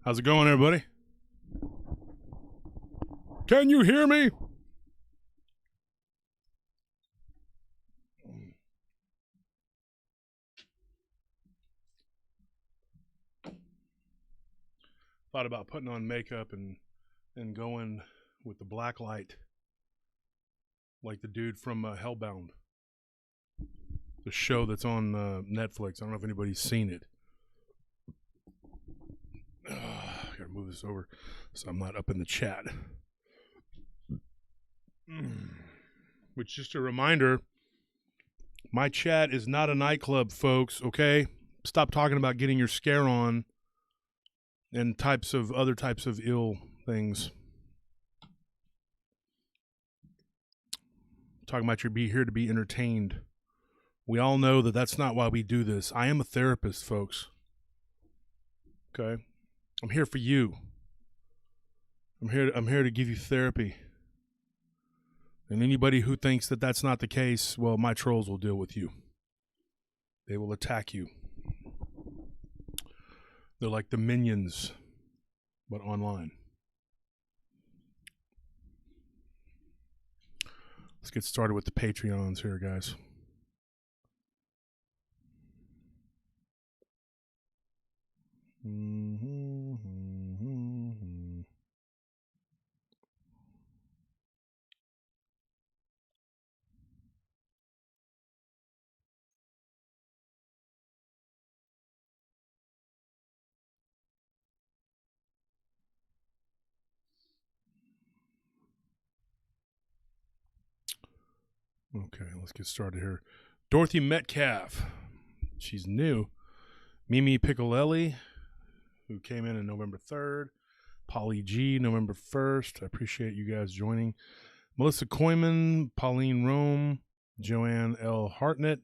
How's it going, everybody? Can you hear me? Thought about putting on makeup and going with the black light, like the dude from Hellbound, the show that's on Netflix. I don't know if anybody's seen it. I gotta move this over so I'm not up in the chat. Which, just a reminder, my chat is not a nightclub, folks, okay? Stop talking about getting your scare on and other types of ill things. Talking about you be here to be entertained. We all know that that's not why we do this. I am a therapist, folks. Okay? I'm here for you. I'm here to give you therapy. And anybody who thinks that that's not the case, well, my trolls will deal with you. They will attack you. They're like the minions, but online. Let's get started with the Patreons here, guys. Okay, let's get started here. Dorothy Metcalf, she's new. Mimi Piccolelli, who came in on November 3rd. Polly G, November 1st. I appreciate you guys joining. Melissa Koyman, Pauline Rome, Joanne L. Hartnett,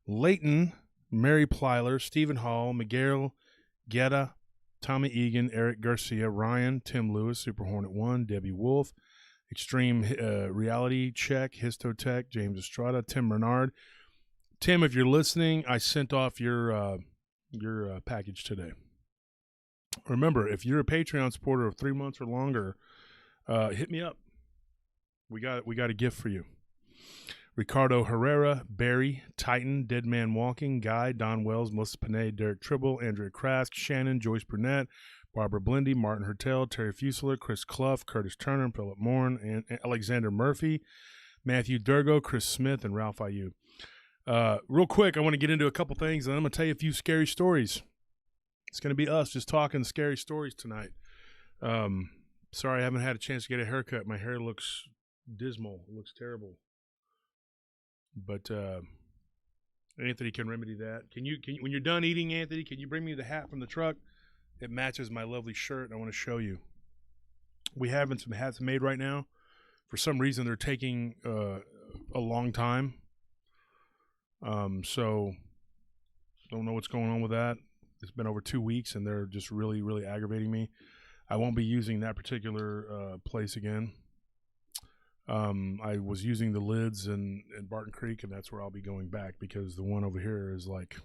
Leighton, Mary Plyler, Stephen Hall, Miguel Guetta, Tommy Egan, Eric Garcia, Ryan, Tim Lewis, Super Hornet 1, Debbie Wolf, Extreme Reality Check, Histotech, James Estrada, Tim Bernard. Tim, if you're listening, I sent off your package today. Remember, if you're a Patreon supporter of 3 months or longer, hit me up. We got a gift for you. Ricardo Herrera, Barry, Titan, Dead Man Walking, Guy, Don Wells, Melissa Panay, Derek Tribble, Andrea Krask, Shannon, Joyce Burnett, Barbara Blindy, Martin Hertel, Terry Fusler, Chris Clough, Curtis Turner, Philip Morin, and Alexander Murphy, Matthew Durgo, Chris Smith, and Ralph Ayu. Real quick, I want to get into a couple things, and I'm going to tell you a few scary stories. It's going to be us just talking scary stories tonight. Sorry I haven't had a chance to get a haircut. My hair looks dismal. It looks terrible. But Anthony can remedy that. Can you when you're done eating, Anthony, can you bring me the hat from the truck? It matches my lovely shirt, and I want to show you. We have some hats made right now. For some reason, they're taking a long time. So don't know what's going on with that. It's been over 2 weeks, and they're just really, really aggravating me. I won't be using that particular place again. I was using the lids in Barton Creek, and that's where I'll be going back because the one over here is like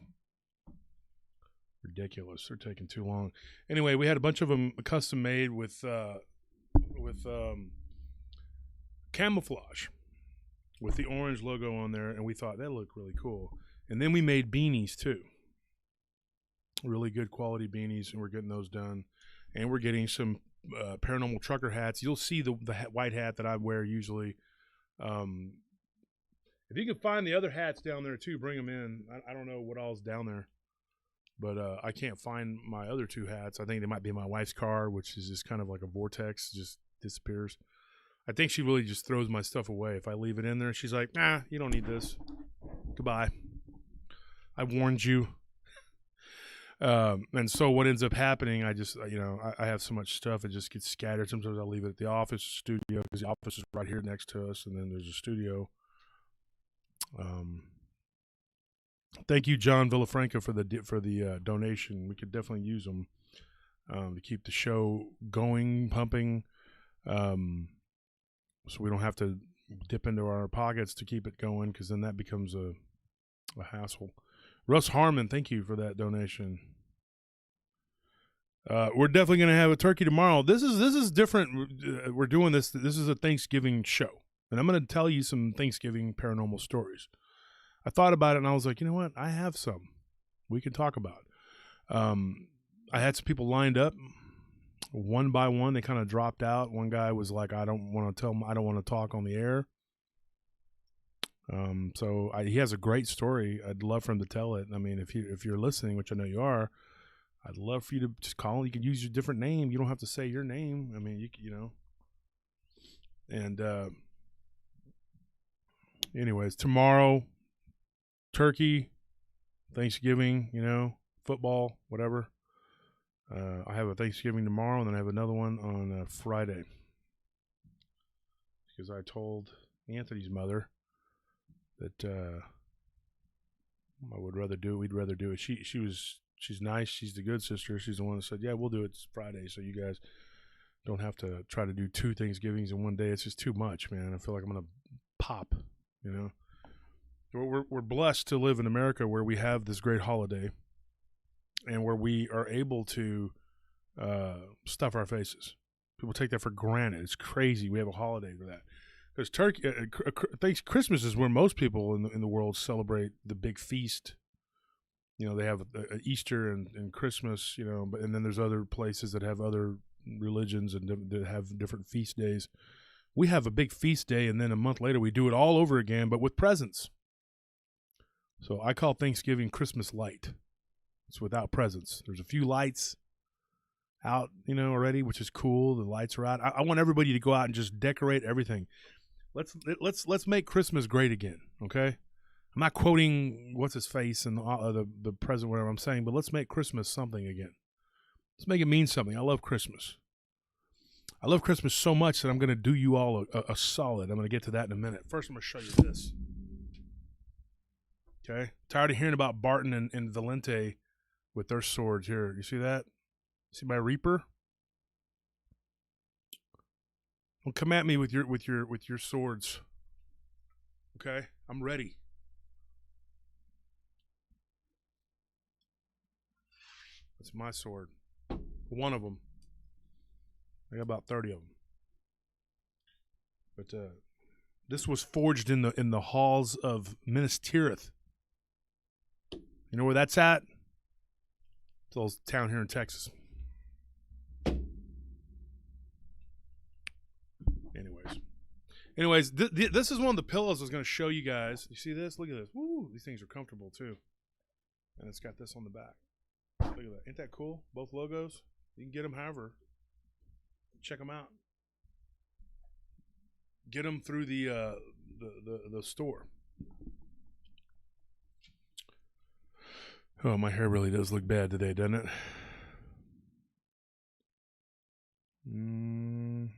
ridiculous. They're taking too long. Anyway, we had a bunch of them custom made with camouflage with the orange logo on there, and we thought that looked really cool. And then we made beanies too. Really good quality beanies, and we're getting those done. And we're getting some paranormal trucker hats. You'll see the white hat that I wear usually. If you can find the other hats down there too, bring them in. I don't know what all's down there, but I can't find my other two hats. I think they might be in my wife's car, which is just kind of like a vortex, just disappears. I think she really just throws my stuff away. If I leave it in there, she's like, nah, you don't need this. Goodbye. I warned you. And so what ends up happening, I just, I have so much stuff, it just gets scattered. Sometimes I'll leave it at the office studio because the office is right here next to us, and then there's a studio. Thank you, John Villafranca, for the donation. We could definitely use them to keep the show going, pumping, so we don't have to dip into our pockets to keep it going, because then that becomes a hassle. Russ Harmon, thank you for that donation. We're definitely going to have a turkey tomorrow. This is different. We're doing this. This is a Thanksgiving show, and I'm going to tell you some Thanksgiving paranormal stories. I thought about it, and I was like, you know what? I have some we can talk about. I had some people lined up. One by one, they kind of dropped out. One guy was like, I don't want to talk on the air. He has a great story. I'd love for him to tell it. I mean, if you're listening, which I know you are, I'd love for you to just call. You can use your different name. You don't have to say your name. I mean, you know. And anyways, tomorrow, turkey, Thanksgiving, you know, football, whatever. I have a Thanksgiving tomorrow, and then I have another one on Friday. Because I told Anthony's mother that we'd rather do it. She's nice. She's the good sister. She's the one that said, yeah, we'll do it Friday, so you guys don't have to try to do 2 Thanksgivings in one day. It's just too much, man. I feel like I'm going to pop, you know. We're blessed to live in America where we have this great holiday and where we are able to stuff our faces. People take that for granted. It's crazy. We have a holiday for that. Because Christmas is where most people in the world celebrate the big feast. You know, they have Easter and Christmas, you know, and then there's other places that have other religions and that have different feast days. We have a big feast day, and then a month later we do it all over again, but with presents. So I call Thanksgiving Christmas light. It's without presents. There's a few lights out, you know, already, which is cool. The lights are out. I want everybody to go out and just decorate everything. Let's make Christmas great again, okay? I'm not quoting what's his face and the president, whatever I'm saying, but let's make Christmas something again. Let's make it mean something. I love Christmas. I love Christmas so much that I'm going to do you all a solid. I'm going to get to that in a minute. First, I'm going to show you this. Okay? Tired of hearing about Barton and Valente with their swords here. You see that? See my Reaper? Well, come at me with your swords. Okay? I'm ready. That's my sword. One of them. I got about 30 of them. But this was forged in the halls of Minas Tirith. You know where that's at? It's a little town here in Texas. Anyways, this is one of the pillows I was going to show you guys. You see this? Look at this. Woo! These things are comfortable too. And it's got this on the back. Look at that. Ain't that cool? Both logos. You can get them however. Check them out. Get them through the store. Oh, my hair really does look bad today, doesn't it? Mm-hmm.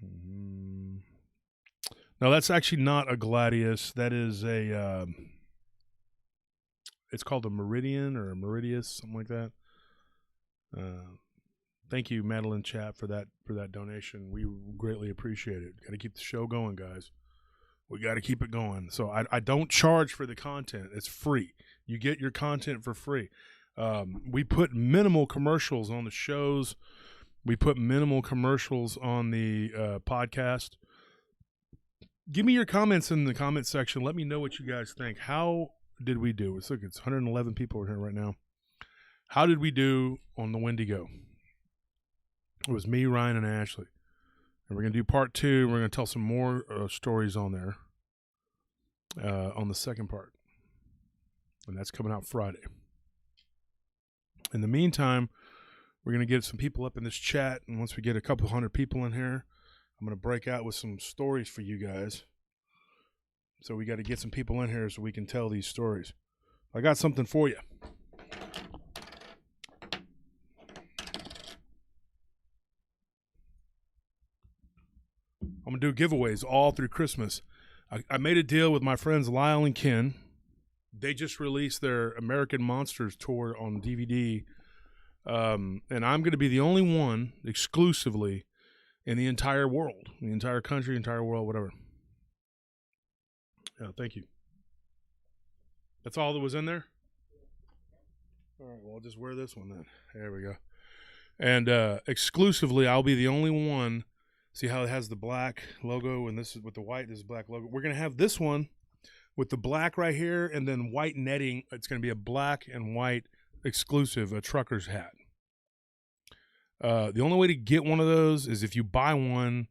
No, that's actually not a gladius. That is a, it's called a meridian or a meridius, something like that. Thank you, Madeline Chat, for that donation. We greatly appreciate it. Got to keep the show going, guys. We got to keep it going. So I don't charge for the content. It's free. You get your content for free. We put minimal commercials on the shows. We put minimal commercials on the podcast. Give me your comments in the comment section. Let me know what you guys think. How did we do? It's 111 people here right now. How did we do on the Wendigo? It was me, Ryan, and Ashley. And we're going to do part 2. We're going to tell some more stories on there on the second part. And that's coming out Friday. In the meantime, we're going to get some people up in this chat. And once we get a couple hundred people in here, I'm going to break out with some stories for you guys. So we got to get some people in here so we can tell these stories. I got something for you. I'm going to do giveaways all through Christmas. I made a deal with my friends Lyle and Ken. They just released their American Monsters tour on DVD. And I'm going to be the only one exclusively in the entire world, the entire country, entire world, whatever. Yeah, thank you. That's all that was in there? All right, well, I'll just wear this one then. There we go. And exclusively, I'll be the only one. See how it has the black logo, and this is with the white. This is black logo. We're gonna have this one with the black right here, and then white netting. It's gonna be a black and white exclusive, a trucker's hat. The only way to get one of those is if you buy one.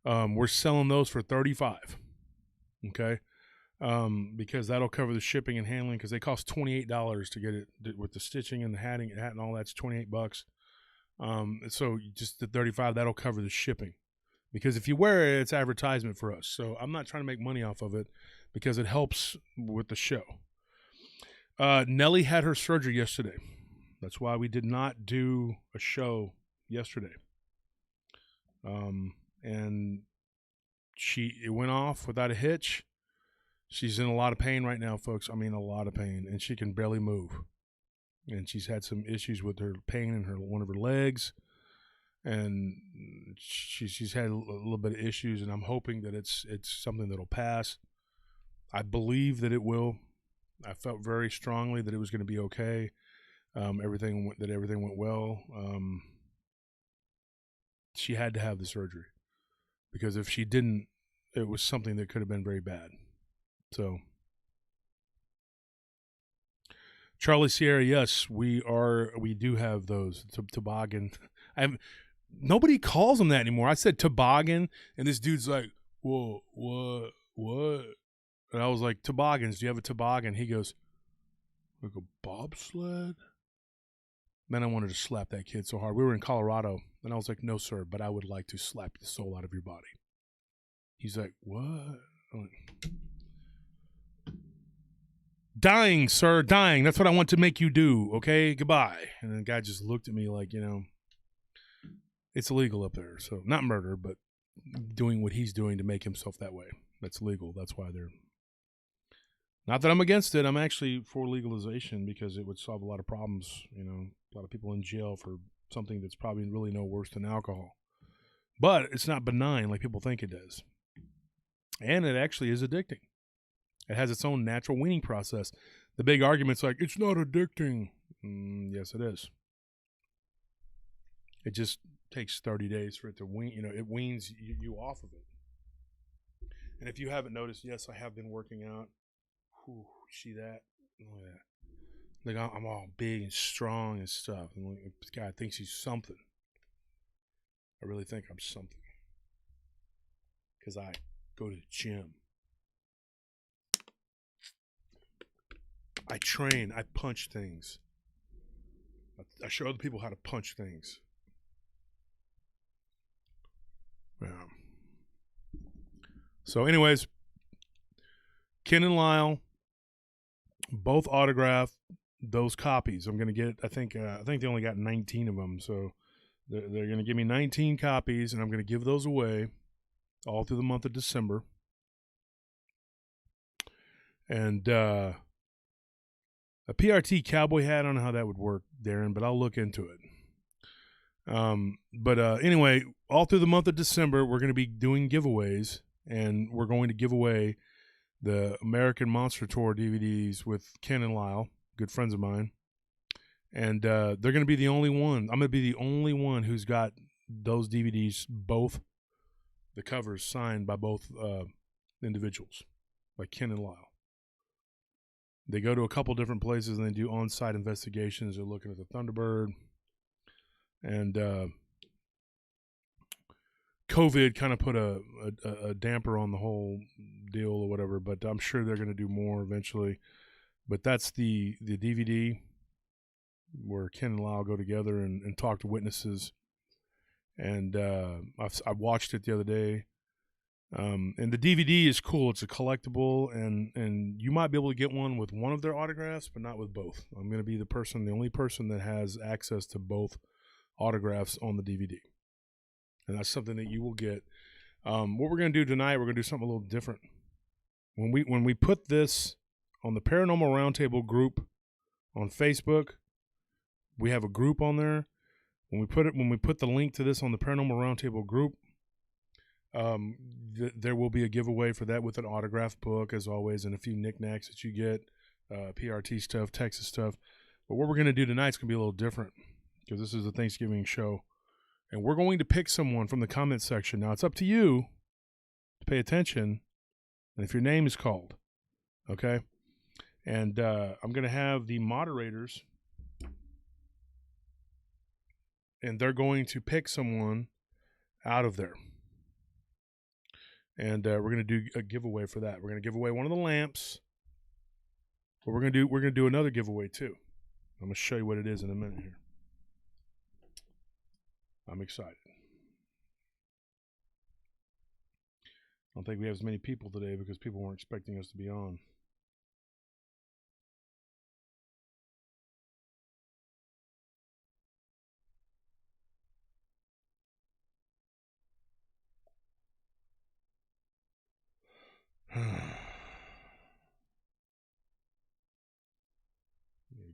We're selling those for $35. Okay. Because that'll cover the shipping and handling, because they cost $28 to get it with the stitching and the hat and all that's $28. So just the $35, that'll cover the shipping, because if you wear it, it's advertisement for us. So I'm not trying to make money off of it because it helps with the show. Nellie had her surgery yesterday. That's why we did not do a show yesterday. And it went off without a hitch. She's in a lot of pain right now, folks. I mean, a lot of pain, and she can barely move. And she's had some issues with her pain in one of her legs, and she's had a little bit of issues. And I'm hoping that it's something that'll pass. I believe that it will. I felt very strongly that it was going to be okay. Everything went well. She had to have the surgery, because if she didn't, it was something that could have been very bad. So, Charlie Sierra, yes, we do have those toboggan. Nobody calls them that anymore. I said toboggan, and this dude's like, "Whoa, what?" And I was like, "Toboggans? Do you have a toboggan?" He goes, "Like a bobsled?" Then I wanted to slap that kid so hard. We were in Colorado, and I was like, "No, sir, but I would like to slap the soul out of your body." He's like, "What?" I'm like, "Dying, sir, dying. That's what I want to make you do, okay? Goodbye." And the guy just looked at me like, it's illegal up there. So not murder, but doing what he's doing to make himself that way. That's legal. That's why they're... Not that I'm against it. I'm actually for legalization, because it would solve a lot of problems. A lot of people in jail for something that's probably really no worse than alcohol. But it's not benign like people think it is. And it actually is addicting. It has its own natural weaning process. The big argument's like, it's not addicting. Yes, it is. It just takes 30 days for it to wean. It weans you off of it. And if you haven't noticed, yes, I have been working out. Whew, see that? Look at that. Like, I'm all big and strong and stuff. And this guy thinks he's something. I really think I'm something. Because I go to the gym. I train. I punch things. I show other people how to punch things. Yeah. So anyways, Ken and Lyle both autographed those copies. I'm going to get, I think they only got 19 of them. So they're going to give me 19 copies, and I'm going to give those away all through the month of December. And a PRT cowboy hat, I don't know how that would work, Darren, but I'll look into it. But anyway, all through the month of December, we're going to be doing giveaways, and we're going to give away the American Monster Tour DVDs with Ken and Lyle, good friends of mine. And they're going to be the only one. I'm going to be the only one who's got those DVDs, both the covers signed by both individuals, by Ken and Lyle. They go to a couple different places, and they do on-site investigations. They're looking at the Thunderbird. And COVID kind of put a damper on the whole deal or whatever, but I'm sure they're going to do more eventually. But that's the DVD where Ken and Lyle go together and talk to witnesses. And I watched it the other day. And the DVD is cool. It's a collectible, and you might be able to get one with one of their autographs, but not with both. I'm going to be the only person that has access to both autographs on the DVD. And that's something that you will get. What we're going to do tonight, we're going to do something a little different. When we put this on the Paranormal Round Table group on Facebook, we have a group on there. When we put the link to this on the Paranormal Round Table group, there will be a giveaway for that with an autographed book, as always, and a few knickknacks that you get, PRT stuff, Texas stuff. But what we're going to do tonight is going to be a little different, because this is a Thanksgiving show. And we're going to pick someone from the comment section. Now, it's up to you to pay attention and if your name is called. Okay? And I'm going to have the moderators, and they're going to pick someone out of there. And we're going to do a giveaway for that. We're going to give away one of the lamps. But we're going to do another giveaway too. I'm going to show you what it is in a minute here. I'm excited. I don't think we have as many people today because people weren't expecting us to be on.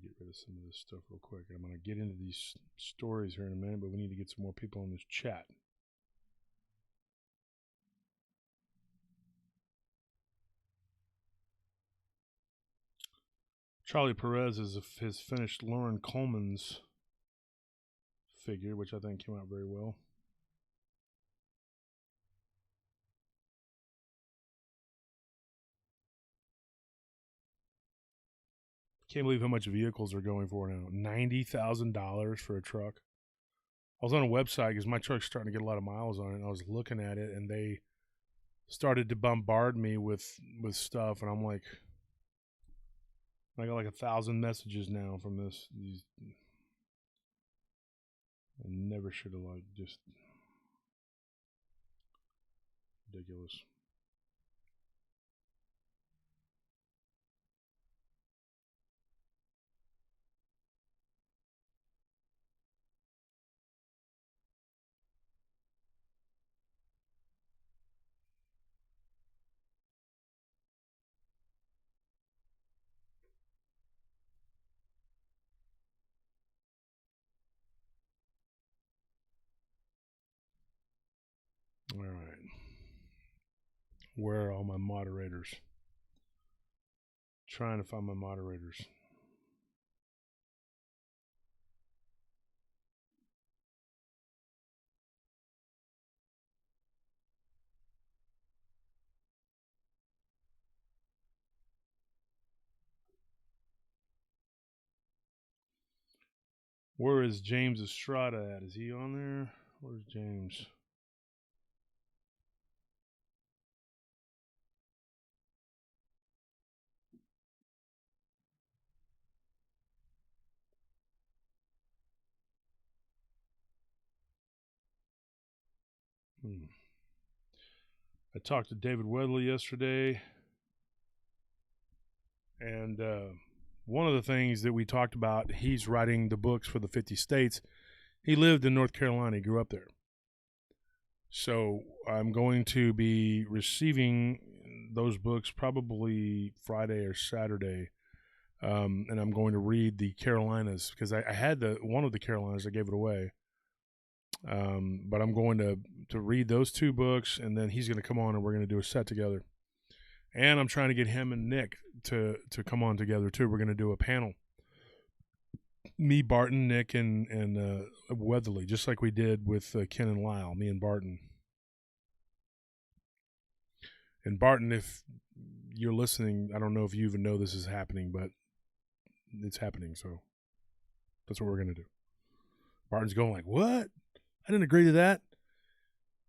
Get rid of some of this stuff real quick. I'm going to get into these stories here in a minute, but we need to get some more people in this chat. Charlie Perez has finished Lauren Coleman's figure, which I think came out very well. Can't believe how much vehicles are going for now. $90,000 for a truck. I was on a website because my truck's starting to get a lot of miles on it, and I was looking at it, and they started to bombard me with stuff, and I'm like, I got like 1,000 messages now from this. I never should have, like, just ridiculous. All right. Where are all my moderators? Trying to find my moderators. Where is James Estrada at? Is he on there? Where's James? I talked to David Wedley yesterday, and one of the things that we talked about, he's writing the books for the 50 states. He lived in North Carolina. He grew up there. So I'm going to be receiving those books probably Friday or Saturday, and I'm going to read the Carolinas because I had one of the Carolinas. I gave it away. But I'm going to read those two books, and then he's going to come on, and we're going to do a set together. And I'm trying to get him and Nick to come on together too. We're going to do a panel. Me, Barton, Nick, and Weatherly, just like we did with Ken and Lyle. Me and Barton. And Barton, if you're listening, I don't know if you even know this is happening, but it's happening. So that's what we're going to do. Barton's going like, what? I didn't agree to that.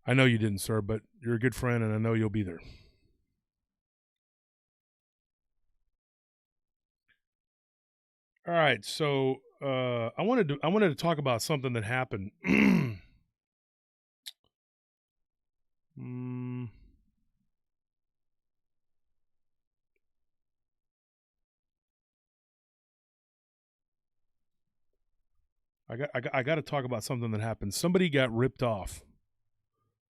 I know you didn't, sir, but you're a good friend, and I know you'll be there. All right, so I wanted to talk about something that happened. I got to talk about something that happened. Somebody got ripped off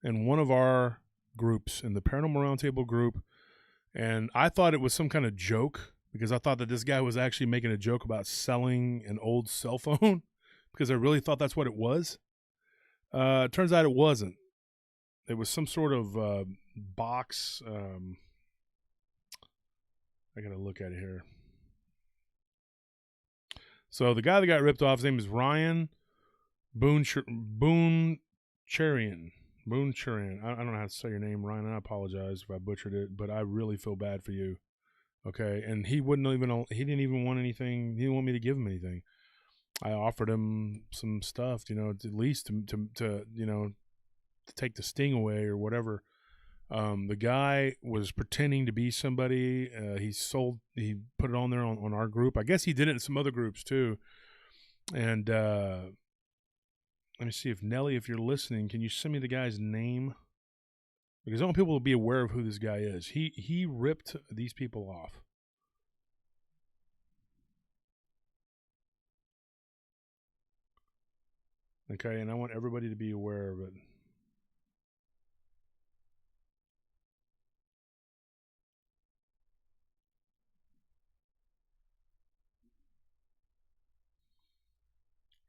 in one of our groups, in the Paranormal Round Table group, and I thought it was some kind of joke because I thought that this guy was actually making a joke about selling an old cell phone because I really thought that's what it was. Turns out it wasn't. It was some sort of box. I got to look at it here. So the guy that got ripped off, his name is Ryan Boone Boone Cherian. Boone Cherian. I don't know how to say your name, Ryan. I apologize if I butchered it, but I really feel bad for you. Okay, and he he didn't even want anything. He didn't want me to give him anything. I offered him some stuff, at least to to take the sting away or whatever. The guy was pretending to be somebody. He put it on there on our group. I guess he did it in some other groups too. And let me see if Nelly, if you're listening, can you send me the guy's name? Because I want people to be aware of who this guy is. He ripped these people off. Okay, and I want everybody to be aware of it.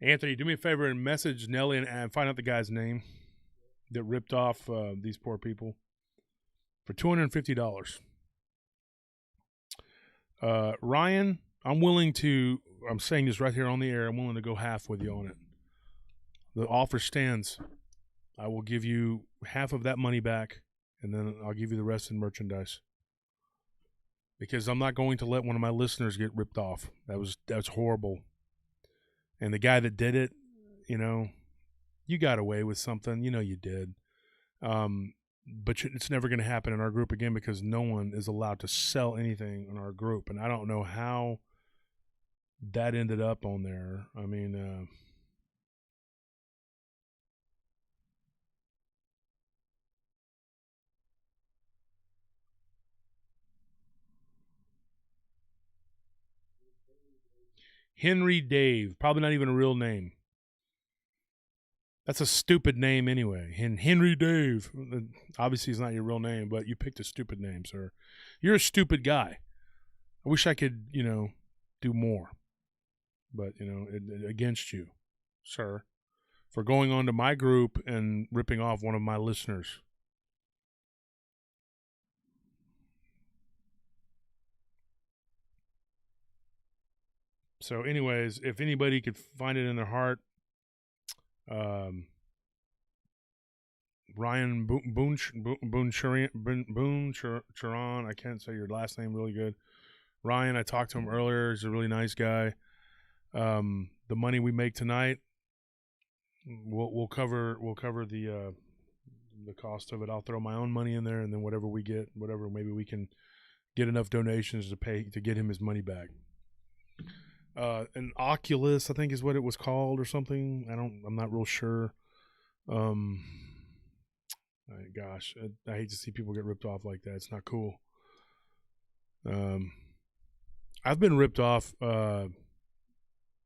Anthony, do me a favor and message Nelly and find out the guy's name that ripped off these poor people for $250. Ryan, I'm saying this right here on the air, I'm willing to go half with you on it. The offer stands. I will give you half of that money back, and then I'll give you the rest in merchandise. Because I'm not going to let one of my listeners get ripped off. That's horrible. And the guy that did it, you got away with something. You did. But it's never going to happen in our group again because no one is allowed to sell anything in our group. And I don't know how that ended up on there. I mean, Henry Dave, probably not even a real name. That's a stupid name anyway. Henry Dave. Obviously, it's not your real name, but you picked a stupid name, sir. You're a stupid guy. I wish I could, do more. But, against you, sir, for going on to my group and ripping off one of my listeners. So, anyways, if anybody could find it in their heart, Ryan Boone Charon. I can't say your last name really good. Ryan, I talked to him earlier. He's a really nice guy. The money we make tonight, we'll cover the cost of it. I'll throw my own money in there, and then whatever we get, maybe we can get enough donations to get him his money back. An Oculus, I think, is what it was called, or something. I'm not real sure. Gosh, I hate to see people get ripped off like that. It's not cool. I've been ripped off.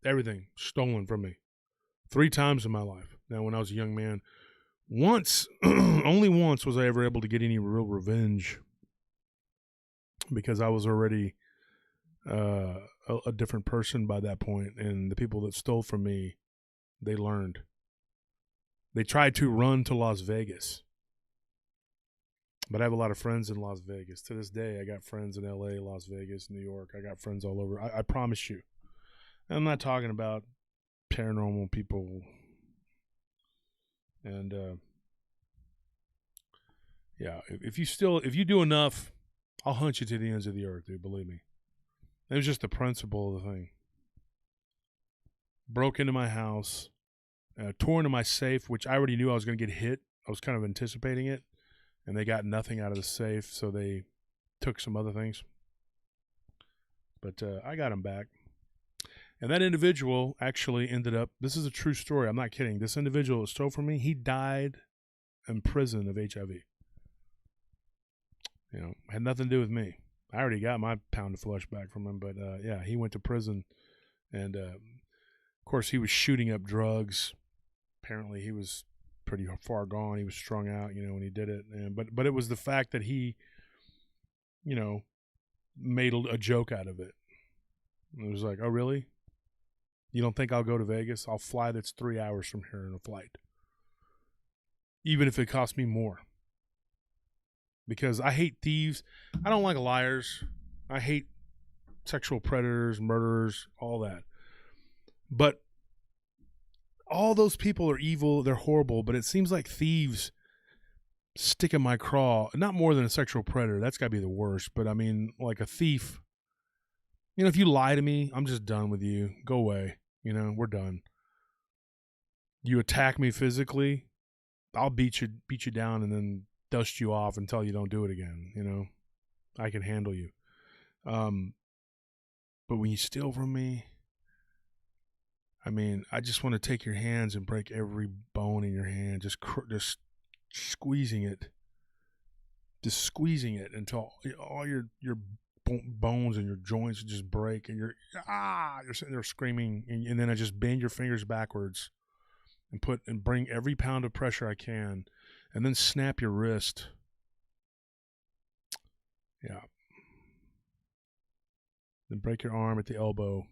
Everything stolen from me 3 times in my life. Now, when I was a young man, once, only once was I ever able to get any real revenge because I was already a different person by that point, and the people that stole from me, they learned. They tried to run to Las Vegas, but I have a lot of friends in Las Vegas. To this day, I got friends in LA, Las Vegas, New York. I got friends all over. I promise you. I'm not talking about paranormal people. And yeah, if you do enough, I'll hunt you to the ends of the earth, dude. Believe me. It was just the principle of the thing. Broke into my house, tore into my safe, which I already knew I was going to get hit. I was kind of anticipating it, and they got nothing out of the safe, so they took some other things. But I got them back. And that individual actually ended up, this is a true story, I'm not kidding. This individual that stole from me, he died in prison of HIV. Had nothing to do with me. I already got my pound of flesh back from him, but yeah, he went to prison. And of course, he was shooting up drugs. Apparently, he was pretty far gone. He was strung out, when he did it. But it was the fact that he, made a joke out of it. It was like, oh, really? You don't think I'll go to Vegas? I'll fly that's 3 hours from here in a flight. Even if it costs me more. Because I hate thieves. I don't like liars. I hate sexual predators, murderers, all that. But all those people are evil. They're horrible, but it seems like thieves stick in my craw. Not more than a sexual predator. That's got to be the worst. But I mean, like a thief. If you lie to me, I'm just done with you. Go away. We're done. You attack me physically, I'll beat you down and then dust you off until you don't do it again. I can handle you. But when you steal from me, I mean, I just want to take your hands and break every bone in your hand, just squeezing it until all your bones and your joints just break, and you're sitting there screaming, and then I just bend your fingers backwards and bring every pound of pressure I can, and then snap your wrist. Yeah. Then break your arm at the elbow,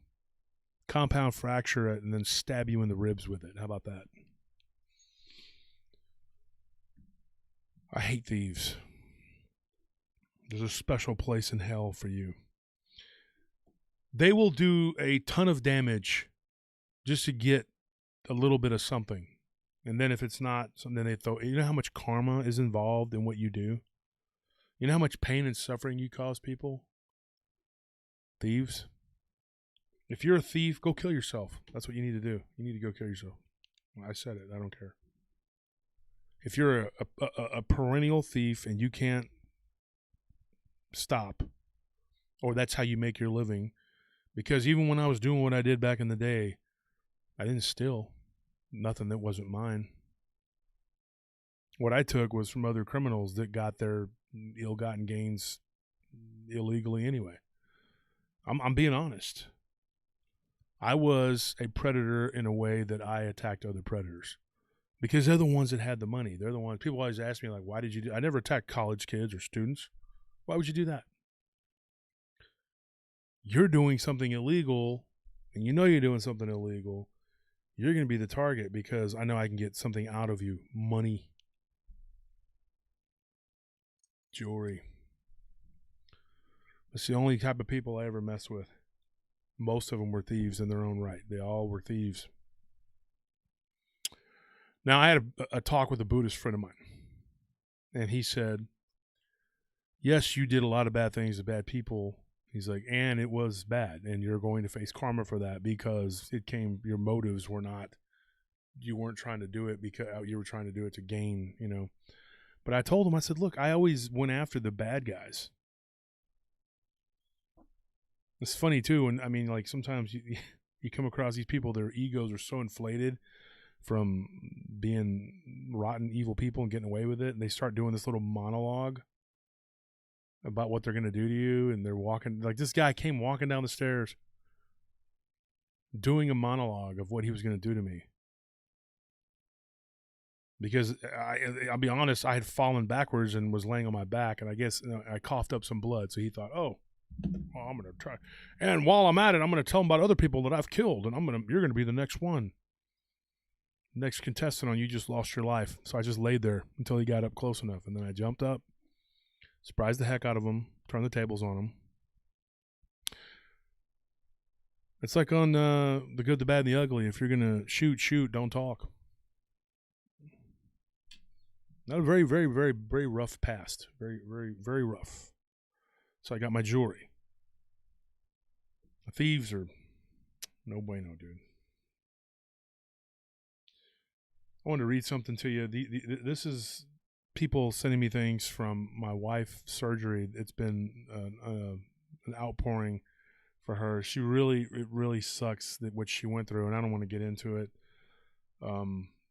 compound fracture it, and then stab you in the ribs with it. How about that? I hate thieves. There's a special place in hell for you. They will do a ton of damage just to get a little bit of something. And then if it's not something they throw, you know how much karma is involved in what you do? You know how much pain and suffering you cause people? Thieves. If you're a thief, go kill yourself. That's what you need to do. You need to go kill yourself. I said it. I don't care. If you're a perennial thief and you can't stop, or that's how you make your living, because even when I was doing what I did back in the day, I didn't steal nothing that wasn't mine. What I took was from other criminals that got their ill-gotten gains illegally anyway. I'm being honest. I was a predator in a way that I attacked other predators, because they're the ones that had the money. They're the ones. People always ask me, like, why did you do? I never attacked college kids or students. Why would you do that? You're doing something illegal, and you know you're doing something illegal. You're going to be the target because I know I can get something out of you. Money. Jewelry. It's the only type of people I ever messed with. Most of them were thieves in their own right. They all were thieves. Now, I had a talk with a Buddhist friend of mine, and he said, yes, you did a lot of bad things to bad people. He's like, and it was bad, and you're going to face karma for that because your motives were not, you weren't trying to do it because you were trying to do it to gain, But I told him, I said, look, I always went after the bad guys. It's funny too, and I mean, like sometimes you come across these people, their egos are so inflated from being rotten, evil people and getting away with it, and they start doing this little monologue about what they're going to do to you, and they're walking, like this guy came walking down the stairs doing a monologue of what he was going to do to me. Because I'll be honest, I had fallen backwards and was laying on my back, and I guess I coughed up some blood, so he thought, oh, well, I'm going to try. And while I'm at it, I'm going to tell him about other people that I've killed, and you're going to be the next one. Next contestant on You Just Lost Your Life. So I just laid there until he got up close enough, and then I jumped up, surprised the heck out of him, turned the tables on him. It's like on The Good, the Bad, and the Ugly. If you're going to shoot, don't talk. Not a very, very, very, very rough past. Very, very, very rough. So I got my jewelry. The thieves are no bueno, dude. I wanted to read something to you. This is people sending me things from my wife's surgery. It's been an outpouring for her. It really sucks what she went through, and I don't want to get into it.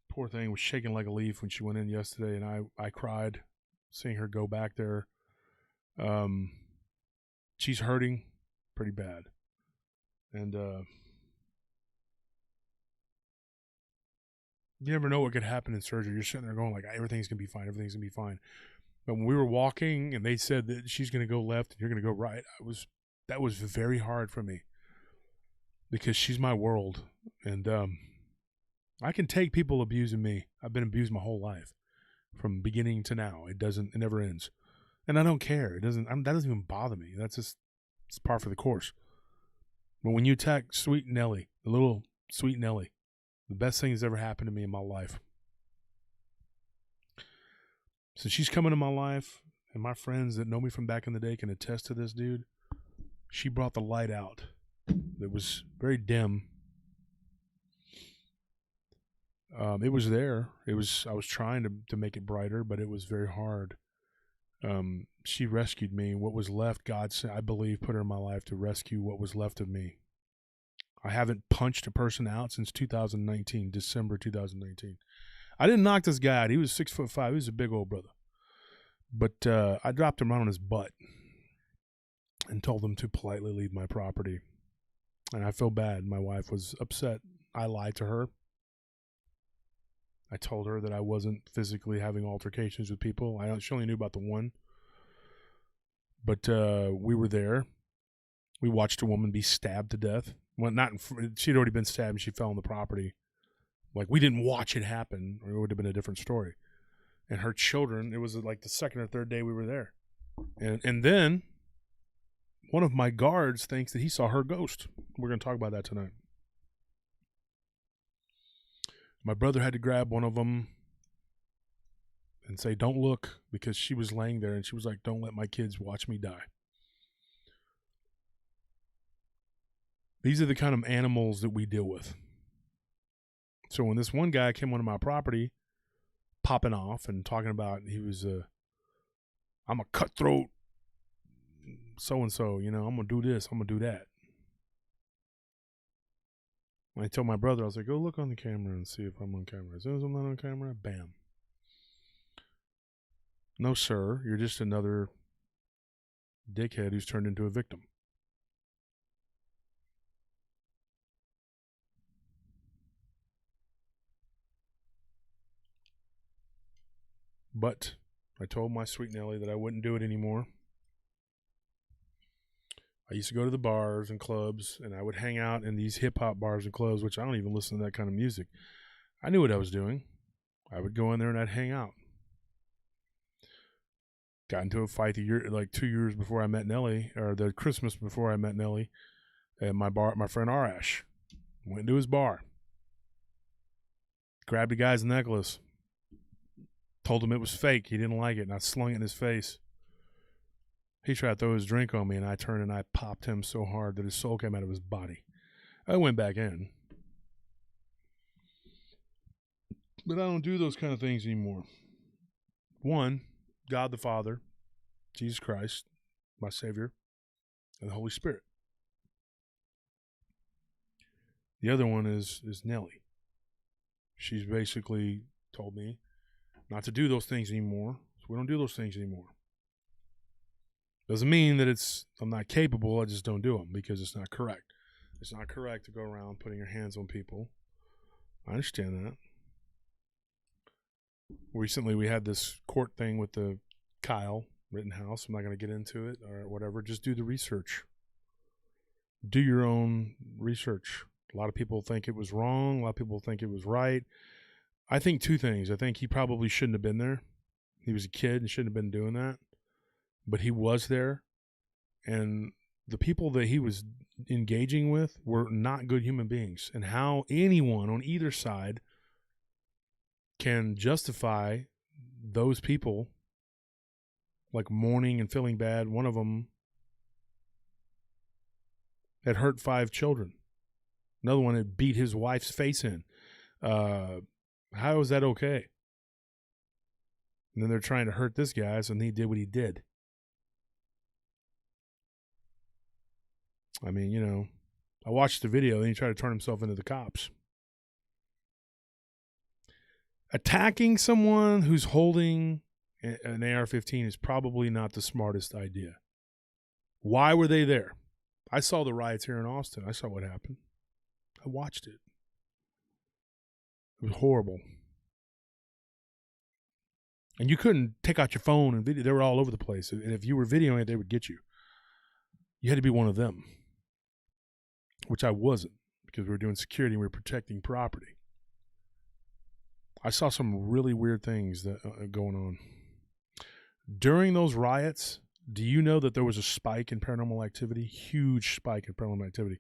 Poor thing was shaking like a leaf when she went in yesterday, and I cried seeing her go back there. She's hurting pretty bad. And you never know what could happen in surgery. You're sitting there going like, everything's going to be fine. Everything's going to be fine. But when we were walking and they said that she's going to go left and you're going to go right, that was very hard for me because she's my world. And I can take people abusing me. I've been abused my whole life from beginning to now. It never ends. And I don't care. That doesn't even bother me. It's par for the course. But when you attack Sweet Nellie, the little Sweet Nellie, The best thing that's ever happened to me in my life. So she's coming to my life, and my friends that know me from back in the day can attest to this, dude. She brought the light out. It was very dim. It was there. I was trying to make it brighter, but it was very hard. She rescued me. What was left, God, I believe, put her in my life to rescue what was left of me. I haven't punched a person out since 2019, December 2019. I didn't knock this guy out. He was 6'5". He was a big old brother. But I dropped him right on his butt and told him to politely leave my property. And I feel bad. My wife was upset. I lied to her. I told her that I wasn't physically having altercations with people. She only knew about the one. But we were there. We watched a woman be stabbed to death. Well, she'd already been stabbed and she fell on the property. Like, we didn't watch it happen, or it would have been a different story. And her children, it was like the second or third day we were there. And then one of my guards thinks that he saw her ghost. We're going to talk about that tonight. My brother had to grab one of them and say, "Don't look," because she was laying there and she was like, "Don't let my kids watch me die." These are the kind of animals that we deal with. So when this one guy came onto my property, popping off and talking about I'm a cutthroat so-and-so, I'm going to do this, I'm going to do that. I told my brother, I was like, go look on the camera and see if I'm on camera. As soon as I'm not on camera, bam. No, sir, you're just another dickhead who's turned into a victim. But I told my sweet Nellie that I wouldn't do it anymore. I used to go to the bars and clubs, and I would hang out in these hip-hop bars and clubs, which I don't even listen to that kind of music. I knew what I was doing. I would go in there and I'd hang out. Got into a fight 2 years before I met Nellie, or the Christmas before I met Nellie, at my friend Arash. Went into his bar. Grabbed a guy's necklace. Told him it was fake. He didn't like it, and I slung it in his face. He tried to throw his drink on me, and I turned and I popped him so hard that his soul came out of his body. I went back in. But I don't do those kind of things anymore. One, God the Father, Jesus Christ, my Savior, and the Holy Spirit. The other one is Nellie. She's basically told me not to do those things anymore. So we don't do those things anymore. Doesn't mean that I'm not capable. I just don't do them because it's not correct. It's not correct to go around putting your hands on people. I understand that. Recently, we had this court thing with the Kyle Rittenhouse. I'm not going to get into it or whatever. Just do the research. Do your own research. A lot of people think it was wrong. A lot of people think it was right. I think two things. I think he probably shouldn't have been there. He was a kid and shouldn't have been doing that. But he was there. And the people that he was engaging with were not good human beings. And how anyone on either side can justify those people like mourning and feeling bad. One of them had hurt 5 children. Another one had beat his wife's face in. How is that okay? And then they're trying to hurt this guy, so he did what he did. I mean, I watched the video, and he tried to turn himself into the cops. Attacking someone who's holding an AR-15 is probably not the smartest idea. Why were they there? I saw the riots here in Austin. I saw what happened. I watched it. It was horrible. And you couldn't take out your phone and video. They were all over the place. And if you were videoing it, they would get you. You had to be one of them, which I wasn't, because we were doing security and we were protecting property. I saw some really weird things that going on. During those riots, do you know that there was a spike in paranormal activity? Huge spike in paranormal activity.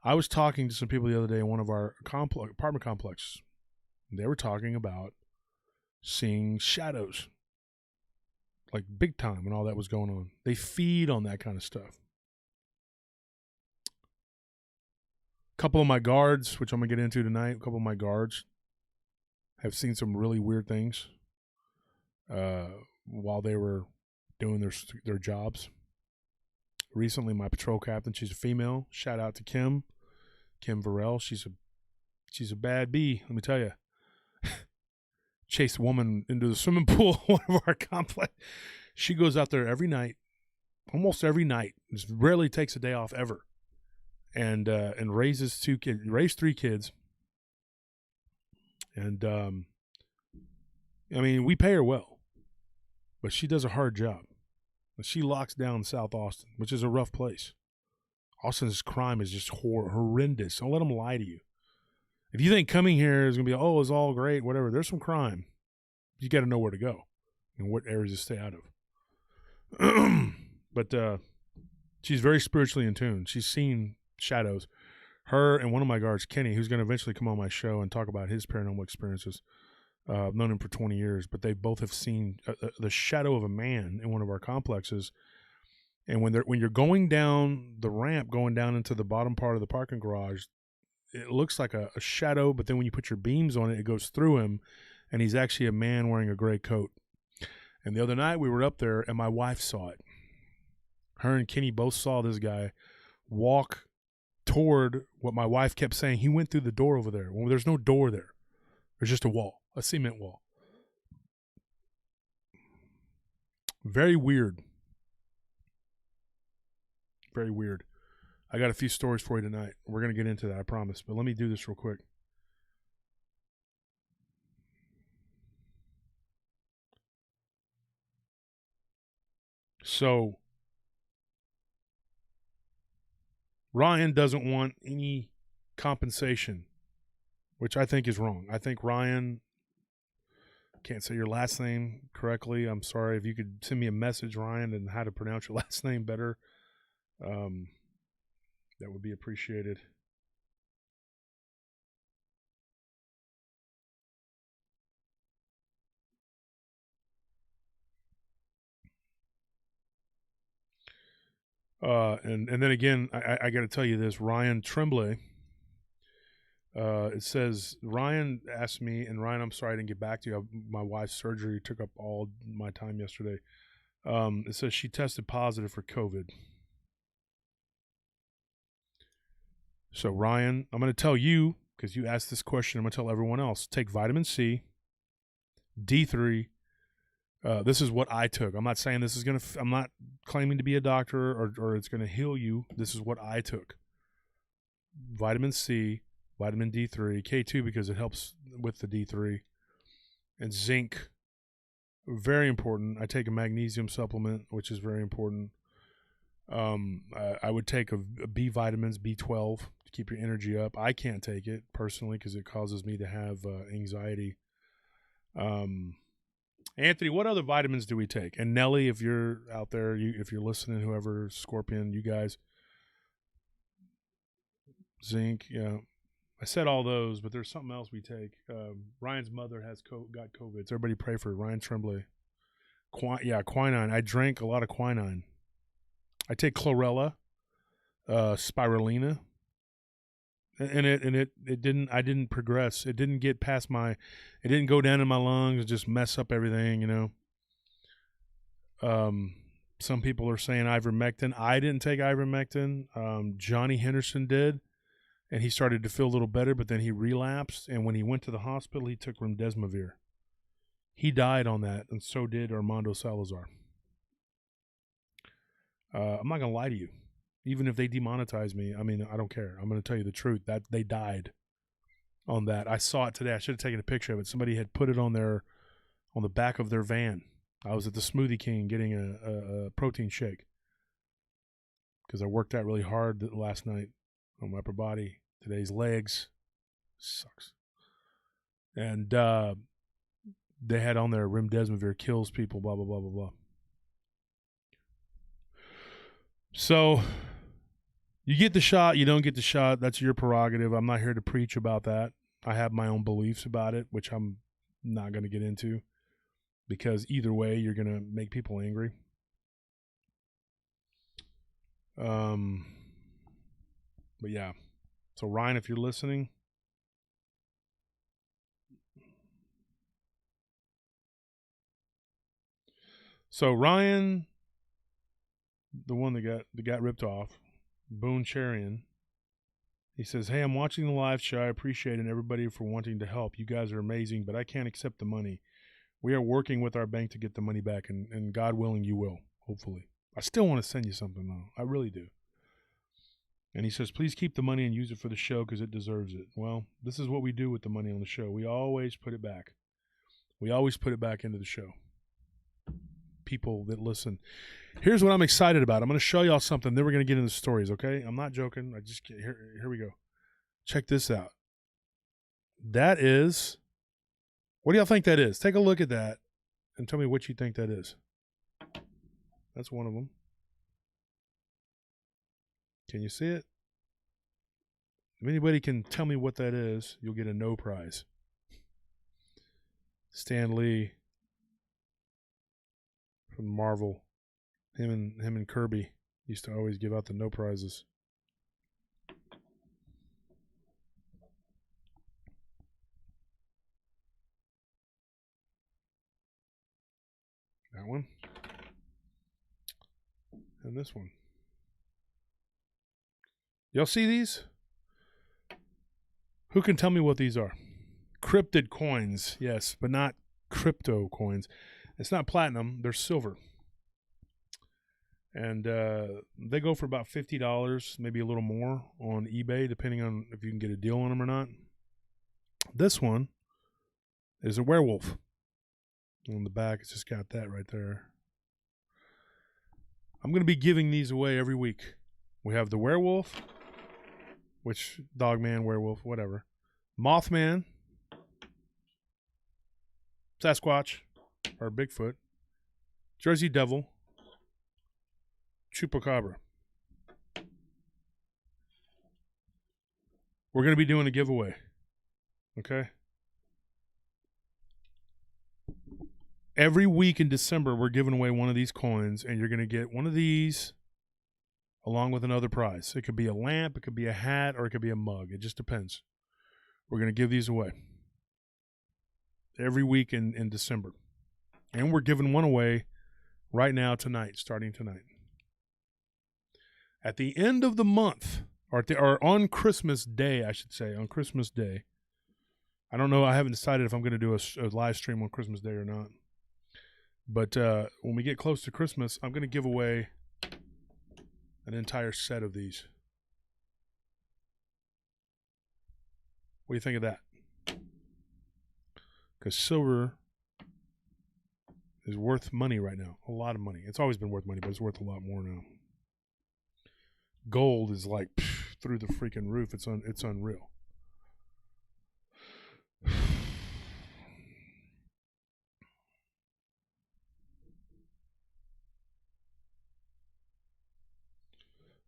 I was talking to some people the other day in one of our apartment complexes. They were talking about seeing shadows, like big time when all that was going on. They feed on that kind of stuff. A couple of my guards, which I'm going to get into tonight, a couple of my guards have seen some really weird things while they were doing their jobs. Recently, my patrol captain, she's a female. Shout out to Kim Varell. She's a bad bee, let me tell you. Chased a woman into the swimming pool, one of our complex. She goes out there every night, almost every night. Just rarely takes a day off ever, and raises raised 3 kids. And I mean, we pay her well, but she does a hard job. She locks down South Austin, which is a rough place. Austin's crime is just horrendous. Don't let them lie to you. If you think coming here is going to be, oh, it's all great, whatever, there's some crime. You got to know where to go and what areas to stay out of. But she's very spiritually in tune. She's seen shadows. Her and one of my guards, Kenny, who's going to eventually come on my show and talk about his paranormal experiences. I've known him for 20 years, but they both have seen the shadow of a man in one of our complexes. And when you're going down the ramp, going down into the bottom part of the parking garage, it looks like a shadow, but then when you put your beams on it, it goes through him, and he's actually a man wearing a gray coat. And the other night we were up there, and my wife saw it. Her and Kenny both saw this guy walk toward what my wife kept saying. He went through the door over there. Well, there's no door there. There's just a wall, a cement wall. Very weird. Very weird. I got a few stories for you tonight. We're going to get into that, I promise. But let me do this real quick. So, Ryan doesn't want any compensation, which I think is wrong. I think Ryan, can't say your last name correctly. I'm sorry. If you could send me a message, Ryan, and how to pronounce your last name better, that would be appreciated. And then again, I got to tell you this, Ryan Tremblay. It says, Ryan asked me, and Ryan, I'm sorry I didn't get back to you. My wife's surgery took up all my time yesterday. It says she tested positive for COVID. So, Ryan, I'm going to tell you, because you asked this question, I'm going to tell everyone else, take vitamin C, D3. This is what I took. I'm not saying this is going to, I'm not claiming to be a doctor or it's going to heal you. This is what I took. Vitamin C, vitamin D3, K2 because it helps with the D3, and zinc. Very important. I take a magnesium supplement, which is very important. I would take a B vitamins, B12 to keep your energy up. I can't take it personally because it causes me to have anxiety. Anthony, what other vitamins do we take? And Nelly, if you're out there, if you're listening, whoever, Scorpion, you guys, zinc, yeah. I said all those, but there's something else we take. Ryan's mother has got COVID, so everybody pray for Ryan Tremblay. Quinine. I drank a lot of quinine. I take chlorella, spirulina, and it didn't. I didn't progress. It didn't get past it didn't go down in my lungs and just mess up everything. You know. Some people are saying ivermectin. I didn't take ivermectin. Johnny Henderson did, and he started to feel a little better, but then he relapsed. And when he went to the hospital, he took remdesivir. He died on that, and so did Armando Salazar. I'm not going to lie to you. Even if they demonetize me, I mean, I don't care. I'm going to tell you the truth. That they died on that. I saw it today. I should have taken a picture of it. Somebody had put it on the back of their van. I was at the Smoothie King getting a protein shake because I worked out really hard last night on my upper body. Today's legs. Sucks. And they had on there remdesivir kills people, blah, blah, blah, blah, blah. So, You get the shot, you don't get the shot. That's your prerogative. I'm not here to preach about that. I have my own beliefs about it, which I'm not going to get into, because either way, you're going to make people angry. But yeah. So Ryan, if you're listening, so Ryan, the one that got ripped off, Boone Charian, he says, "Hey, I'm watching the live show. I appreciate everybody for wanting to help. You guys are amazing, but I can't accept the money. We are working with our bank to get the money back, and God willing, you will, hopefully. I still want to send you something, though. I really do." And he says, "Please keep the money and use it for the show because it deserves it." Well, this is what we do with the money on the show. We always put it back. We always put it back into the show. People that listen. Here's what I'm excited about. I'm going to show y'all something. Then we're going to get into the stories, okay? I'm not joking. Here we go. Check this out. That is, what do y'all think that is? Take a look at that and tell me what you think that is. That's one of them. Can you see it? If anybody can tell me what that is, you'll get a no prize. Stan Lee from Marvel. Him and Kirby used to always give out the no prizes. That one. And this one. Y'all see these? Who can tell me what these are? Cryptid coins, yes, but not crypto coins. It's not platinum, they're silver. And they go for about $50, maybe a little more on eBay, depending on if you can get a deal on them or not. This one is a werewolf. On the back, it's just got that right there. I'm going to be giving these away every week. We have the werewolf, which Dogman, werewolf, whatever. Mothman, Sasquatch, or Bigfoot, Jersey Devil, Chupacabra. We're going to be doing a giveaway. Okay? Every week in December, we're giving away one of these coins, and you're going to get one of these along with another prize. It could be a lamp, it could be a hat, or it could be a mug. It just depends. We're going to give these away every week in December. And we're giving one away right now tonight, starting tonight. At the end of the month, or on Christmas Day, I should say, on Christmas Day. I don't know. I haven't decided if I'm going to do a live stream on Christmas Day or not. But when we get close to Christmas, I'm going to give away an entire set of these. What do you think of that? Because silver is worth money right now. A lot of money. It's always been worth money, but it's worth a lot more now. Gold is like through the freaking roof. It's unreal.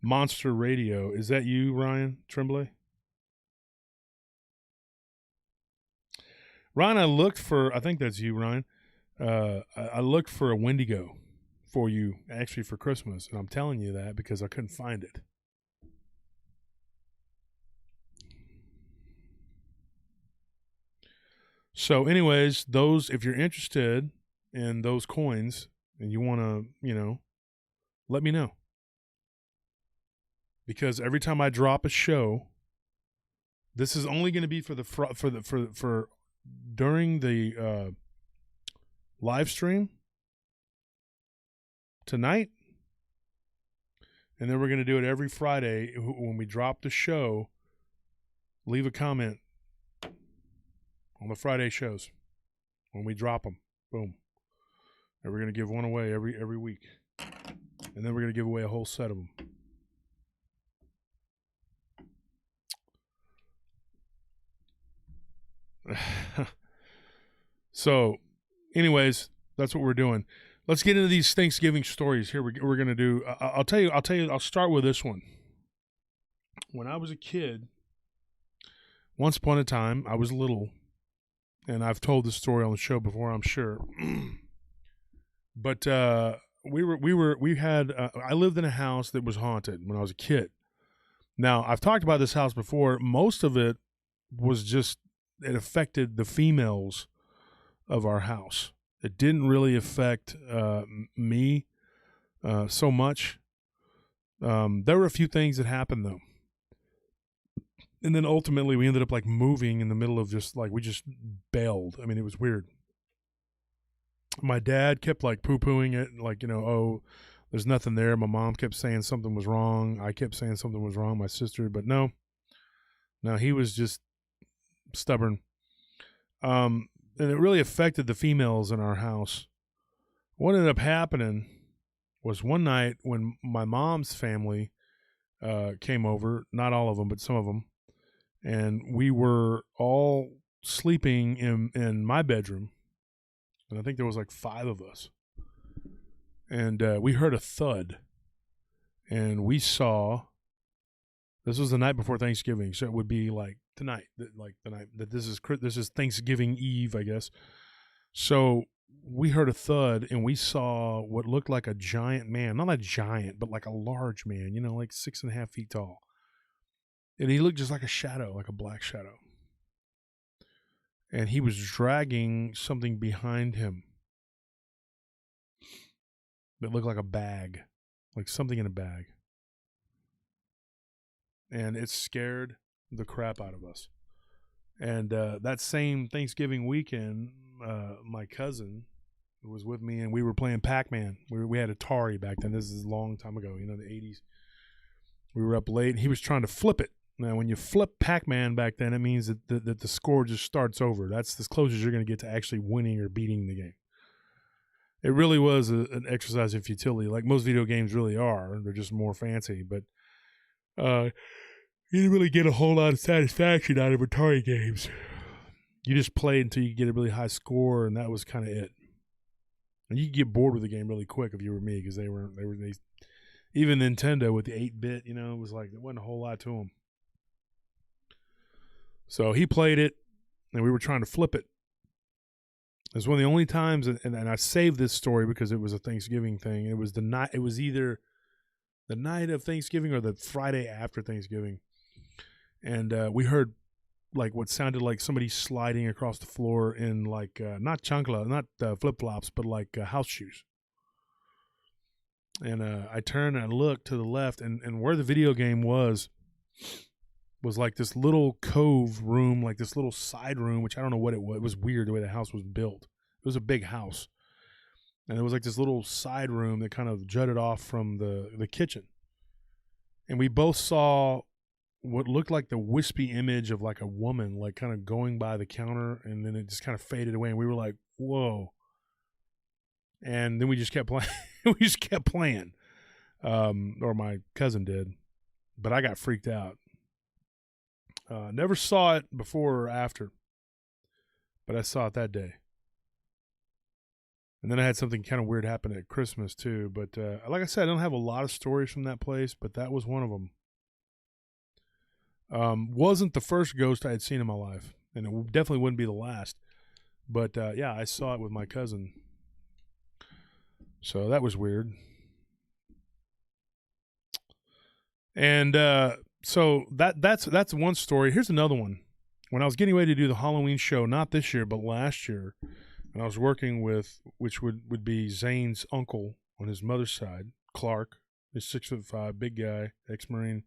Monster Radio. Is that you, Ryan Tremblay? Ryan, I think that's you, Ryan. I looked for a Wendigo for you, actually, for Christmas. And I'm telling you that because I couldn't find it. So anyways, if you're interested in those coins and you want to, let me know. Because every time I drop a show, this is only going to be for during the live stream tonight, and then we're going to do it every Friday when we drop the show. Leave a comment on the Friday shows when we drop them. Boom, and we're going to give one away every week, and then we're going to give away a whole set of them. So, anyways, that's what we're doing. Let's get into these Thanksgiving stories here. We're going to do. I'll tell you. I'll start with this one. when I was a kid, once upon a time, I was little, and I've told this story on the show before, I'm sure. But I lived in a house that was haunted when I was a kid. Now, I've talked about this house before. Most of it was just, it affected the females of our house. It didn't really affect me so much. There were a few things that happened, though. And then ultimately we ended up like moving in the middle of just like, we just bailed. I mean, it was weird. My dad kept like poo-pooing it, like, oh, there's nothing there. My mom kept saying something was wrong. I kept saying something was wrong, my sister, but no, he was just stubborn. And it really affected the females in our house. What ended up happening was one night when my mom's family came over, not all of them, but some of them, and we were all sleeping in my bedroom, and I think there was like 5 of us, and we heard a thud, and we saw, this was the night before Thanksgiving, so it would be like tonight, like the night that this is Thanksgiving Eve, I guess. So we heard a thud, and we saw what looked like a giant man, not a giant, but like a large man, like 6.5 feet tall. And he looked just like a shadow, like a black shadow. And he was dragging something behind him that looked like a bag, like something in a bag. And it scared the crap out of us. And that same Thanksgiving weekend, my cousin was with me, and we were playing Pac-Man. We had Atari back then. This is a long time ago, the 80s. We were up late, and he was trying to flip it. Now, when you flip Pac-Man back then, it means that the score just starts over. That's as close as you're going to get to actually winning or beating the game. It really was an exercise in futility, like most video games really are. They're just more fancy. But you didn't really get a whole lot of satisfaction out of Atari games. You just played until you get a really high score, and that was kind of it. And you could get bored with the game really quick if you were me, because they even Nintendo with the 8-bit, it was like, there wasn't a whole lot to them. So he played it, and we were trying to flip it. It was one of the only times, and I saved this story because it was a Thanksgiving thing. It was it was either the night of Thanksgiving or the Friday after Thanksgiving. And we heard like what sounded like somebody sliding across the floor in like, not chancla, not flip-flops, but like house shoes. And I turned and I looked to the left, and where the video game was like this little cove room, like this little side room, which I don't know what it was. It was weird the way the house was built. It was a big house. And it was like this little side room that kind of jutted off from the kitchen. And we both saw what looked like the wispy image of like a woman, like kind of going by the counter, and then it just kind of faded away. And we were like, whoa. And then we just kept playing. We just kept playing. Or my cousin did. But I got freaked out. Never saw it before or after, but I saw it that day. And then I had something kind of weird happen at Christmas too. But like I said, I don't have a lot of stories from that place, but that was one of them. Wasn't the first ghost I had seen in my life, and it definitely wouldn't be the last. But yeah, I saw it with my cousin. So that was weird. And so that's one story. Here's another one. When I was getting ready to do the Halloween show, not this year, but last year, and I was working with, which would be Zane's uncle on his mother's side, Clark. He's 6'5", big guy, ex-Marine.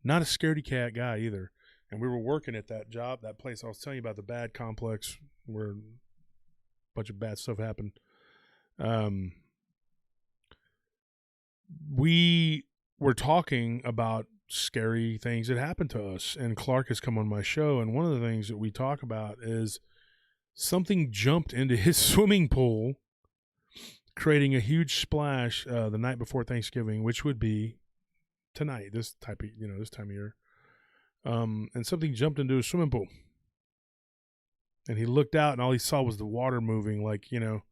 Not a scaredy cat guy either. And we were working at that job, that place I was telling you about, the bad complex, where a bunch of bad stuff happened. We were talking about scary things that happened to us, and Clark has come on my show, and one of the things that we talk about is something jumped into his swimming pool, creating a huge splash the night before Thanksgiving, which would be tonight, this time of year. And something jumped into his swimming pool, and he looked out, and all he saw was the water moving, like, it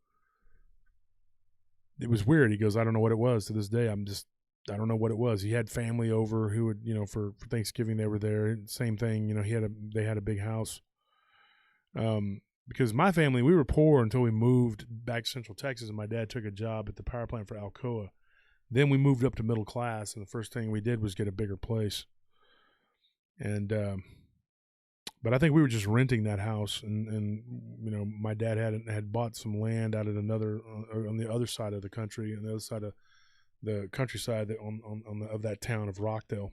was weird. He goes, I don't know what it was to this day. I don't know what it was. He had family over who would, for Thanksgiving they were there. Same thing, they had a big house. Because my family, we were poor until we moved back to Central Texas, and my dad took a job at the power plant for Alcoa. Then we moved up to middle class, and the first thing we did was get a bigger place. And but I think we were just renting that house, and my dad had bought some land out at another on the other side of the country, on the other side of the countryside of that town of Rockdale.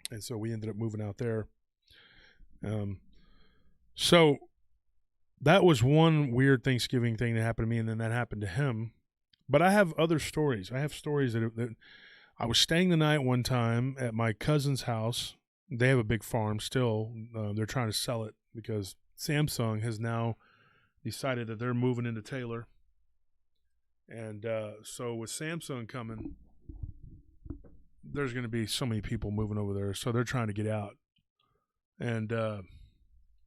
And so we ended up moving out there. So that was one weird Thanksgiving thing that happened to me, and then that happened to him. But I have other stories. I have stories that I was staying the night one time at my cousin's house. They have a big farm still. They're trying to sell it because Samsung has now decided that they're moving into Taylor. And so with Samsung coming, there's going to be so many people moving over there. So they're trying to get out. And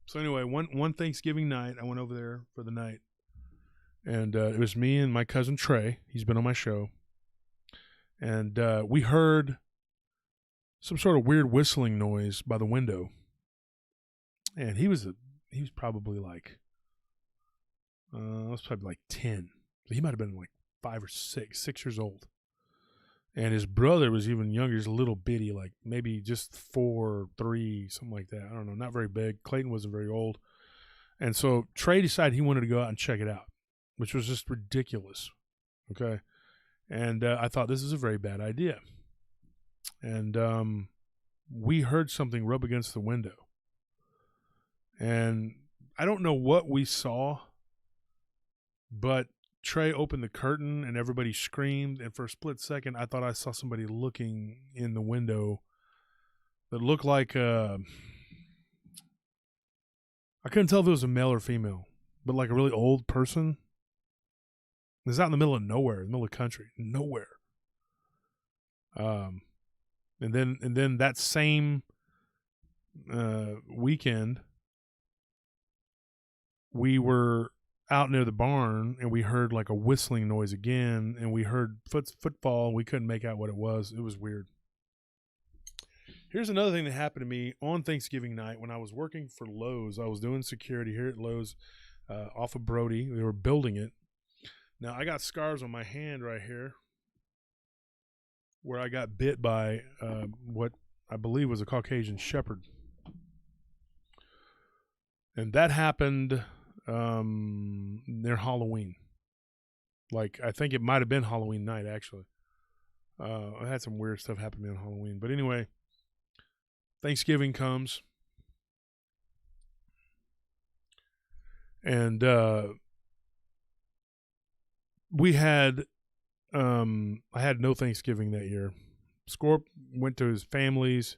so anyway, one Thanksgiving night, I went over there for the night. And it was me and my cousin Trey. He's been on my show. And we heard some sort of weird whistling noise by the window. And he was probably like, I was probably like 10. He might have been like 5 or 6 years old. And his brother was even younger. He's a little bitty, like maybe just 4, 3, something like that. I don't know, not very big. Clayton wasn't very old. And so Trey decided he wanted to go out and check it out, which was just ridiculous. Okay. And I thought, this is a very bad idea. And we heard something rub against the window. And I don't know what we saw, but Trey opened the curtain and everybody screamed. And for a split second, I thought I saw somebody looking in the window that looked like I couldn't tell if it was a male or female, but like a really old person. It was out in the middle of nowhere, in the middle of the country, nowhere. And then that same weekend, we were out near the barn and we heard like a whistling noise again, and we heard footfall. And we couldn't make out what it was. It was weird. Here's another thing that happened to me on Thanksgiving night when I was working for Lowe's. I was doing security here at Lowe's off of Brody. They were building it. Now, I got scars on my hand right here where I got bit by what I believe was a Caucasian shepherd. And that happened near Halloween. Like, I think it might have been Halloween night, actually. I had some weird stuff happen to me on Halloween. But anyway, Thanksgiving comes. And we had, I had no Thanksgiving that year. Scorp went to his family's.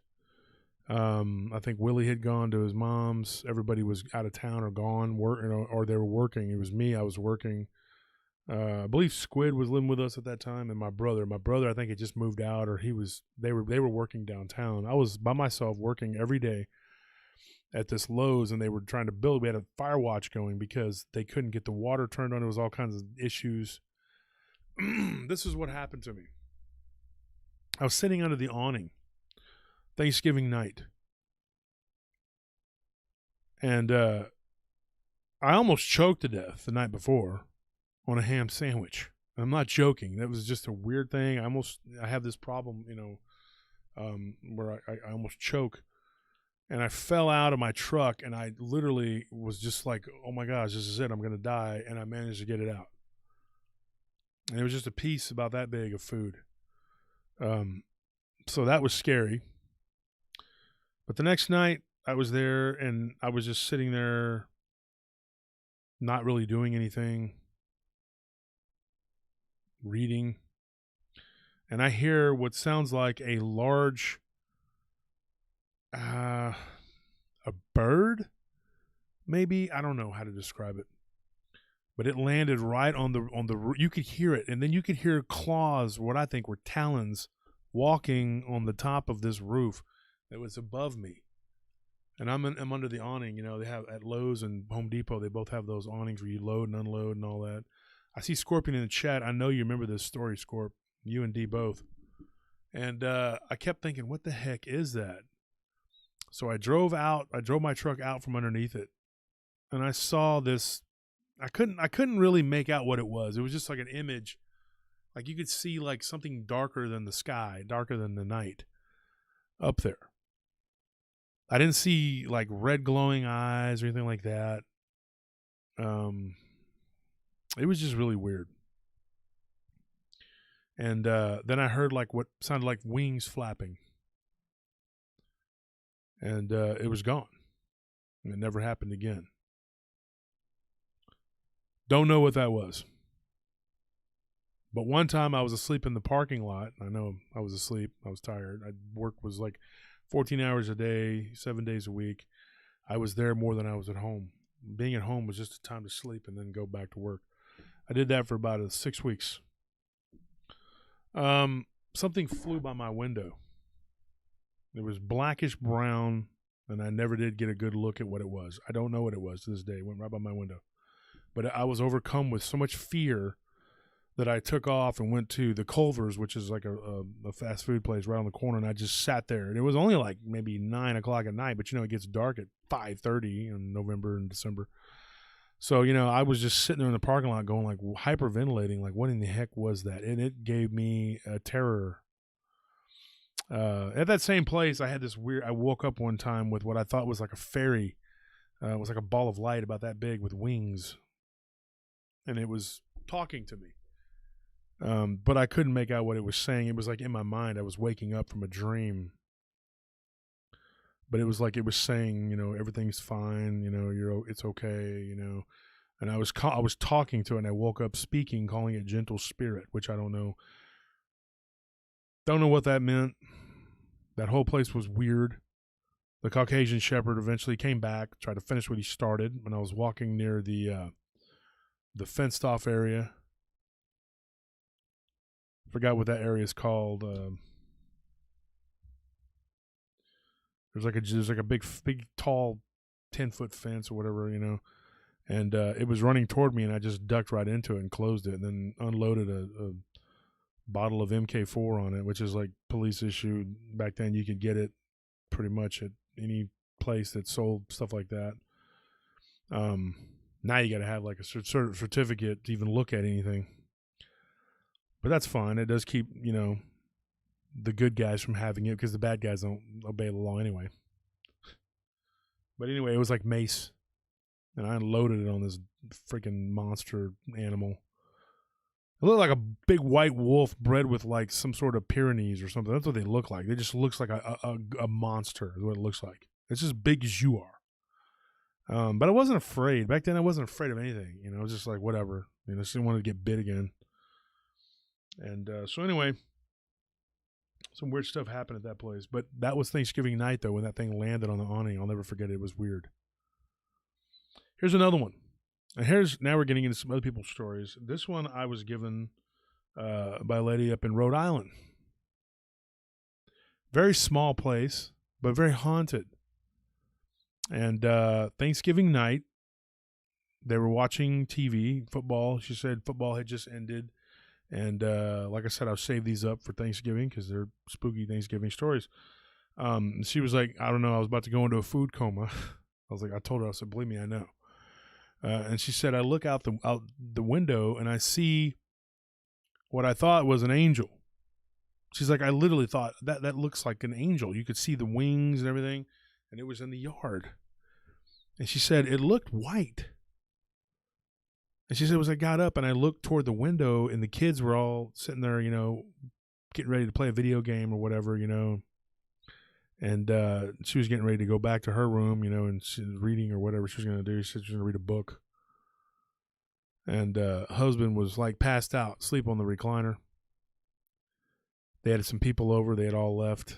I think Willie had gone to his mom's. Everybody was out of town or gone, or they were working. It was me. I was working. I believe Squid was living with us at that time, and my brother. My brother, I think, had just moved out, or they were working downtown. I was by myself working every day at this Lowe's, and they were trying to build. We had a fire watch going because they couldn't get the water turned on. It was all kinds of issues. This is what happened to me. I was sitting under the awning Thanksgiving night, and I almost choked to death the night before on a ham sandwich. I'm not joking. That was just a weird thing. I have this problem, where I almost choke, and I fell out of my truck, and I literally was just like, oh my gosh, this is it. I'm going to die. And I managed to get it out. And it was just a piece about that big of food. So that was scary. But the next night I was there, and I was just sitting there, not really doing anything, reading. And I hear what sounds like a large, a bird, maybe. I don't know how to describe it. But it landed right on the. You could hear it, and then you could hear claws, what I think were talons, walking on the top of this roof that was above me. And I'm under the awning. They have at Lowe's and Home Depot. They both have those awnings where you load and unload and all that. I see Scorpion in the chat. I know you remember this story, Scorp. You and D both. And I kept thinking, what the heck is that? So I drove my truck out from underneath it, and I saw this. I couldn't really make out what it was. It was just like an image. Like you could see like something darker than the sky, darker than the night up there. I didn't see like red glowing eyes or anything like that. It was just really weird. And then I heard like what sounded like wings flapping. And it was gone. It never happened again. Don't know what that was. But one time I was asleep in the parking lot. I know I was asleep. I was tired. Work was like 14 hours a day, 7 days a week. I was there more than I was at home. Being at home was just a time to sleep and then go back to work. I did that for about 6 weeks. Something flew by my window. It was blackish brown, and I never did get a good look at what it was. I don't know what it was to this day. It went right by my window. But I was overcome with so much fear that I took off and went to the Culver's, which is like a fast food place right on the corner, and I just sat there. And it was only like maybe 9 o'clock at night, but it gets dark at 5:30 in November and December. So, I was just sitting there in the parking lot going like hyperventilating, like what in the heck was that? And it gave me a terror. At that same place, I woke up one time with what I thought was like a fairy. It was like a ball of light about that big with wings. And it was talking to me. But I couldn't make out what it was saying. It was like in my mind, I was waking up from a dream. But it was like it was saying, everything's fine, it's okay, And I was talking to it, and I woke up speaking, calling it gentle spirit, which I don't know. Don't know what that meant. That whole place was weird. The Caucasian shepherd eventually came back, tried to finish what he started when I was walking near the fenced off area. Forgot what that area is called. There's like a big tall 10-foot fence or whatever, and it was running toward me, and I just ducked right into it and closed it, and then unloaded a bottle of MK4 on it, which is like police issued. Back then you could get it pretty much at any place that sold stuff like that. Now you got to have like a certificate to even look at anything, but that's fine. It does keep the good guys from having it, because the bad guys don't obey the law anyway. But anyway, it was like mace, and I unloaded it on this freaking monster animal. It looked like a big white wolf bred with like some sort of Pyrenees or something. That's what they look like. It just looks like a monster is what it looks like. It's as big as you are. But I wasn't afraid. Back then I wasn't afraid of anything. I was just like, whatever. I just didn't want to get bit again. And so anyway, some weird stuff happened at that place. But that was Thanksgiving night, though, when that thing landed on the awning. I'll never forget it. It was weird. Here's another one. And now we're getting into some other people's stories. This one I was given by a lady up in Rhode Island. Very small place, but very haunted. And Thanksgiving night, they were watching TV, football. She said football had just ended. And like I said, I'll save these up for Thanksgiving because they're spooky Thanksgiving stories. She was like, I don't know, I was about to go into a food coma. I told her, I said, believe me, I know. And she said, I look out the window and I see what I thought was an angel. She's like, I literally thought that looks like an angel. You could see the wings and everything, and it was in the yard. And she said, it looked white. And she said, as I got up and I looked toward the window, and the kids were all sitting there, getting ready to play a video game or whatever, And she was getting ready to go back to her room, and she was reading or whatever she was going to do. She said she was going to read a book. And husband was like passed out, asleep on the recliner. They had some people over. They had all left,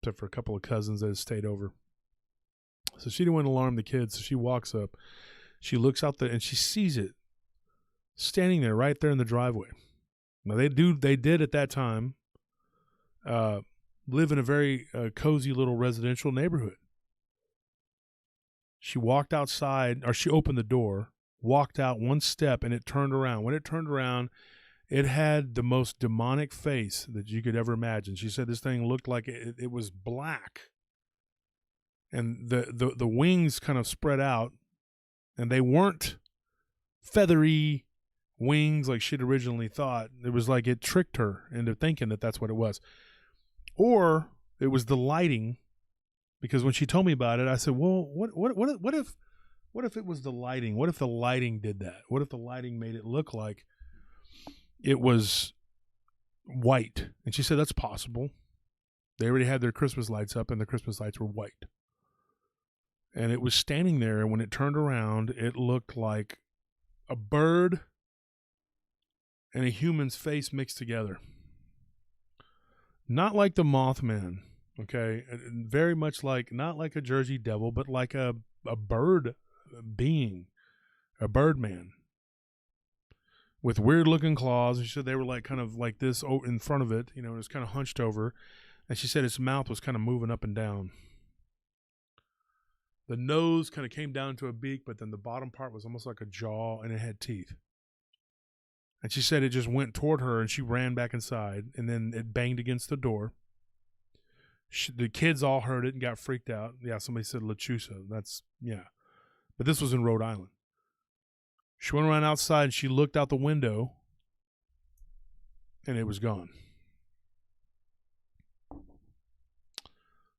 except for a couple of cousins that had stayed over. So she didn't want to alarm the kids. So she walks up. She looks out there and she sees it standing there right there in the driveway. Now they did at that time live in a very cozy little residential neighborhood. She walked outside, or she opened the door, walked out one step, and it turned around. When it turned around, It had the most demonic face that you could ever imagine. She said this thing looked like it was black. And the wings kind of spread out, and they weren't feathery wings like she'd originally thought. It was like it tricked her into thinking that that's what it was. Or it was the lighting, because when she told me about it, I said, well, what if it was the lighting? What if the lighting did that? What if the lighting made it look like it was white? And she said that's possible. They already had their Christmas lights up, and the Christmas lights were white. And it was standing there, and when it turned around, it looked like a bird and a human's face mixed together. Not like the Mothman, okay? Very much like, not like a Jersey Devil, but like a bird being, a bird man with weird looking claws. And she said they were like kind of like this in front of it, it was kind of hunched over. And she said its mouth was kind of moving up and down. The nose kind of came down to a beak, but then the bottom part was almost like a jaw, and it had teeth. And she said it just went toward her, and she ran back inside, and then it banged against the door. The kids all heard it and got freaked out. Yeah, somebody said Lechusa. Yeah. But this was in Rhode Island. She went around outside, and she looked out the window, and it was gone.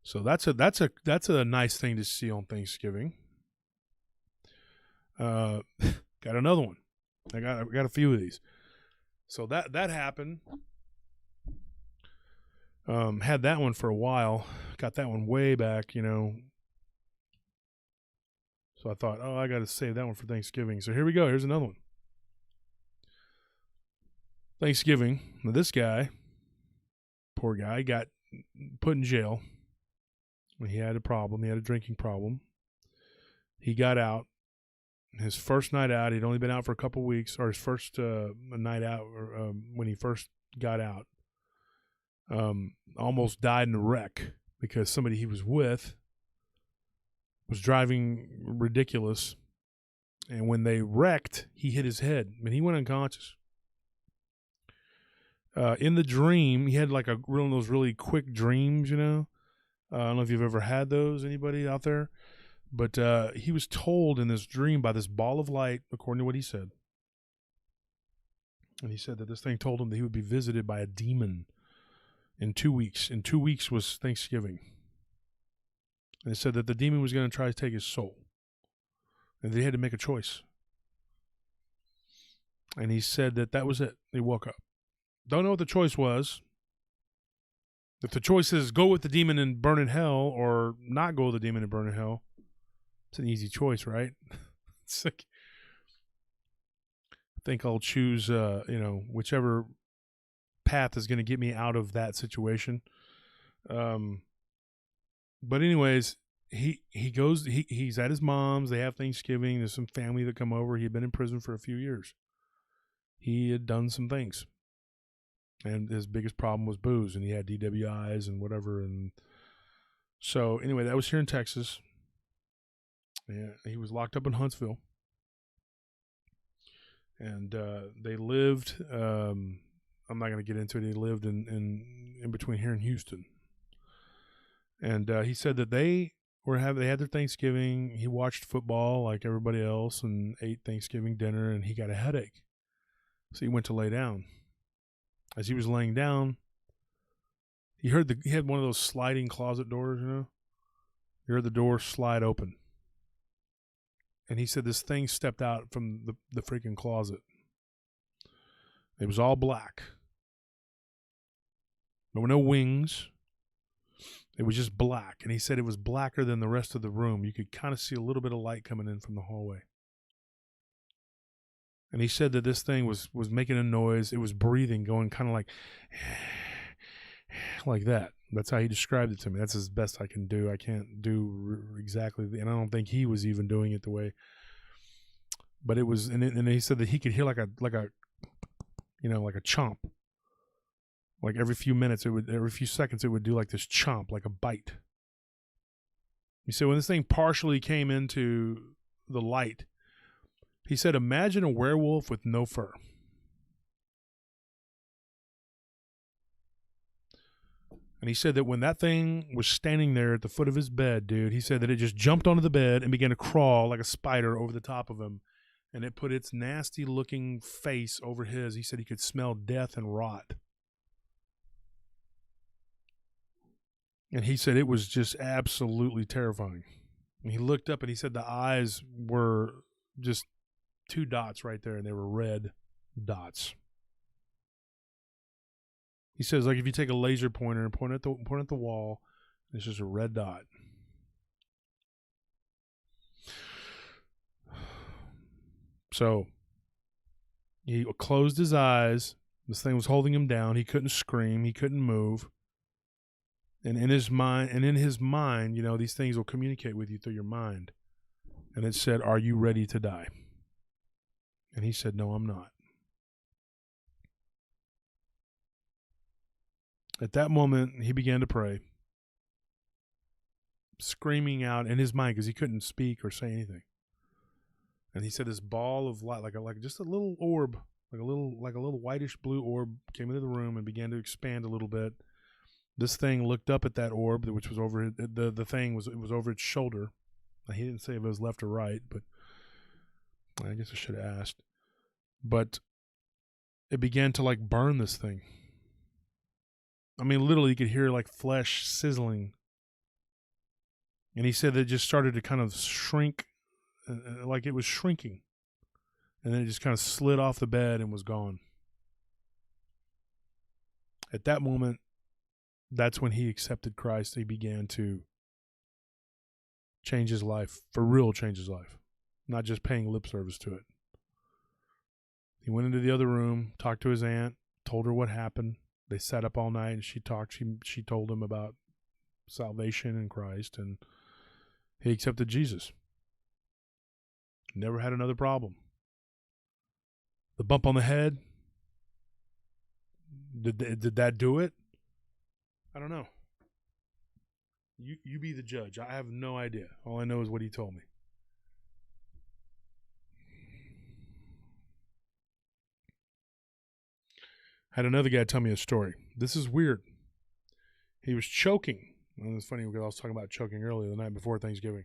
So that's a nice thing to see on Thanksgiving. Got another one. I got a few of these. So that happened. Had that one for a while. Got that one way back, So I thought, I got to save that one for Thanksgiving. So here we go. Here's another one. Thanksgiving. Now this guy, poor guy, got put in jail. He had a problem. He had a drinking problem. He got out. His first night out, he'd only been out for a couple weeks, or his first night out, when he first got out, almost died in a wreck because somebody he was with was driving ridiculous. And when they wrecked, he hit his head, and he went unconscious. In the dream, he had like one of those really quick dreams, I don't know if you've ever had those, anybody out there? But he was told in this dream by this ball of light, according to what he said. And he said that this thing told him that he would be visited by a demon in 2 weeks. In 2 weeks was Thanksgiving. And it said that the demon was going to try to take his soul. And they had to make a choice. And he said that was it. He woke up. Don't know what the choice was. If the choice is go with the demon and burn in hell, or not go with the demon and burn in hell, it's an easy choice, right? It's like, I think I'll choose, whichever path is going to get me out of that situation. But anyways, he goes. He's at his mom's. They have Thanksgiving. There's some family that come over. He had been in prison for a few years. He had done some things. And his biggest problem was booze, and he had DWIs and whatever. And so anyway, that was here in Texas. Yeah, he was locked up in Huntsville. And they lived, I'm not going to get into it. He lived in between here and Houston. And he said that they had their Thanksgiving. He watched football like everybody else and ate Thanksgiving dinner, and he got a headache. So he went to lay down. As he was laying down, he had one of those sliding closet doors, He heard the door slide open. And he said this thing stepped out from the freaking closet. It was all black. There were no wings. It was just black. And he said it was blacker than the rest of the room. You could kind of see a little bit of light coming in from the hallway. And he said that this thing was making a noise. It was breathing, going kind of like that. That's how he described it to me. That's as best I can do. I can't do exactly, and I don't think he was even doing it the way. But it was, and he said that he could hear like a chomp. Like every few seconds, it would do like this chomp, like a bite. He said when this thing partially came into the light, he said, imagine a werewolf with no fur. And he said that when that thing was standing there at the foot of his bed, dude, he said that it just jumped onto the bed and began to crawl like a spider over the top of him. And it put its nasty looking face over his. He said he could smell death and rot. And he said it was just absolutely terrifying. And he looked up and he said the eyes were just 2 dots right there, and they were red dots. He says, like if you take a laser pointer and point at the wall, it's just a red dot. So he closed his eyes. This thing was holding him down. He couldn't scream. He couldn't move. And in his mind, you know, these things will communicate with you through your mind. And it said, "Are you ready to die?" And he said, "No, I'm not." At that moment, he began to pray, screaming out in his mind because he couldn't speak or say anything. And he said this ball of light, like just a little orb, like a little whitish blue orb, came into the room and began to expand a little bit. This thing looked up at that orb, which was over the thing was over its shoulder. Now, he didn't say if it was left or right, but I guess I should have asked. But it began to like burn this thing. I mean, literally, you could hear like flesh sizzling. And he said that it just started to kind of shrink, like it was shrinking. And then it just kind of slid off the bed and was gone. At that moment, that's when he accepted Christ. He began to change his life, for real change his life, not just paying lip service to it. He went into the other room, talked to his aunt, told her what happened. They sat up all night and she talked. She told him about salvation in Christ, and he accepted Jesus. Never had another problem. The bump on the head, did that do it? I don't know. You be the judge. I have no idea. All I know is what he told me. Had another guy tell me a story. This is weird. He was choking. And it's funny because I was talking about choking earlier the night before Thanksgiving.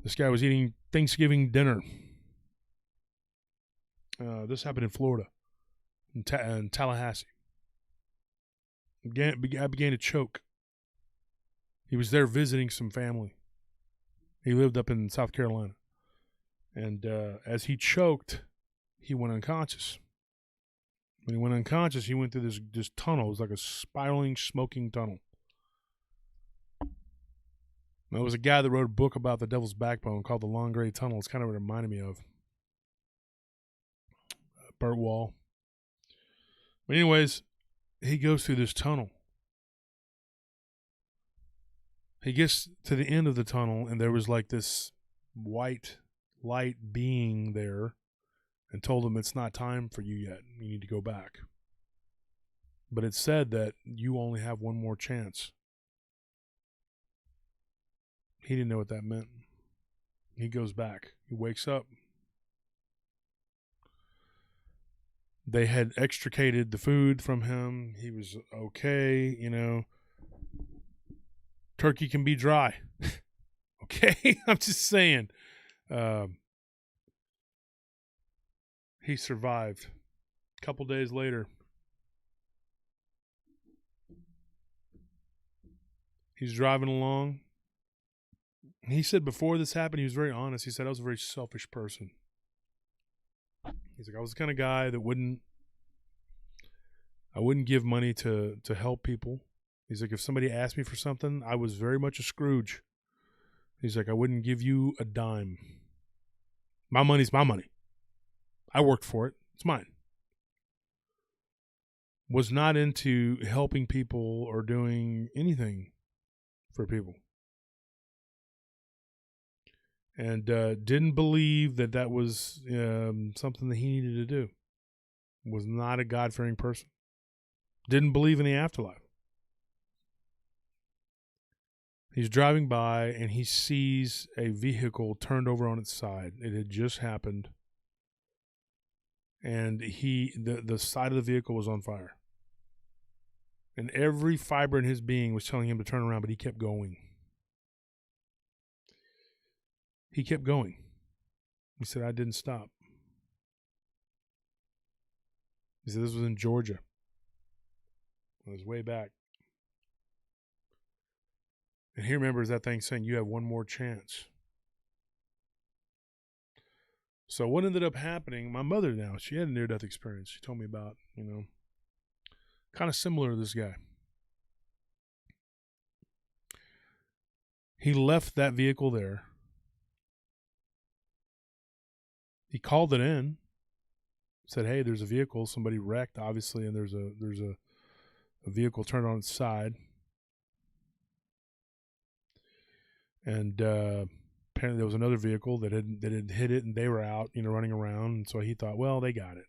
This guy was eating Thanksgiving dinner. This happened in Florida, in Tallahassee. I began to choke. He was there visiting some family. He lived up in South Carolina. And as he choked, he went unconscious. When he went unconscious, he went through this tunnel. It was like a spiraling, smoking tunnel. There was a guy that wrote a book about the Devil's Backbone called The Long Gray Tunnel. It's kind of what it reminded me of. Burt Wall. But anyways, he goes through this tunnel. He gets to the end of the tunnel, and there was like this white light being there and told him it's not time for you yet. You need to go back. But it said that you only have one more chance. He didn't know what that meant. He goes back. He wakes up. They had extricated the food from him. He was okay, you know. Turkey can be dry. Okay? I'm just saying. He survived. A couple days later, he's driving along. He said before this happened, he was very honest. He said, I was a very selfish person. He's like, I was the kind of guy that I wouldn't give money to help people. He's like, if somebody asked me for something, I was very much a Scrooge. He's like, I wouldn't give you a dime. My money's my money. I worked for it. It's mine. Was not into helping people or doing anything for people. And didn't believe that was something that he needed to do. Was not a God-fearing person. Didn't believe in the afterlife. He's driving by and he sees a vehicle turned over on its side. It had just happened. And the side of the vehicle was on fire. And every fiber in his being was telling him to turn around, but he kept going. He kept going. He said, I didn't stop. He said, this was in Georgia. It was way back. And he remembers that thing saying, you have one more chance. So what ended up happening, my mother now, she had a near-death experience. She told me about, kind of similar to this guy. He left that vehicle there. He called it in, said, hey, there's a vehicle, somebody wrecked, obviously, and there's a vehicle turned on its side. And apparently there was another vehicle that had hit it, and they were out, running around. And so he thought, well, they got it.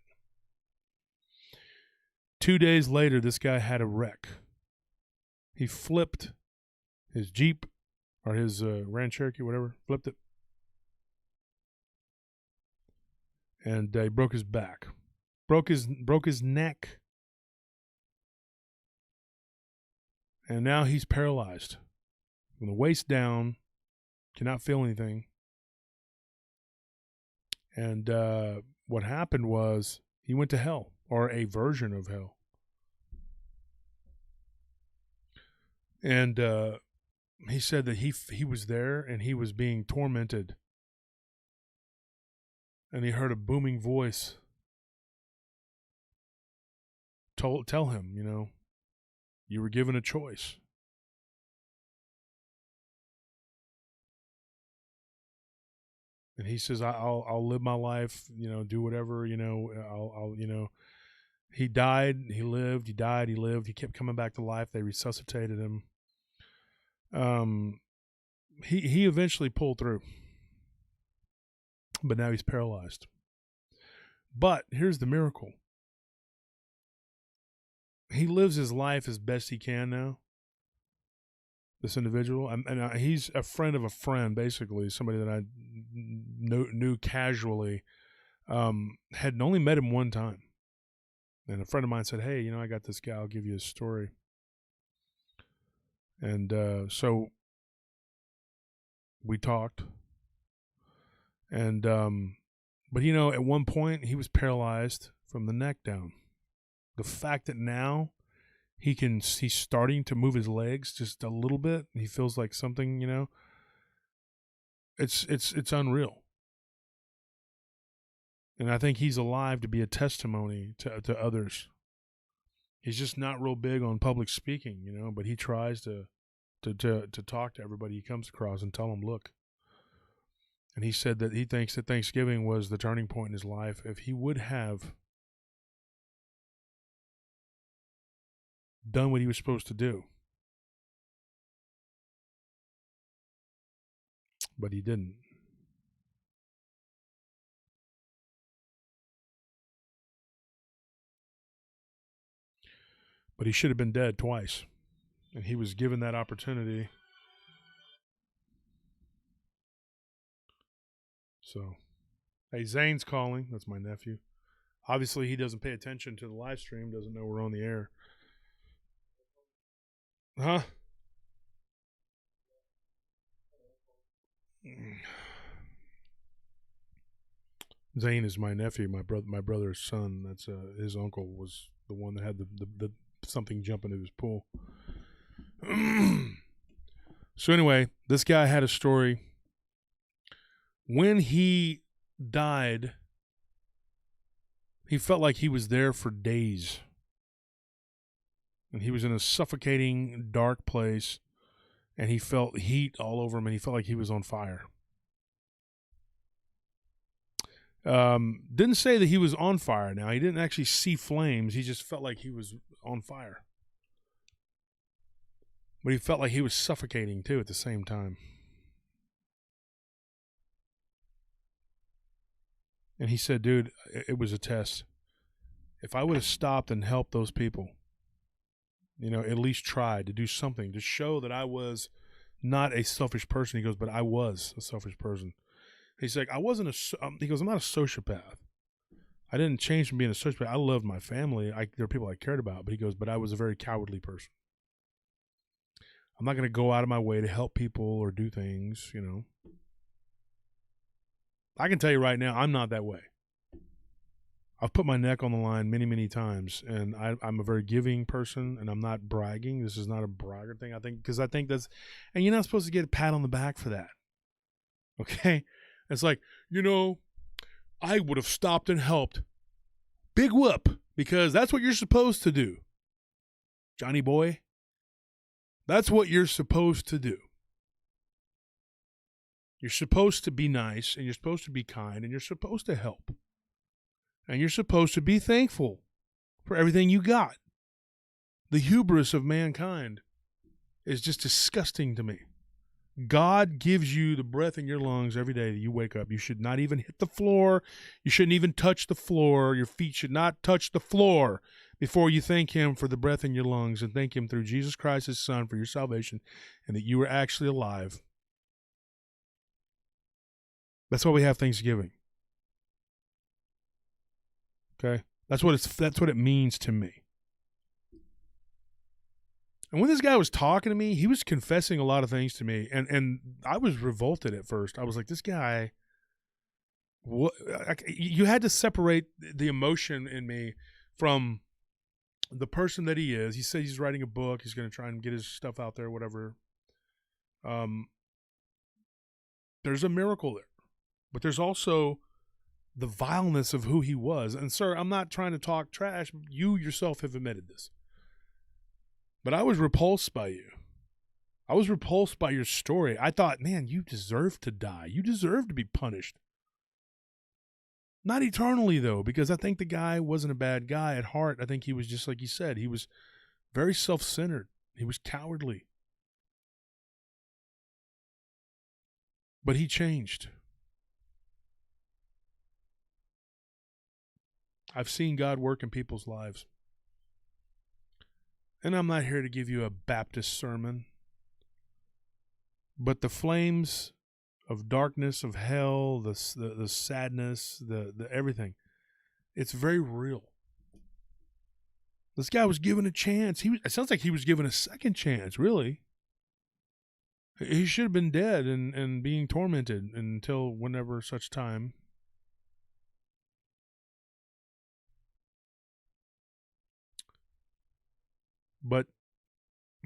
2 days later, this guy had a wreck. He flipped his Jeep or his Grand Cherokee, whatever, flipped it. And he broke his back, broke his neck. And now he's paralyzed from the waist down, cannot feel anything. And what happened was he went to hell, or a version of hell. And he said that he was there and he was being tormented. And he heard a booming voice tell him, you were given a choice. And he says, I'll live my life, do whatever, I'll he died, he lived, he died, he lived. He kept coming back to life. They resuscitated him. He eventually pulled through. But now he's paralyzed. But here's the miracle. He lives his life as best he can now, this individual. And he's a friend of a friend, basically, somebody that I knew casually. Had only met him one time. And a friend of mine said, hey, I got this guy. I'll give you his story. And so we talked. And, but at one point he was paralyzed from the neck down. The fact that now he's starting to move his legs just a little bit. He feels like something, it's unreal. And I think he's alive to be a testimony to others. He's just not real big on public speaking, but he tries to talk to everybody he comes across and tell them, look. And he said that he thinks that Thanksgiving was the turning point in his life. If he would have done what he was supposed to do, but he didn't. But he should have been dead twice. And he was given that opportunity. So, hey, Zane's calling. That's my nephew. Obviously, he doesn't pay attention to the live stream, doesn't know we're on the air. Huh? Zane is my nephew, my brother's son. That's his uncle was the one that had the something jump into his pool. So anyway, this guy had a story. When he died, he felt like he was there for days. And he was in a suffocating, dark place, and he felt heat all over him, and he felt like he was on fire. Didn't say that he was on fire now. He didn't actually see flames. He just felt like he was on fire. But he felt like he was suffocating, too, at the same time. And he said, dude, it was a test. If I would have stopped and helped those people, at least tried to do something to show that I was not a selfish person. He goes, but I was a selfish person. He's like, I'm not a sociopath. I didn't change from being a suspect. I loved my family. There are people I cared about. But he goes, but I was a very cowardly person. I'm not going to go out of my way to help people or do things, you know. I can tell you right now, I'm not that way. I've put my neck on the line many, many times, and I'm a very giving person, and I'm not bragging. This is not a bragger thing, I think, because I think that's, and you're not supposed to get a pat on the back for that. Okay? It's like, you know, I would have stopped and helped. Big whoop, because that's what you're supposed to do. Johnny boy, that's what you're supposed to do. You're supposed to be nice, and you're supposed to be kind, and you're supposed to help. And you're supposed to be thankful for everything you got. The hubris of mankind is just disgusting to me. God gives you the breath in your lungs every day that you wake up. You should not even hit the floor. You shouldn't even touch the floor. Your feet should not touch the floor before you thank him for the breath in your lungs and thank him through Jesus Christ, his son, for your salvation and that you were actually alive. That's why we have Thanksgiving. Okay? That's what it means to me. And when this guy was talking to me, he was confessing a lot of things to me, and I was revolted at first. I was like, this guy, what? You had to separate the emotion in me from the person that he is. He said he's writing a book. He's going to try and get his stuff out there, whatever. There's a miracle there, but there's also the vileness of who he was. And sir, I'm not trying to talk trash. You yourself have admitted this. But I was repulsed by you. I was repulsed by your story. I thought, man, you deserve to die. You deserve to be punished. Not eternally, though, because I think the guy wasn't a bad guy at heart. I think he was just like you said. He was very self-centered. He was cowardly. But he changed. I've seen God work in people's lives. And I'm not here to give you a Baptist sermon. But the flames of darkness, of hell, the sadness, the everything, it's very real. This guy was given a chance. It sounds like he was given a second chance, really. He should have been dead and being tormented until whenever such time. But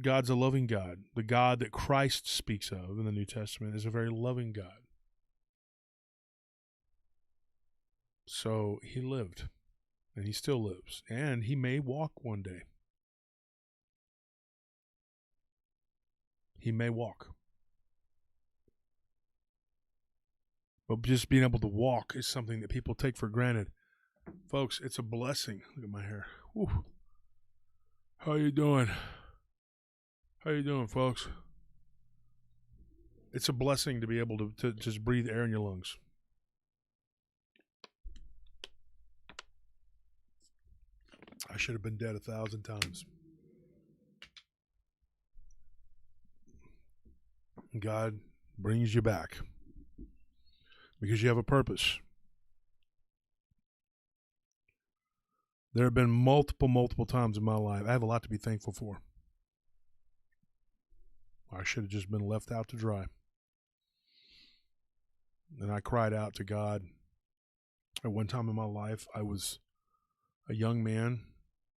God's a loving God. The God that Christ speaks of in the New Testament is a very loving God. So he lived, and he still lives, and he may walk one day. He may walk. But just being able to walk is something that people take for granted. Folks, it's a blessing. Look at my hair. Whew. How you doing? How you doing, folks? It's a blessing to be able to just breathe air in your lungs. I should have been dead 1,000 times. God brings you back because you have a purpose. There have been multiple times in my life. I have a lot to be thankful for. I should have just been left out to dry. And I cried out to God. At one time in my life, I was a young man.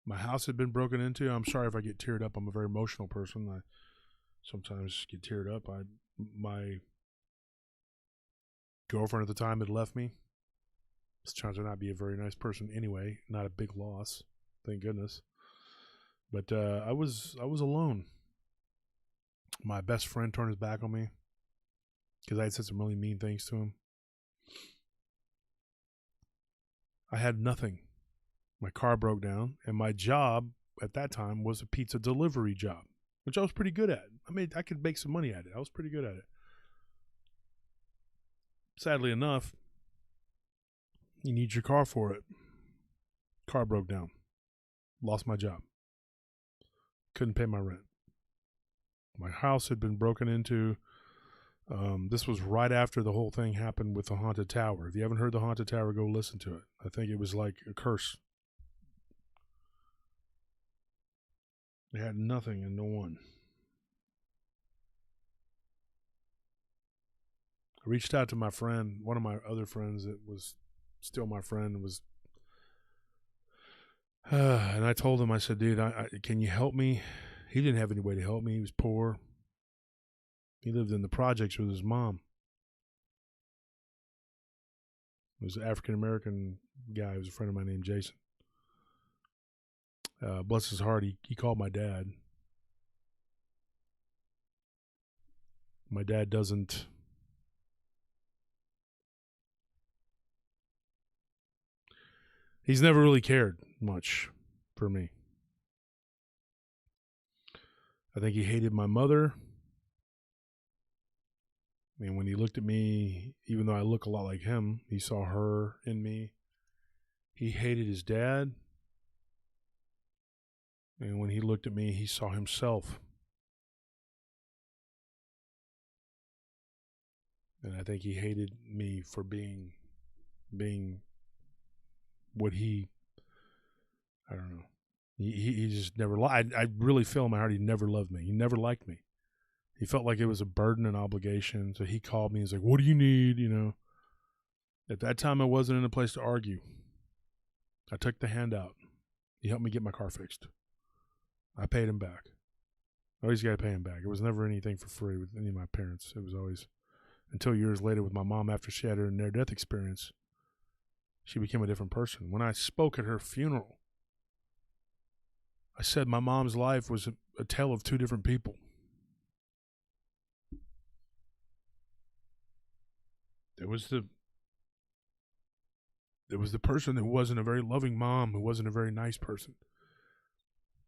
My house had been broken into. I'm sorry if I get teared up. I'm a very emotional person. I sometimes get teared up. My girlfriend at the time had left me. This turns out not be a very nice person anyway. Not a big loss, thank goodness. But I was alone. My best friend turned his back on me because I had said some really mean things to him. I had nothing. My car broke down, and my job at that time was a pizza delivery job, which I was pretty good at. I could make some money at it. I was pretty good at it. Sadly enough, you need your car for it. Car broke down. Lost my job. Couldn't pay my rent. My house had been broken into. This was right after the whole thing happened with the Haunted Tower. If you haven't heard the Haunted Tower, go listen to it. I think it was like a curse. It had nothing and no one. I reached out to my friend, one of my other friends that was still my friend, was, and I told him, I said, dude, can you help me? He didn't have any way to help me. He was poor. He lived in the projects with his mom. He was an African-American guy. He was a friend of mine named Jason. Bless his heart, he called my dad. My dad doesn't... He's never really cared much for me. I think he hated my mother. And when he looked at me, even though I look a lot like him, he saw her in me. He hated his dad. And when he looked at me, he saw himself. And I think he hated me for being what he, I don't know. He just never, I really feel in my heart he never loved me. He never liked me. He felt like it was a burden and obligation. So he called me and was like, what do you need? You know, at that time I wasn't in a place to argue. I took the handout. He helped me get my car fixed. I paid him back. I always got to pay him back. It was never anything for free with any of my parents. It was always, until years later with my mom after she had her near-death experience, she became a different person. When I spoke at her funeral, I said my mom's life was a tale of two different people. There was the person that wasn't a very loving mom, who wasn't a very nice person.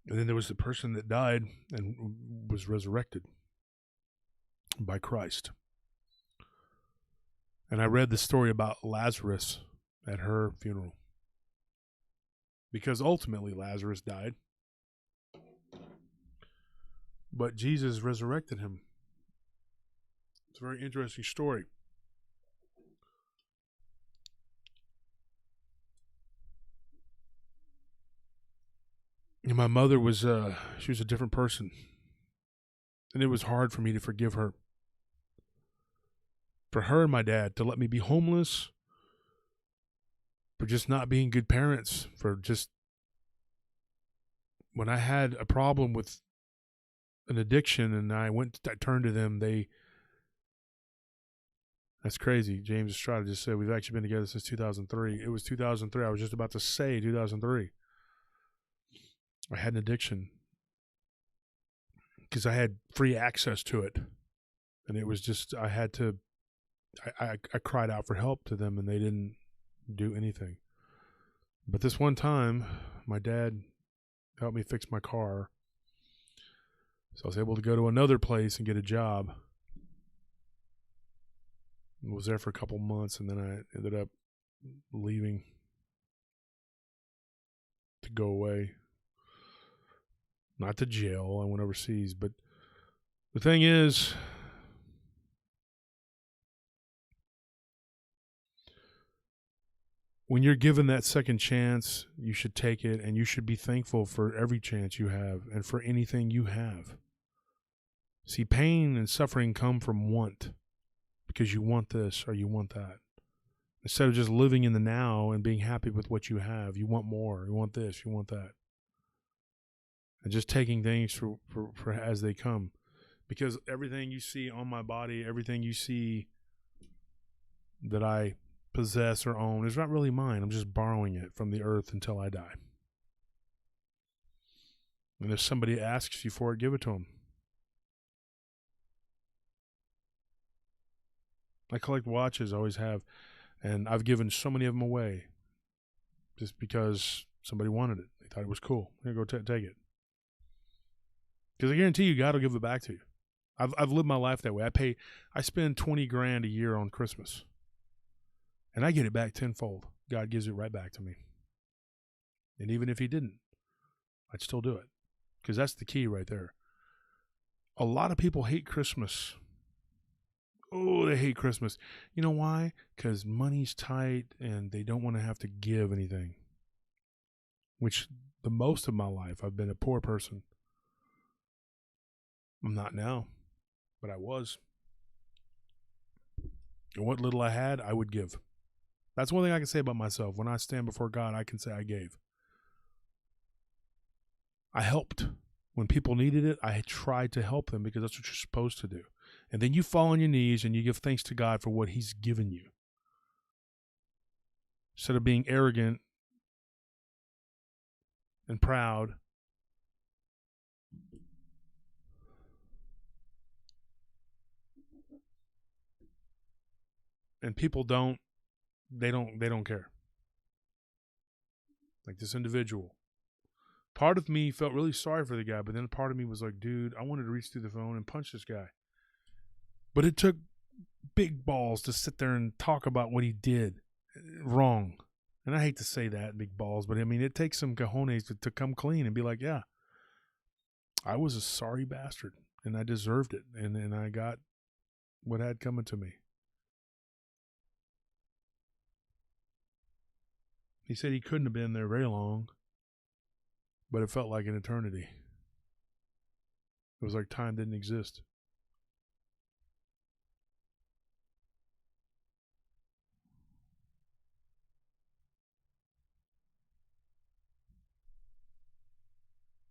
And then there was the person that died and was resurrected by Christ. And I read the story about Lazarus at her funeral. Because ultimately Lazarus died. But Jesus resurrected him. It's a very interesting story. And my mother was, she was a different person. And it was hard for me to forgive her. For her and my dad to let me be homeless, for just not being good parents, for just, when I had a problem with an addiction and I turned to them, that's crazy. James Estrada just said, we've actually been together since 2003. It was 2003. I was just about to say 2003. I had an addiction because I had free access to it. And it was just, I cried out for help to them and they didn't do anything. But this one time, my dad helped me fix my car. So I was able to go to another place and get a job. I was there for a couple months and then I ended up leaving to go away. Not to jail. I went overseas. But the thing is, when you're given that second chance, you should take it, and you should be thankful for every chance you have and for anything you have. See, pain and suffering come from want, because you want this or you want that. Instead of just living in the now and being happy with what you have, you want more. You want this, you want that. And just taking things for as they come. Because everything you see on my body, everything you see that I possess or own is not really mine. I'm just borrowing it from the earth until I die. And if somebody asks you for it, give it to them. I collect watches, always have, and I've given so many of them away just because somebody wanted it. They thought it was cool. Here, go take it. Because I guarantee you, God will give it back to you. I've lived my life that way. I spend $20,000 a year on Christmas, and I get it back tenfold. God gives it right back to me. And even if He didn't, I'd still do it, because that's the key right there. A lot of people hate Christmas. Oh, they hate Christmas. You know why? Because money's tight and they don't want to have to give anything. Which the most of my life, I've been a poor person. I'm not now, but I was. And what little I had, I would give. That's one thing I can say about myself. When I stand before God, I can say I gave. I helped. When people needed it, I tried to help them because that's what you're supposed to do. And then you fall on your knees and you give thanks to God for what He's given you. Instead of being arrogant and proud, and people don't care. Like this individual. Part of me felt really sorry for the guy, but then part of me was like, dude, I wanted to reach through the phone and punch this guy. But it took big balls to sit there and talk about what he did wrong. And I hate to say that, big balls, but I mean, it takes some cojones to come clean and be like, yeah, I was a sorry bastard and I deserved it. And I got what had coming to me. He said he couldn't have been there very long, but it felt like an eternity. It was like time didn't exist.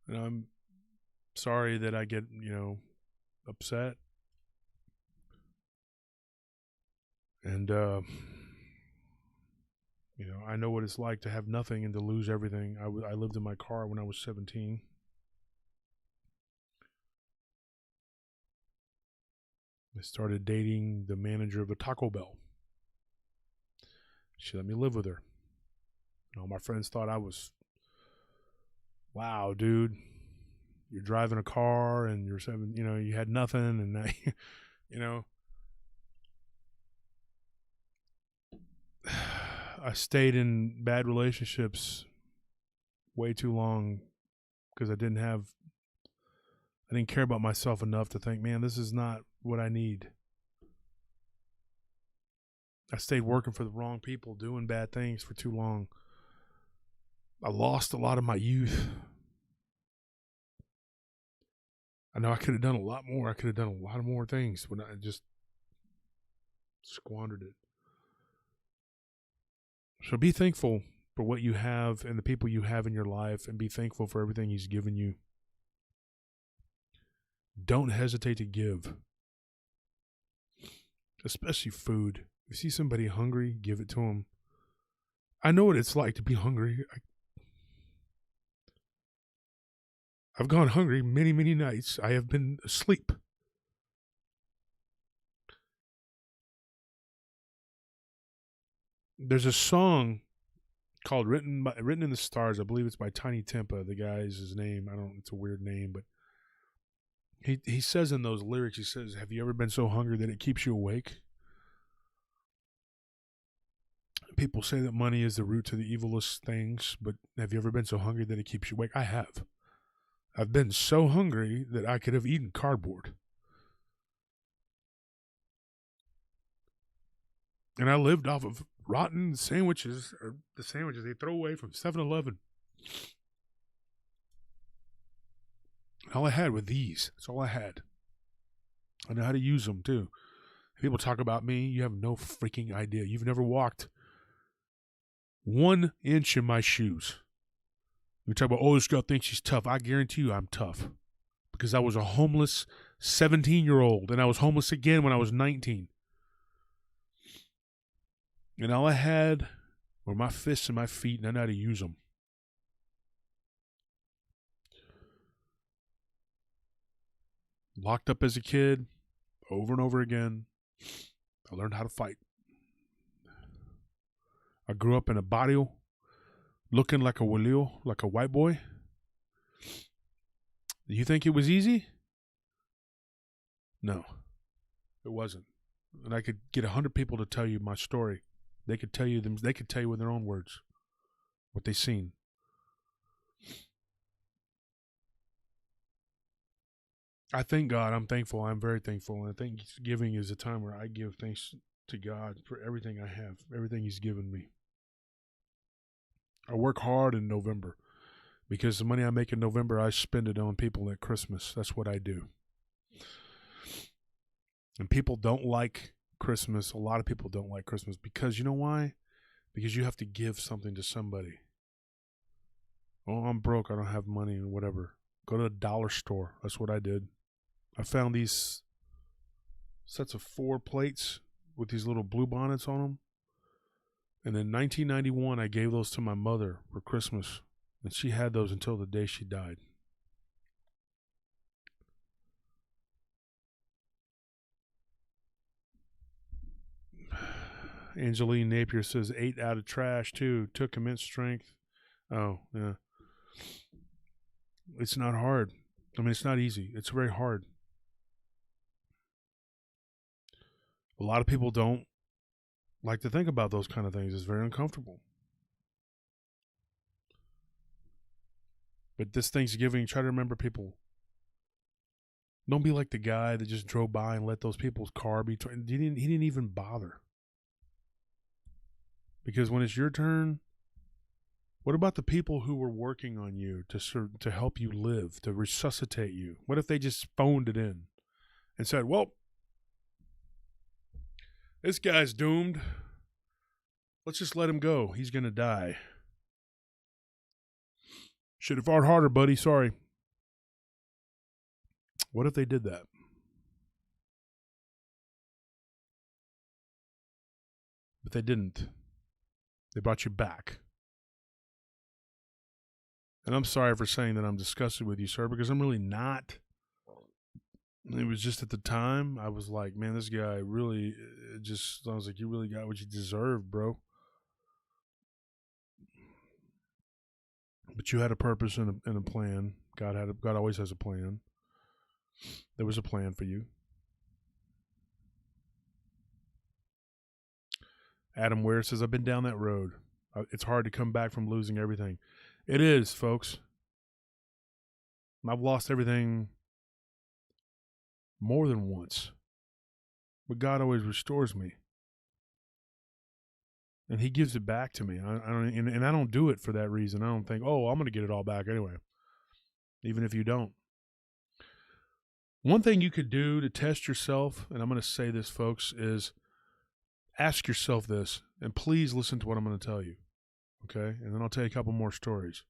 And I'm sorry that I get, upset. And, I know what it's like to have nothing and to lose everything. I lived in my car when I was 17. I started dating the manager of a Taco Bell. She let me live with her. My friends thought I was, wow, dude, you're driving a car and you're you had nothing and now, I stayed in bad relationships way too long because I didn't care about myself enough to think, man, this is not what I need. I stayed working for the wrong people, doing bad things for too long. I lost a lot of my youth. I know I could have done a lot more. I could have done a lot of more things, but I just squandered it. So be thankful for what you have and the people you have in your life, and be thankful for everything He's given you. Don't hesitate to give, especially food. If you see somebody hungry, give it to them. I know what it's like to be hungry. I've gone hungry many, many nights. I have been asleep. There's a song called Written in the Stars. I believe it's by Tiny Tempa. The guy's his name. It's a weird name, but he says in those lyrics, he says, have you ever been so hungry that it keeps you awake? People say that money is the root to the evilest things, but have you ever been so hungry that it keeps you awake? I have. I've been so hungry that I could have eaten cardboard. And I lived off of rotten sandwiches, or the sandwiches they throw away from 7-Eleven. All I had were these. That's all I had. I know how to use them, too. People talk about me. You have no freaking idea. You've never walked 1 inch in my shoes. You talk about, oh, this girl thinks she's tough. I guarantee you I'm tough. Because I was a homeless 17-year-old, and I was homeless again when I was 19. And all I had were my fists and my feet, and I know how to use them. Locked up as a kid, over and over again. I learned how to fight. I grew up in a barrio, looking like a Walio, like a white boy. Do you think it was easy? No, it wasn't. And I could get 100 people to tell you my story. They could tell you with their own words what they seen. I thank God. I'm thankful. I'm very thankful. And I think giving is a time where I give thanks to God for everything I have, everything He's given me. I work hard in November because the money I make in November, I spend it on people at Christmas. That's what I do. And people don't like Christmas. A lot of people don't like Christmas because you know why? Because you have to give something to somebody. Oh, I'm broke. I don't have money or whatever. Go to a dollar store. That's what I did. I found these sets of 4 plates with these little blue bonnets on them. And in 1991, I gave those to my mother for Christmas. And she had those until the day she died. Angeline Napier says 8 out of trash too. Took immense strength. Oh, yeah. It's not hard. I mean, it's not easy. It's very hard. A lot of people don't like to think about those kind of things. It's very uncomfortable. But this Thanksgiving, try to remember people. Don't be like the guy that just drove by and let those people's car be. He didn't even bother. Because when it's your turn, what about the people who were working on you to help you live, to resuscitate you? What if they just phoned it in and said, well, this guy's doomed. Let's just let him go. He's going to die. Should have fought harder, buddy. Sorry. What if they did that? But they didn't. They brought you back. And I'm sorry for saying that I'm disgusted with you, sir, because I'm really not. It was just at the time, I was like, man, this guy really I was like, you really got what you deserved, bro. But you had a purpose and a plan. God always has a plan. There was a plan for you. Adam Ware says, I've been down that road. It's hard to come back from losing everything. It is, folks. I've lost everything more than once. But God always restores me. And He gives it back to me. I don't do it for that reason. I don't think, oh, I'm going to get it all back anyway. Even if you don't. One thing you could do to test yourself, and I'm going to say this, folks, is ask yourself this, and please listen to what I'm going to tell you, okay? And then I'll tell you a couple more stories.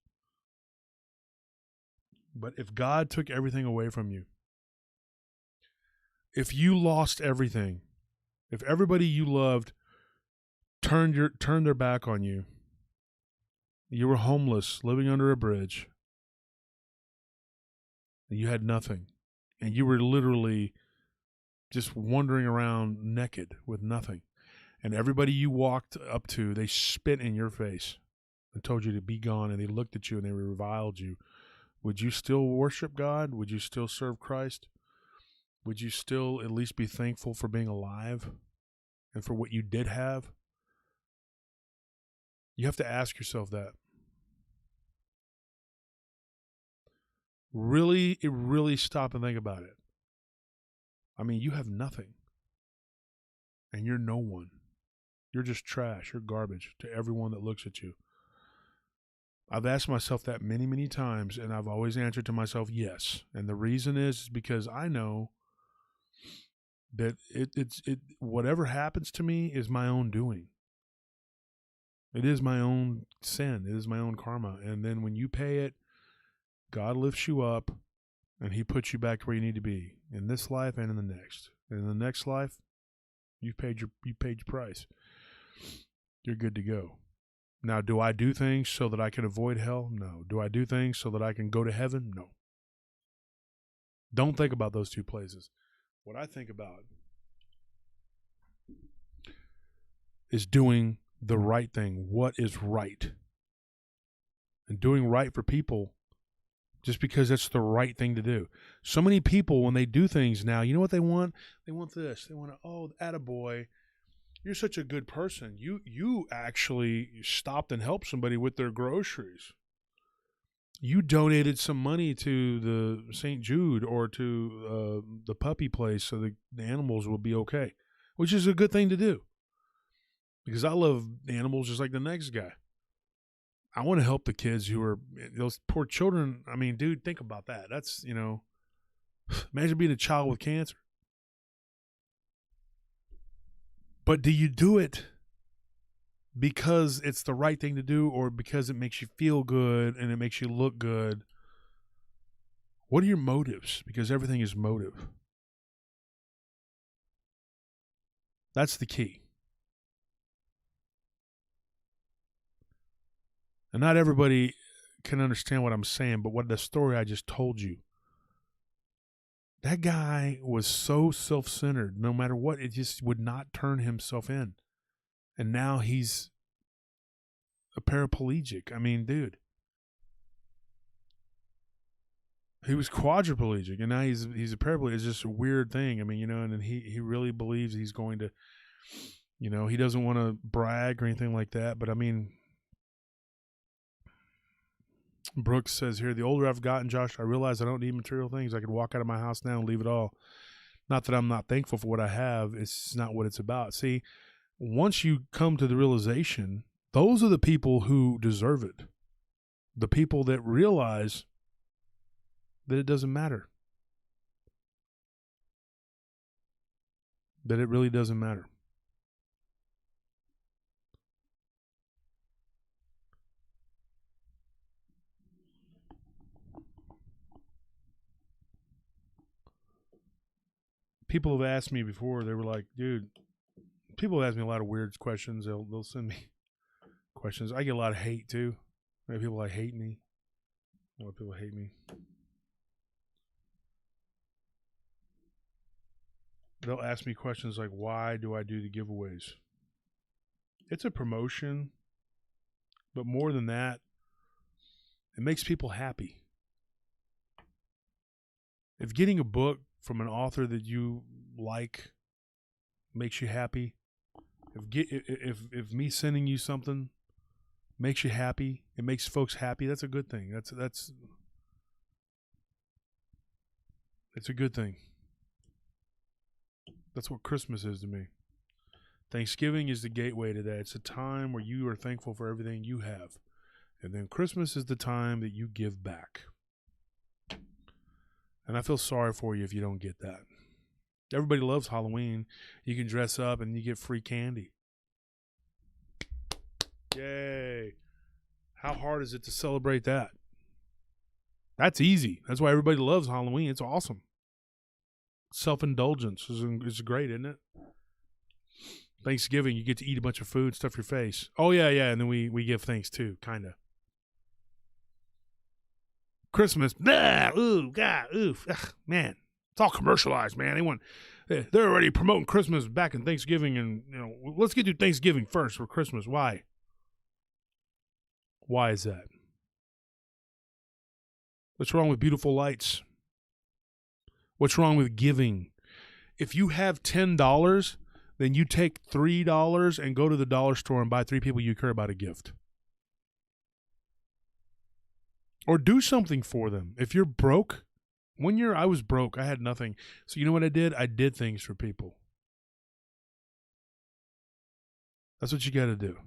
But if God took everything away from you, if you lost everything, if everybody you loved turned their back on you, you were homeless, living under a bridge, and you had nothing, and you were literally just wandering around naked with nothing, and everybody you walked up to, they spit in your face and told you to be gone, and they looked at you and they reviled you, would you still worship God? Would you still serve Christ? Would you still at least be thankful for being alive and for what you did have? You have to ask yourself that. Really stop and think about it. I mean, you have nothing. And you're no one. You're just trash. You're garbage to everyone that looks at you. I've asked myself that many, many times, and I've always answered to myself, yes. And the reason is because I know that whatever happens to me is my own doing. It is my own sin. It is my own karma. And then when you pay it, God lifts you up, and He puts you back where you need to be in this life and in the next. And in the next life, you paid your price. You're good to go. Now, do I do things so that I can avoid hell? No. Do I do things so that I can go to heaven? No. Don't think about those two places. What I think about is doing the right thing. What is right? And doing right for people just because that's the right thing to do. So many people, when they do things now, you know what they want? They want this. They want to, oh, attaboy. You're such a good person. You actually stopped and helped somebody with their groceries. You donated some money to the St. Jude or to the puppy place so the animals will be okay, which is a good thing to do because I love animals just like the next guy. I want to help the kids who are those poor children. I mean, dude, think about that. That's, imagine being a child with cancer. But do you do it because it's the right thing to do or because it makes you feel good and it makes you look good? What are your motives? Because everything is motive. That's the key. And not everybody can understand what I'm saying, but what the story I just told you. That guy was so self-centered, no matter what, it just would not turn himself in. And now he's a paraplegic. I mean, dude. He was quadriplegic, and now he's a paraplegic. It's just a weird thing. I mean, and then he really believes he's going to, he doesn't want to brag or anything like that. But I mean, Brooks says here, the older I've gotten, Josh, I realize I don't need material things. I could walk out of my house now and leave it all. Not that I'm not thankful for what I have. It's not what it's about. See, once you come to the realization, those are the people who deserve it. The people that realize that it doesn't matter. That it really doesn't matter. People have asked me before, they were like, dude, people have asked me a lot of weird questions. They'll send me questions. I get a lot of hate too. I have people like hate me. A lot of people hate me. They'll ask me questions like, why do I do the giveaways? It's a promotion, but more than that, it makes people happy. If getting a book from an author that you like makes you happy, if me sending you something makes you happy, it makes folks happy, that's a good thing. It's a good thing. That's what Christmas is to me. Thanksgiving is the gateway to that. It's a time where you are thankful for everything you have. And then Christmas is the time that you give back. And I feel sorry for you if you don't get that. Everybody loves Halloween. You can dress up and you get free candy. Yay. How hard is it to celebrate that? That's easy. That's why everybody loves Halloween. It's awesome. Self-indulgence is great, isn't it? Thanksgiving, you get to eat a bunch of food, stuff your face. Oh, yeah, and then we give thanks too, kind of. Christmas, ooh, God, oof, ugh, man. It's all commercialized, man. They're already promoting Christmas back in Thanksgiving, and let's get to Thanksgiving first for Christmas. Why? Why is that? What's wrong with beautiful lights? What's wrong with giving? If you have $10, then you take $3 and go to the dollar store and buy 3 people you care about a gift. Or do something for them. If you're broke, one year I was broke. I had nothing. So you know what I did? I did things for people. That's what you got to do.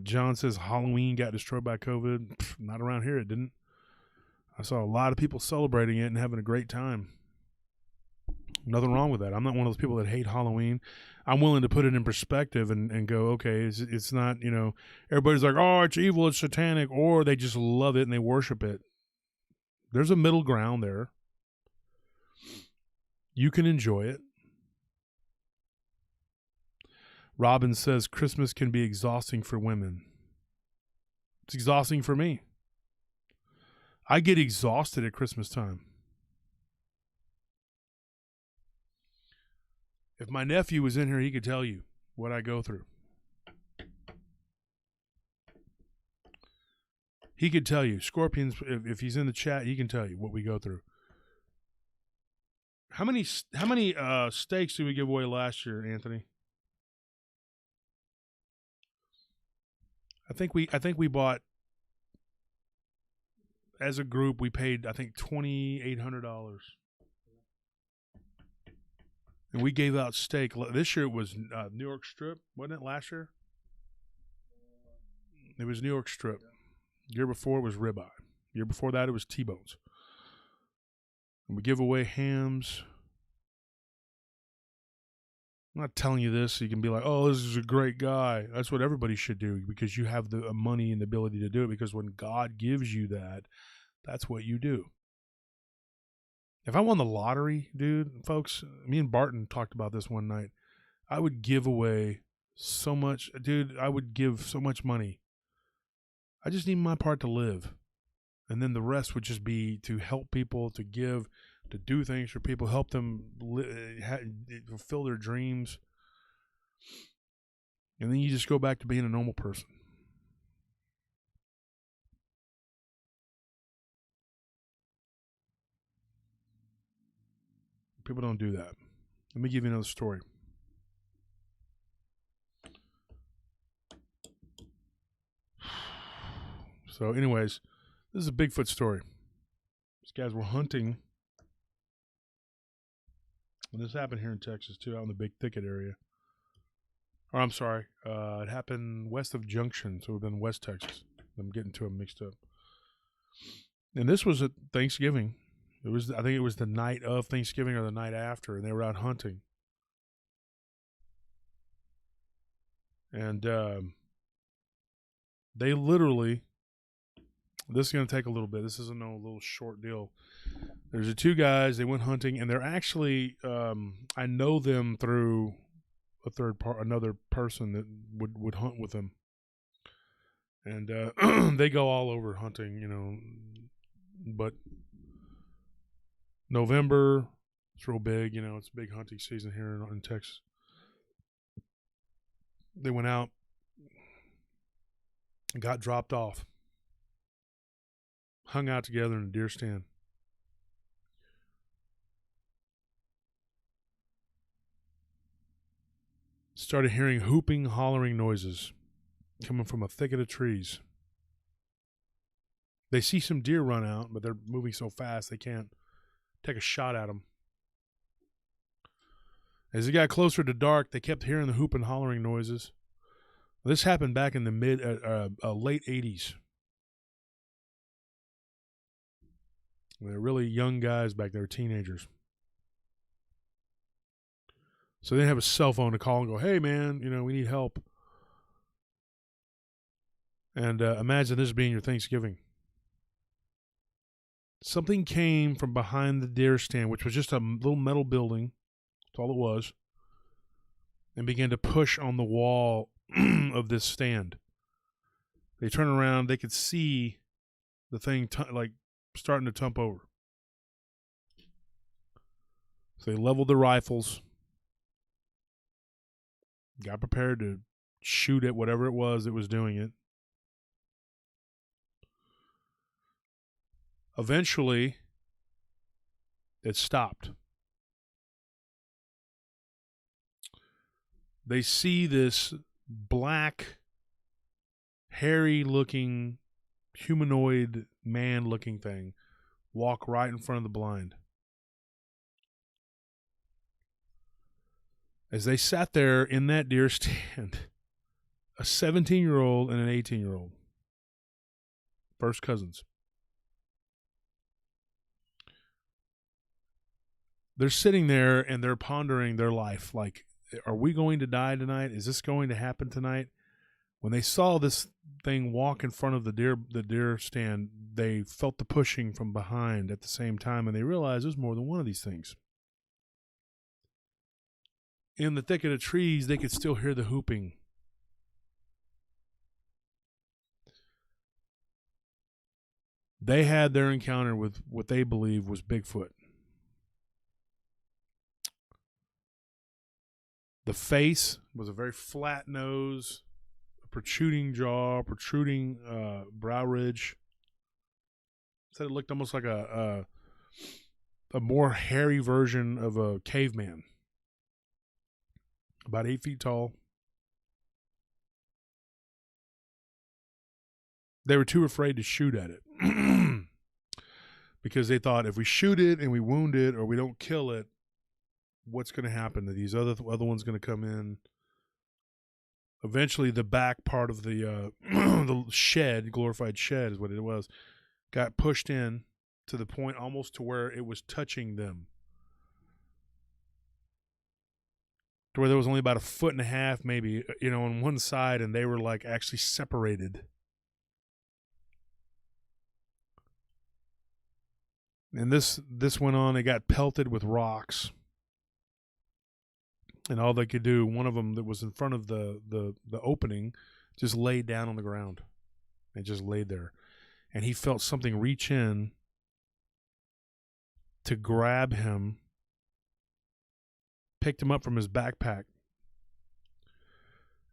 John says Halloween got destroyed by COVID. Not around here, it didn't. I saw a lot of people celebrating it and having a great time. Nothing wrong with that. I'm not one of those people that hate Halloween. I'm willing to put it in perspective and go, okay, it's not, everybody's like, oh, it's evil, it's satanic, or they just love it and they worship it. There's a middle ground there. You can enjoy it. Robin says Christmas can be exhausting for women. It's exhausting for me. I get exhausted at Christmas time. If my nephew was in here, he could tell you what I go through. He could tell you. Scorpions, if he's in the chat, he can tell you what we go through. How many steaks did we give away last year, Anthony? I think we bought, as a group, we paid, I think, $2,800. And we gave out steak. This year it was New York strip, wasn't it? Last year it was New York strip. Year before it was ribeye. Year before that it was T-bones. And we give away hams. I'm not telling you this so you can be like, oh, this is a great guy. That's what everybody should do, because you have the money and the ability to do it, because when God gives you that, that's what you do. If I won the lottery, dude, folks, me and Barton talked about this one night. I would give away so much. Dude, I would give so much money. I just need my part to live. And then the rest would just be to help people, to give, to do things for people, help them fulfill their dreams. And then you just go back to being a normal person. People don't do that. Let me give you another story. So anyways, this is a Bigfoot story. These guys were hunting. And this happened here in Texas too, out in the Big Thicket area. Or I'm sorry, it happened west of Junction, so we've been West Texas. I'm getting to them mixed up. And this was at Thanksgiving. I think it was the night of Thanksgiving or the night after, and they were out hunting. And they literally, this is going to take a little bit. This isn't no little short deal. There's the two guys, they went hunting, and they're actually, I know them through another person that would hunt with them. And they go all over hunting, you know, but November, it's real big, you know, it's big hunting season here in Texas. They went out and got dropped off, hung out together in a deer stand. Started hearing whooping, hollering noises coming from a thicket of trees. They see some deer run out, but they're moving so fast they can't take a shot at them. As it got closer to dark, they kept hearing the whooping, hollering noises. This happened back in the late 80s. They're really young guys back there, teenagers. So they didn't have a cell phone to call and go, hey, man, you know, we need help. And imagine this being your Thanksgiving. Something came from behind the deer stand, which was just a little metal building. That's all it was. And began to push on the wall of this stand. They turned around. They could see the thing starting to tump over. So they leveled their rifles. Got prepared to shoot at whatever it was that was doing it. Eventually, it stopped. They see this black, hairy-looking, humanoid man-looking thing walk right in front of the blind. As they sat there in that deer stand, a 17-year-old and an 18-year-old, first cousins. They're sitting there and they're pondering their life. Like, are we going to die tonight? Is this going to happen tonight? When they saw this thing walk in front of the deer stand, they felt the pushing from behind at the same time, and they realized there's more than one of these things. In the thicket of trees, they could still hear the whooping. They had their encounter with what they believe was Bigfoot. The face was a very flat nose, a protruding jaw, protruding brow ridge. Said it looked almost like a more hairy version of a caveman. About 8 feet tall. They were too afraid to shoot at it because they thought if we shoot it and we wound it or we don't kill it, what's going to happen? To these other ones going to come in. Eventually, the back part of the the shed, glorified shed is what it was, got pushed in to the point almost to where it was touching them. To where there was only about 1.5 feet, maybe, on one side, and they were like actually separated. And this went on. They got pelted with rocks. And all they could do, one of them that was in front of the opening, just laid down on the ground and just laid there. And he felt something reach in to grab him, picked him up from his backpack,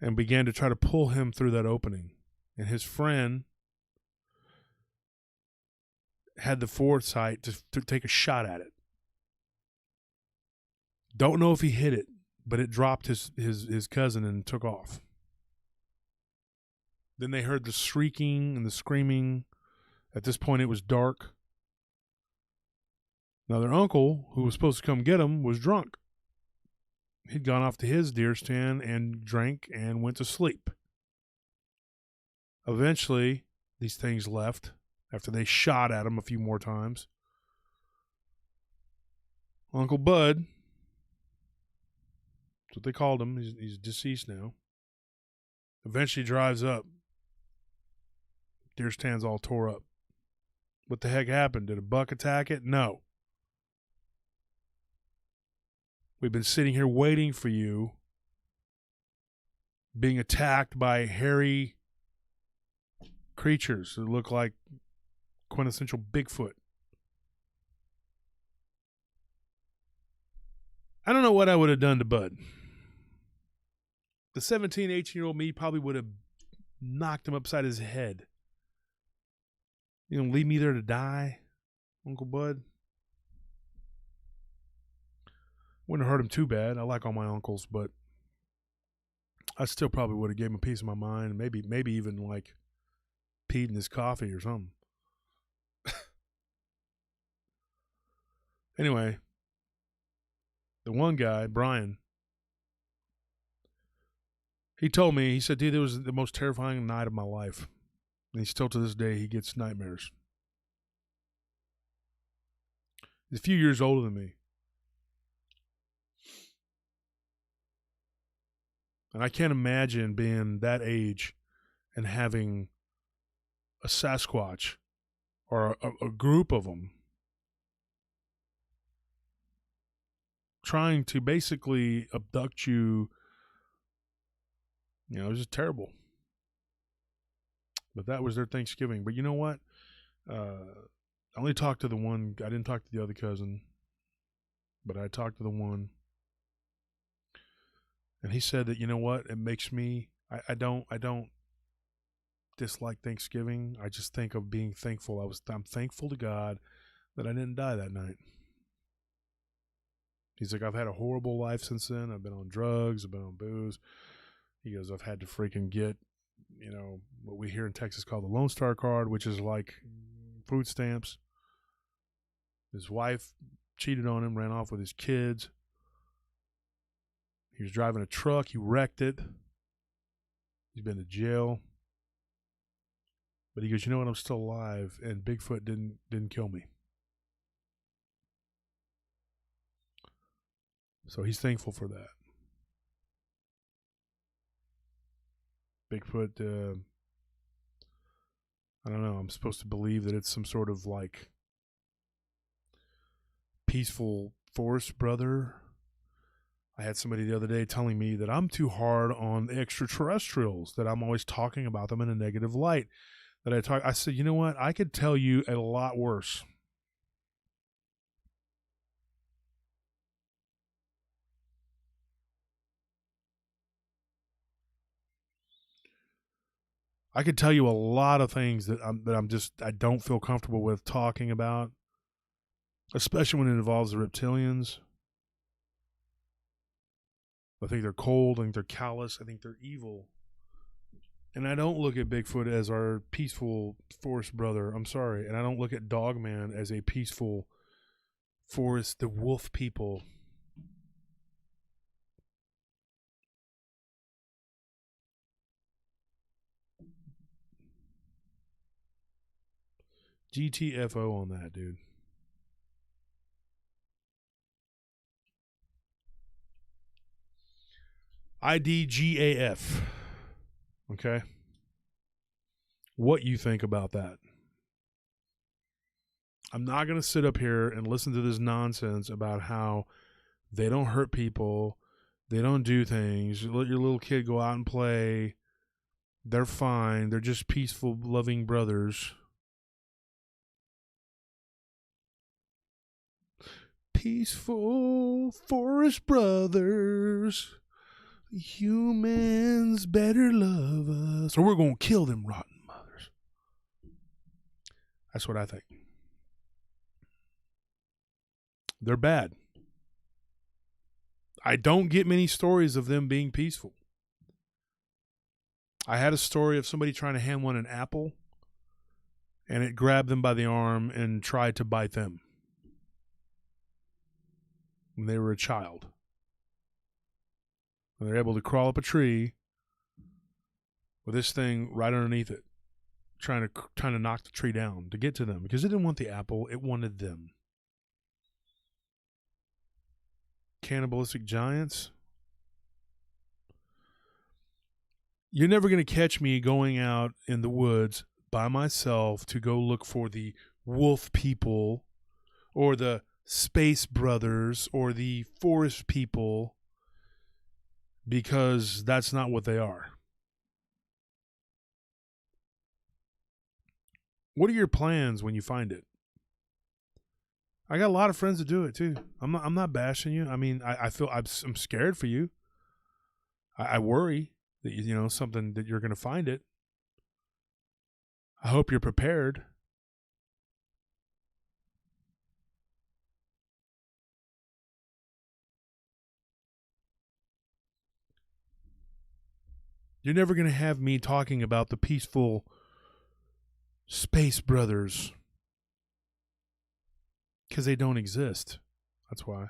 and began to try to pull him through that opening. And his friend had the foresight to take a shot at it. Don't know if he hit it, but it dropped his cousin and took off. Then they heard the shrieking and the screaming. At this point, it was dark. Now, their uncle, who was supposed to come get him, was drunk. He'd gone off to his deer stand and drank and went to sleep. Eventually, these things left after they shot at him a few more times. Uncle Bud, that's what they called him. He's deceased now. Eventually drives up. Deer stand's all tore up. What the heck happened? Did a buck attack it? No. We've been sitting here waiting for you, being attacked by hairy creatures that look like quintessential Bigfoot. I don't know what I would have done to Bud. The 17, 18-year-old me probably would have knocked him upside his head. Leave me there to die, Uncle Bud? Wouldn't have hurt him too bad. I like all my uncles, but I still probably would have gave him a piece of my mind. Maybe even like peed in his coffee or something. Anyway, the one guy, Brian, he told me, he said, dude, it was the most terrifying night of my life. And still to this day, he gets nightmares. He's a few years older than me. And I can't imagine being that age and having a Sasquatch or a group of them trying to basically abduct you. It was just terrible. But that was their Thanksgiving. But you know what? I only talked to the one. I didn't talk to the other cousin, but I talked to the one. And he said that, you know what? It makes me, I don't dislike Thanksgiving. I just think of being thankful. I'm thankful to God that I didn't die that night. He's like, I've had a horrible life since then. I've been on drugs. I've been on booze. He goes, I've had to freaking get, what we here in Texas call the Lone Star card, which is like food stamps. His wife cheated on him, ran off with his kids. He was driving a truck. He wrecked it. He's been to jail. But he goes, you know what? I'm still alive, and Bigfoot didn't kill me. So he's thankful for that. Bigfoot, I don't know. I'm supposed to believe that it's some sort of like peaceful forest brother. I had somebody the other day telling me that I'm too hard on extraterrestrials, that I'm always talking about them in a negative light. I said, you know what? I could tell you a lot worse. I could tell you a lot of things that I don't feel comfortable with talking about, especially when it involves the reptilians. I think they're cold. I think they're callous. I think they're evil. And I don't look at Bigfoot as our peaceful forest brother. I'm sorry. And I don't look at Dogman as a peaceful forest, the wolf people. GTFO on that, dude. IDGAF. Okay. What you think about that? I'm not going to sit up here and listen to this nonsense about how they don't hurt people, they don't do things. You let your little kid go out and play. They're fine. They're just peaceful, loving brothers. Peaceful forest brothers. Humans better love us, or we're going to kill them rotten mothers. That's what I think. They're bad. I don't get many stories of them being peaceful. I had a story of somebody trying to hand one an apple, and it grabbed them by the arm and tried to bite them when they were a child. And they're able to crawl up a tree with this thing right underneath it, trying to knock the tree down to get to them because it didn't want the apple, it wanted them. Cannibalistic giants. You're never going to catch me going out in the woods by myself to go look for the wolf people or the space brothers or the forest people, because that's not what they are. What are your plans when you find it? I got a lot of friends that do it too. I'm not bashing you. I mean, I feel I'm scared for you. I worry that something that you're going to find it. I hope you're prepared. You're never going to have me talking about the peaceful space brothers because they don't exist. That's why.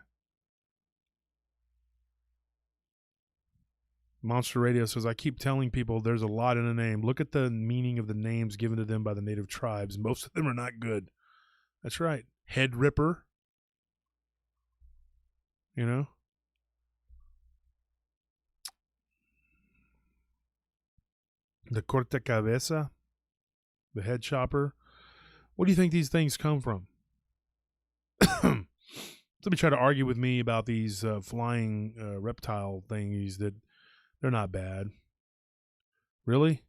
Monster Radio says, I keep telling people there's a lot in a name. Look at the meaning of the names given to them by the native tribes. Most of them are not good. That's right. Head Ripper. You know? The corte cabeza. The head chopper. What do you think these things come from? Somebody try to argue with me about these flying reptile thingies that they're not bad. Really?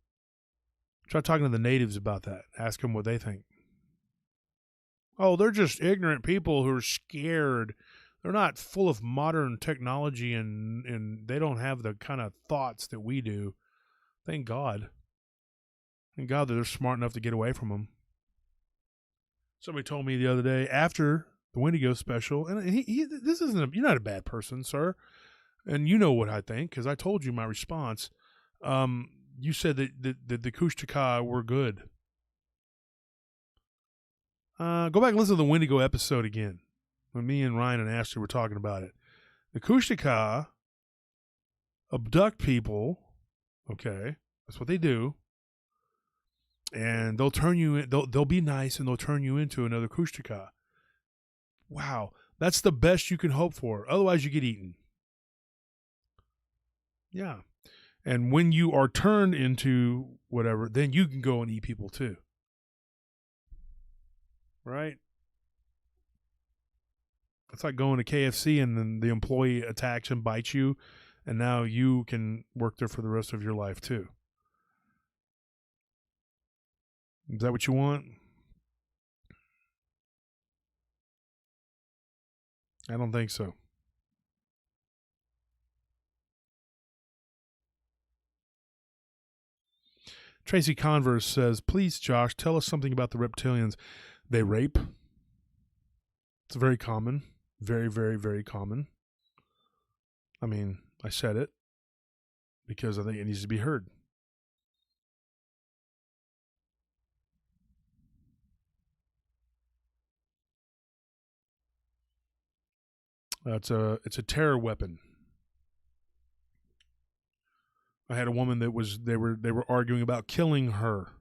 Try talking to the natives about that. Ask them what they think. Oh, they're just ignorant people who are scared. They're not full of modern technology and they don't have the kind of thoughts that we do. Thank God. Thank God that they're smart enough to get away from them. Somebody told me the other day after the Wendigo special, and this isn't you're not a bad person, sir. And you know what I think because I told you my response. You said that the Kushtaka were good. Go back and listen to the Wendigo episode again when me and Ryan and Ashley were talking about it. The Kushtaka abduct people. Okay, that's what they do. And they'll turn you. They'll be nice and they'll turn you into another Kushtaka. Wow, that's the best you can hope for. Otherwise, you get eaten. Yeah. And when you are turned into whatever, then you can go and eat people too. Right? It's like going to KFC and then the employee attacks and bites you, and now you can work there for the rest of your life too. Is that what you want? I don't think so. Tracy Converse says, please, Josh, tell us something about the reptilians. They rape. It's very common. Very, very, very common. I mean, I said it because I think it needs to be heard. It's a terror weapon. I had a woman that they were arguing about killing her,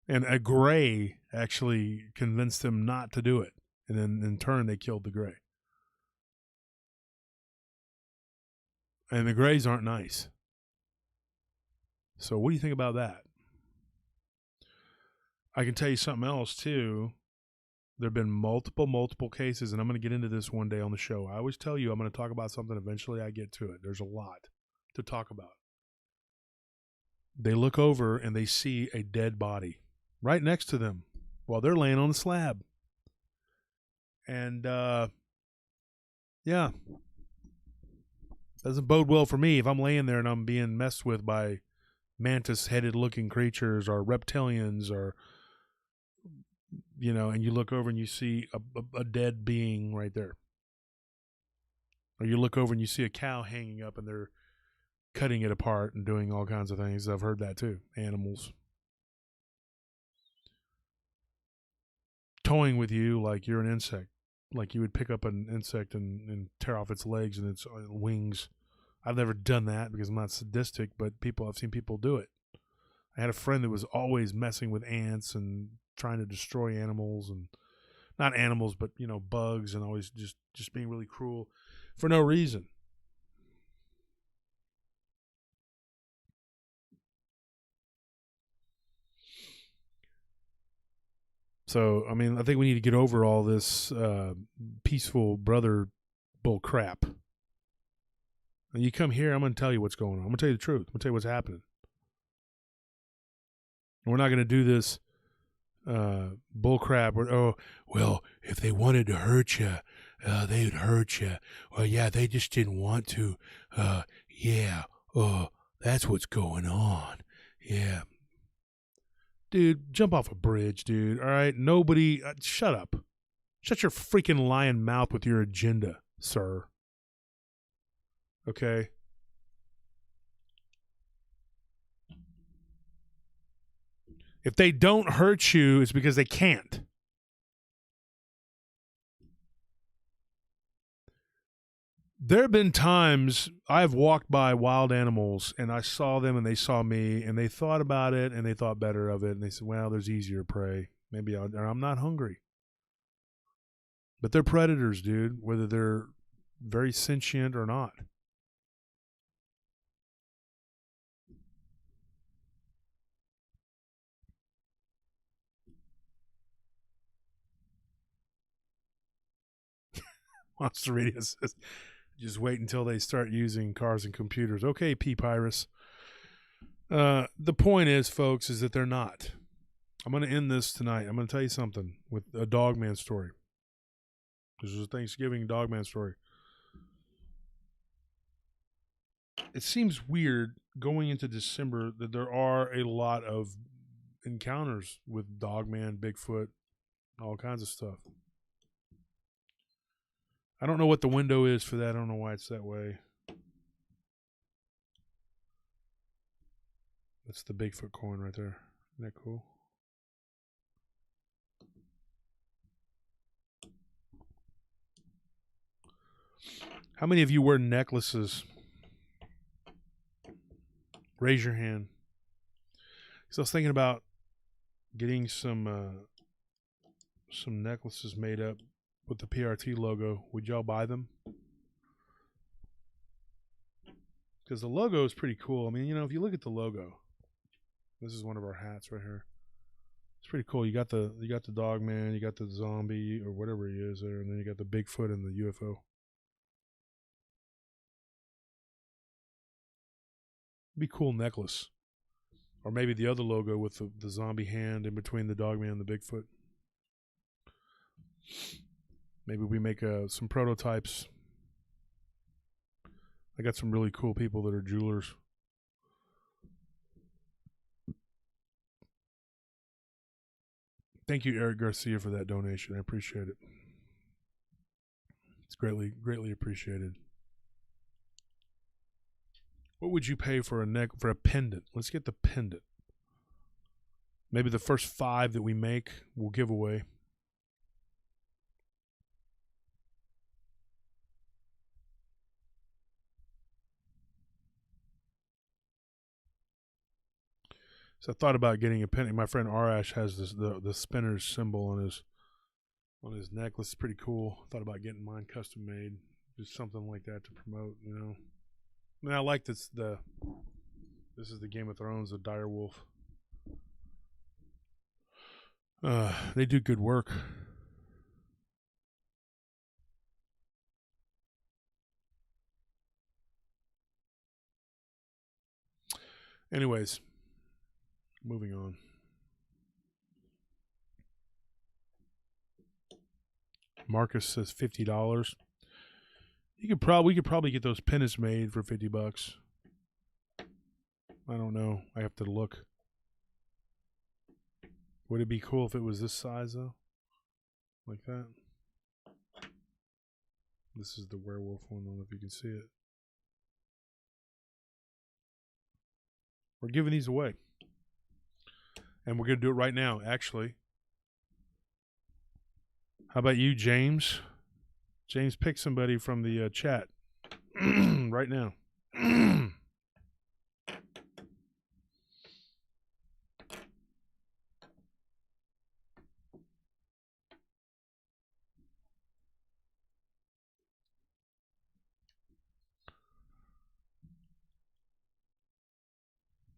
and a gray actually convinced them not to do it, and then in turn they killed the gray. And the grays aren't nice. So what do you think about that? I can tell you something else too. There have been multiple cases, and I'm going to get into this one day on the show. I always tell you I'm going to talk about something. Eventually I get to it. There's a lot to talk about. They look over and they see a dead body right next to them while they're laying on the slab. And, yeah, doesn't bode well for me if I'm laying there and I'm being messed with by mantis-headed looking creatures or reptilians or, you know, and you look over and you see a dead being right there. Or you look over and you see a cow hanging up and they're cutting it apart and doing all kinds of things. I've heard that too. Animals toying with you like you're an insect, like you would pick up an insect and tear off its legs and its wings. I've never done that because I'm not sadistic, but I've seen people do it. I had a friend that was always messing with ants and trying to destroy animals, and not animals, but, you know, bugs, and always just being really cruel for no reason. So, I mean, I think we need to get over all this peaceful brother bull crap. And you come here, I'm going to tell you what's going on. I'm going to tell you the truth. I'm going to tell you what's happening. And we're not going to do this bull crap where, oh, well, if they wanted to hurt you, they'd hurt you. Well, yeah, they just didn't want to. Yeah, oh, that's what's going on. Yeah. Dude, jump off a bridge, dude. All right? Nobody, shut up. Shut your freaking lying mouth with your agenda, sir. Okay? If they don't hurt you, it's because they can't. There have been times I've walked by wild animals and I saw them and they saw me and they thought about it and they thought better of it and they said, well, there's easier prey. Maybe I'm not hungry. But they're predators, dude, whether they're very sentient or not. Monster Radio says, just wait until they start using cars and computers. Okay, P. Pyrus. The point is, folks, is that they're not. I'm going to end this tonight. I'm going to tell you something with a Dogman story. This is a Thanksgiving Dogman story. It seems weird going into December that there are a lot of encounters with Dogman, Bigfoot, all kinds of stuff. I don't know what the window is for that. I don't know why it's that way. That's the Bigfoot coin right there. Isn't that cool? How many of you wear necklaces? Raise your hand. So I was thinking about getting some necklaces made up with the PRT logo. Would y'all buy them? Because the logo is pretty cool. I mean, you know, if you look at the logo, this is one of our hats right here. It's pretty cool. You got the dog man, you got the zombie or whatever he is there, and then you got the Bigfoot and the UFO. Be a cool necklace. Or maybe the other logo with the zombie hand in between the dog man and the Bigfoot. Maybe we make some prototypes. I got some really cool people that are jewelers. Thank you, Eric Garcia, for that donation. I appreciate it. It's greatly appreciated. What would you pay for a pendant? Let's get the pendant. Maybe the first 5 that we make we'll give away. So I thought about getting a penny. My friend Arash has the spinner's symbol on his necklace. It's pretty cool. I thought about getting mine custom made, just something like that to promote. You know, I mean, I like this. This is the Game of Thrones, the dire wolf. They do good work. Anyways, moving on. Marcus says $50. We could probably get those pins made for $50. I don't know. I have to look. Would it be cool if it was this size though? Like that? This is the werewolf one. I don't know if you can see it. We're giving these away. And we're going to do it right now, actually. How about you, James? James, pick somebody from the chat right now.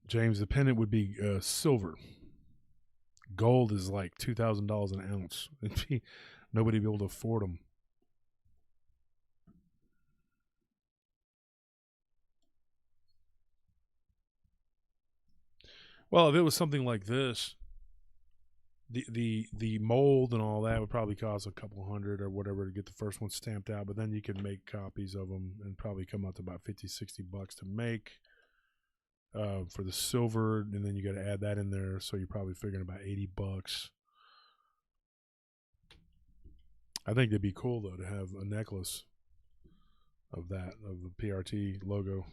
James, the pendant would be silver. Gold is like $2,000 an ounce. Nobody would be able to afford them. Well, if it was something like this, the mold and all that would probably cost a couple hundred or whatever to get the first one stamped out. But then you can make copies of them and probably come out to about $50-$60 to make for the silver, and then you got to add that in there. So you're probably figuring about $80. I think it'd be cool though to have a necklace of that, of the PRT logo.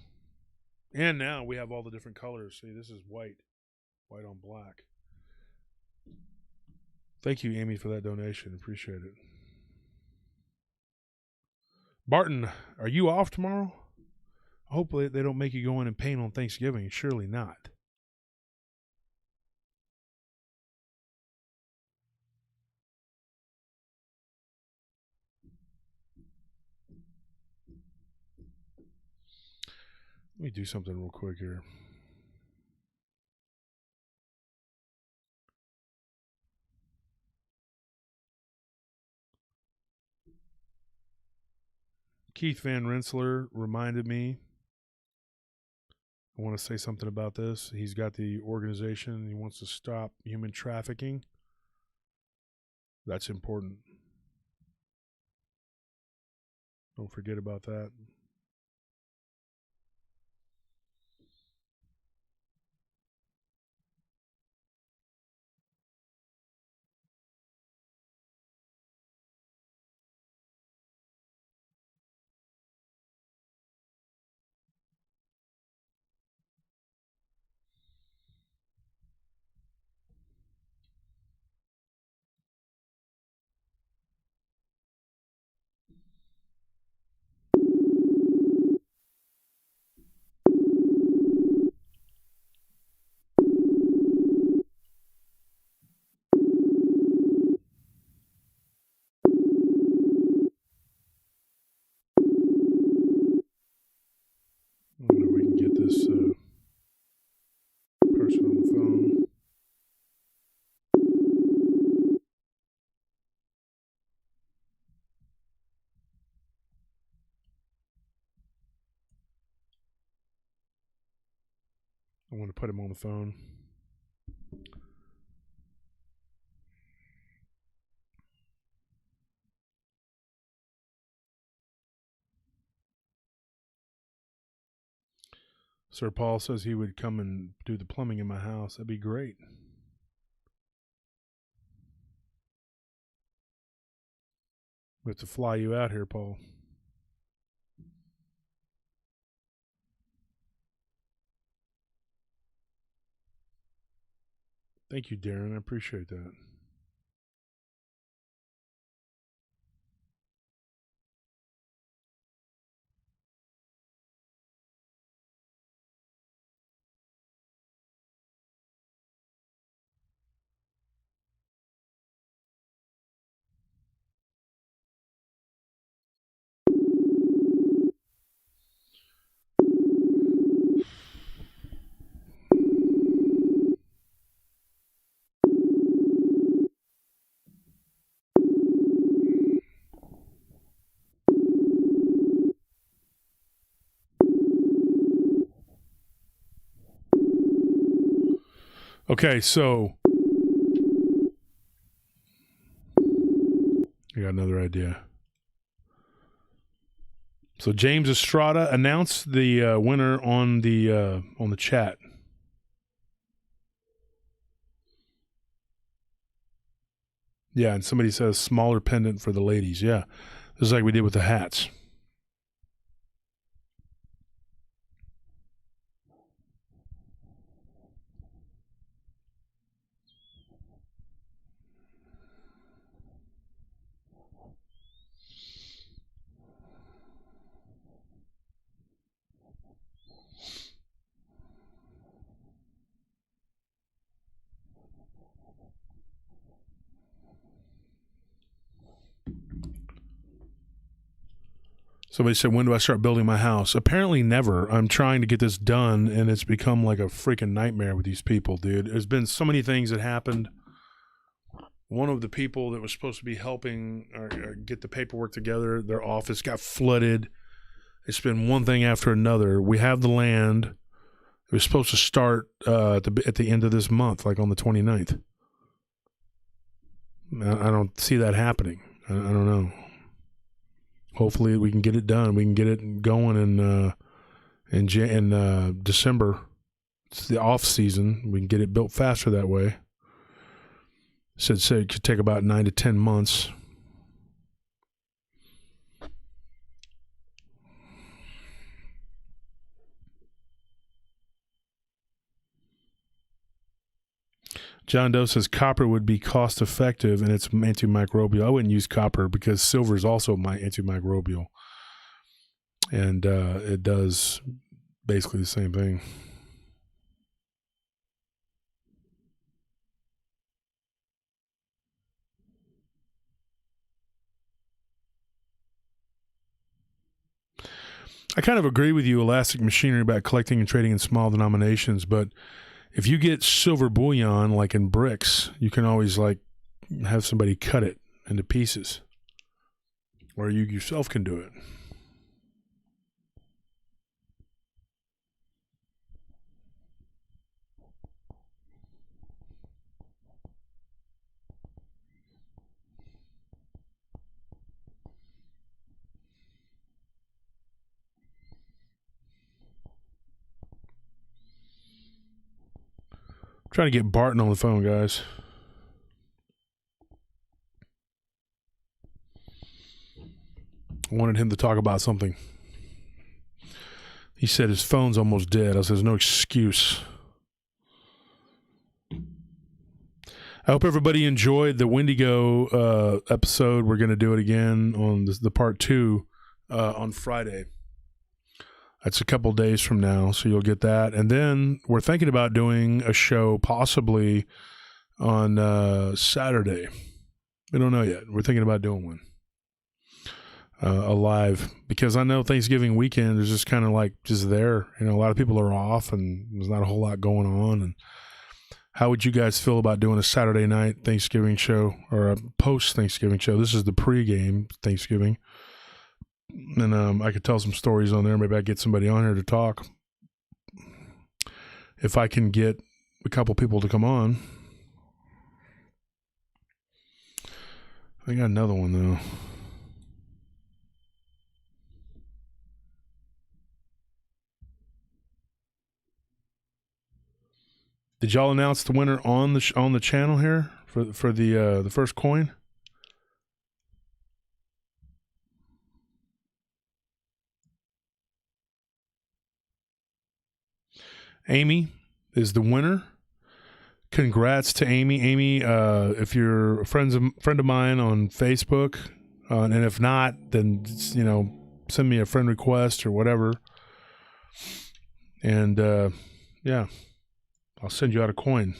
And now we have all the different colors. See, this is white on black. Thank you, Amy, for that donation. Appreciate it. Barton, are you off tomorrow? Hopefully they don't make you go in and paint on Thanksgiving. Surely not. Let me do something real quick here. Keith Van Rensselaer reminded me. I want to say something about this. He's got the organization. He wants to stop human trafficking. That's important. Don't forget about that. I wonder if we can get this person on the phone. I want to put him on the phone. Sir Paul says he would come and do the plumbing in my house. That'd be great. We have to fly you out here, Paul. Thank you, Darren. I appreciate that. Okay, so I got another idea. So James Estrada announced the winner on the chat. Yeah, and somebody says smaller pendant for the ladies. Yeah, this is like we did with the hats. Somebody said, when do I start building my house? Apparently never. I'm trying to get this done, and it's become like a freaking nightmare with these people, dude. There's been so many things that happened. One of the people that was supposed to be helping or get the paperwork together, their office got flooded. It's been one thing after another. We have the land. It was supposed to start at the end of this month, like on the 29th. I don't see that happening. I don't know. Hopefully we can get it done. We can get it going in December. It's the off season. We can get it built faster that way. Said it could take about 9 to 10 months. John Doe says copper would be cost effective and it's antimicrobial. I wouldn't use copper because silver is also antimicrobial. And it does basically the same thing. I kind of agree with you, Elastic Machinery, about collecting and trading in small denominations, but if you get silver bullion, like in bricks, you can always like have somebody cut it into pieces, or you yourself can do it. Trying to get Barton on the phone, guys. I wanted him to talk about something. He said his phone's almost dead. I said, there's no excuse. I hope everybody enjoyed the Wendigo episode. We're going to do it again on the part 2 on Friday. That's a couple days from now, so you'll get that. And then we're thinking about doing a show possibly on Saturday. We don't know yet. We're thinking about doing one. A live, because I know Thanksgiving weekend is just kind of like just there. You know, a lot of people are off and there's not a whole lot going on. And how would you guys feel about doing a Saturday night Thanksgiving show or a post-Thanksgiving show? This is the pre-game Thanksgiving. And I could tell some stories on there. Maybe I get somebody on here to talk. If I can get a couple people to come on. I got another one, though. Did y'all announce the winner on the channel here for the first coin? Amy is the winner. Congrats to Amy. Amy, if you're a friend of mine on Facebook, and if not, then send me a friend request or whatever. And yeah, I'll send you out a coin.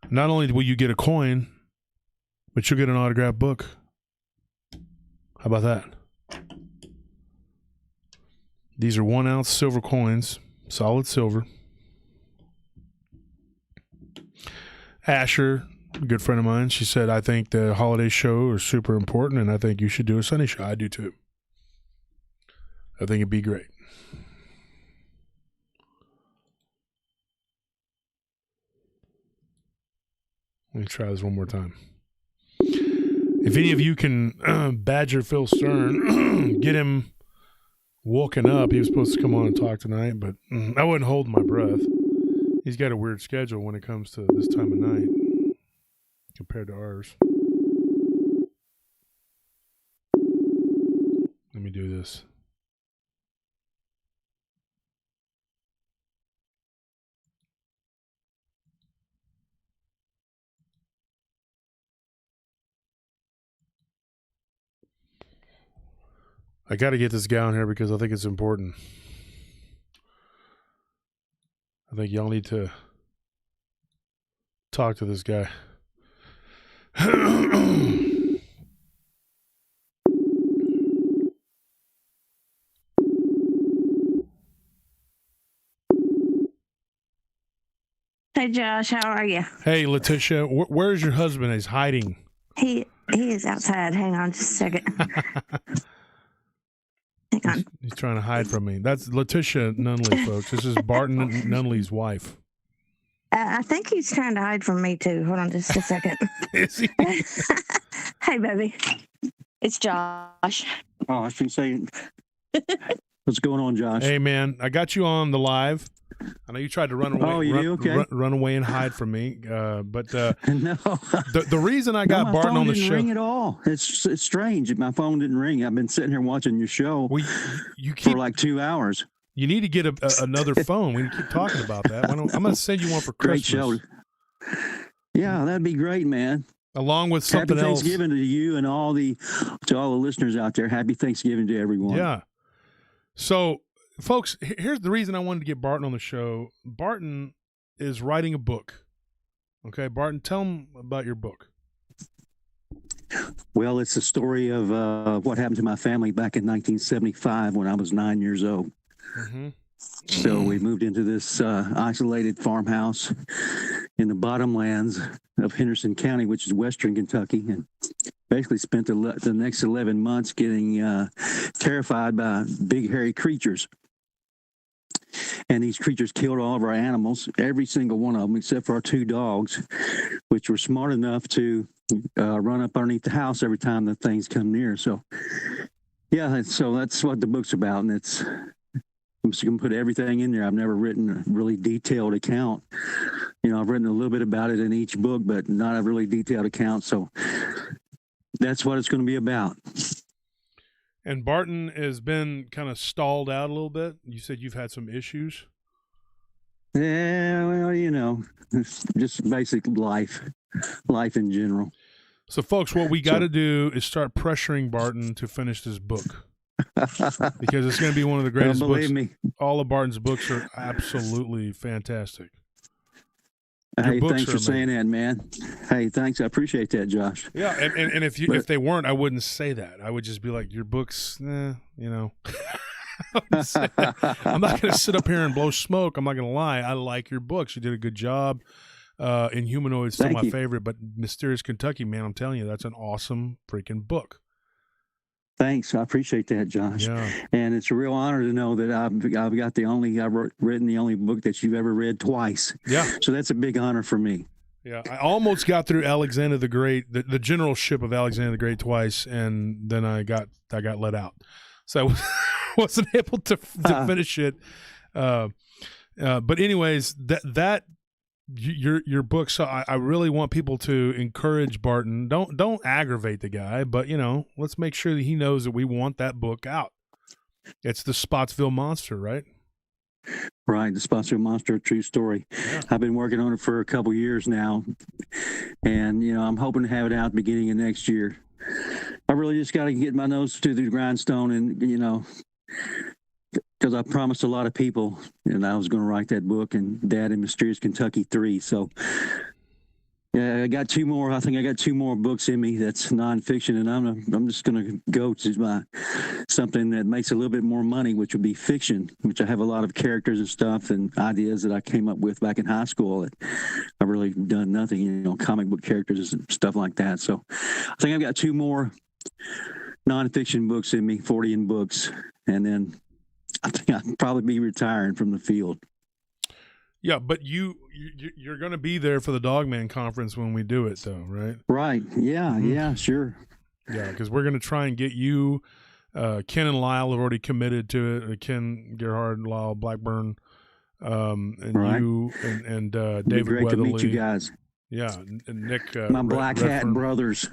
Not only will you get a coin, but you'll get an autographed book. How about that? These are 1 ounce silver coins, solid silver. Asher, a good friend of mine, she said, I think the holiday show is super important and I think you should do a Sunday show. I do too. I think it'd be great. Let me try this one more time. If any of you can badger Phil Stern, get him woken up. He was supposed to come on and talk tonight, but I wouldn't hold my breath. He's got a weird schedule when it comes to this time of night compared to ours. Let me do this. I got to get this guy on here because I think it's important. I think y'all need to talk to this guy. Hey, Josh, how are you? Hey, Letitia, where's your husband? He's hiding. He is outside. Hang on just a second. Hang on. He's trying to hide from me. That's Letitia Nunley, folks. This is Barton Nunley's wife. I think he's trying to hide from me, too. Hold on just a second. Is he? Hey, baby. It's Josh. Oh, I should say, what's going on, Josh? Hey, man, I got you on the live. I know you tried to run away. Oh, you do? Okay. Run away and hide from me. But no. The reason I got Barton on the show. My phone didn't ring at all. It's strange. My phone didn't ring. I've been sitting here watching your show for like 2 hours. You need to get another phone. We keep talking about that. I'm going to send you one for Christmas. Great show. Yeah, that'd be great, man. Along with something Happy else. Happy Thanksgiving to you and to all the listeners out there. Happy Thanksgiving to everyone. Yeah. So, folks, here's the reason I wanted to get Barton on the show. Barton is writing a book. Okay, Barton, tell them about your book. Well, it's the story of what happened to my family back in 1975 when I was 9 years old. Mm-hmm. So we moved into this isolated farmhouse in the bottomlands of Henderson County, which is western Kentucky, and basically spent the next 11 months getting terrified by big hairy creatures. And these creatures killed all of our animals, every single one of them, except for our 2 dogs, which were smart enough to run up underneath the house every time the things come near. So, yeah, so that's what the book's about. And I'm just going to put everything in there. I've never written a really detailed account. I've written a little bit about it in each book, but not a really detailed account. So that's what it's going to be about. And Barton has been kind of stalled out a little bit. You said you've had some issues. Yeah, well, it's just basic life in general. So, folks, what we got to do is start pressuring Barton to finish this book. Because it's going to be one of the greatest books. Believe me. All of Barton's books are absolutely fantastic. Hey, thanks for saying that, man. Hey, thanks. I appreciate that, Josh. Yeah, and if they weren't, I wouldn't say that. I would just be like, your books, I'm not going to sit up here and blow smoke. I'm not going to lie. I like your books. You did a good job. Inhumanoid's still my favorite, but Mysterious Kentucky, man, I'm telling you, that's an awesome freaking book. Thanks. I appreciate that, Josh. Yeah. And it's a real honor to know that I've written the only book that you've ever read twice. Yeah. So that's a big honor for me. Yeah. I almost got through Alexander the Great, the generalship of Alexander the Great twice, and then I got let out. So I wasn't able to finish it. But anyways, that your book. So I really want people to encourage Barton. Don't aggravate the guy, but let's make sure that he knows that we want that book out. It's the Spotsville Monster, right? Right, the Spotsville Monster, true story. Yeah. I've been working on it for a couple years now, and I'm hoping to have it out beginning of next year. I really just got to get my nose to the grindstone, and because I promised a lot of people, and I was going to write that book, and Dad in Mysterious Kentucky 3. So, yeah, I got 2 more. I think I got 2 more books in me that's nonfiction, and I'm just going to go to something that makes a little bit more money, which would be fiction, which I have a lot of characters and stuff and ideas that I came up with back in high school that I've really done nothing, comic book characters and stuff like that. So, I think I've got 2 more nonfiction books in me, 40 in books, and then I think I'd probably be retiring from the field. Yeah, but you're going to be there for the Dogman conference when we do it, though, right? Right. Yeah. Mm-hmm. Yeah. Sure. Yeah, because we're going to try and get you. Ken and Lyle have already committed to it. Ken Gerhard, Lyle Blackburn, and Right. you and David It'd be great Weatherly. to meet you guys. Yeah, and Nick. My black hat brothers.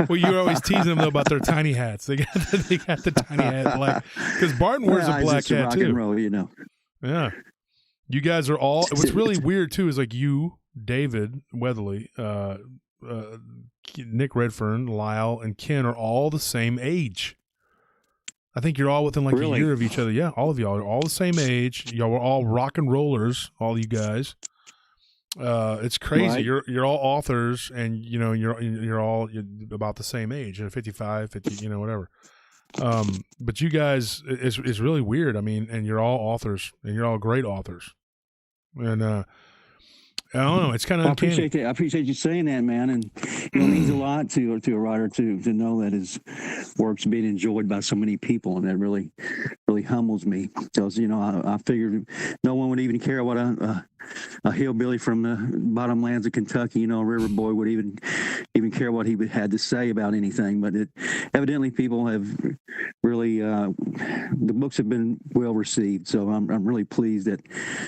Well, you're always teasing them though about their tiny hats. They got the tiny hat black because Barton wears a black hat rock too. And roll, you know. Yeah, you guys are all. What's really weird too is like you, David Weatherly, Nick Redfern, Lyle, and Ken are all the same age. I think you're all within like a year of each other. Yeah, all of y'all are all the same age. Y'all were all rock and rollers, all you guys. It's crazy. Right. You're all authors, and you know you're all about the same age, 55, 50, you know, whatever. But you guys, it's really weird. I mean, and you're all authors, and you're all great authors, and I don't know. It's kind of uncanny. I appreciate you saying that, man. And it means a lot to a writer to know that his work's being enjoyed by so many people, and that really humbles me. Because I figured no one would even care what a hillbilly from the bottomlands of Kentucky, a river boy, would even care what he had to say about anything. But evidently people have really the books have been well received. So I'm really pleased that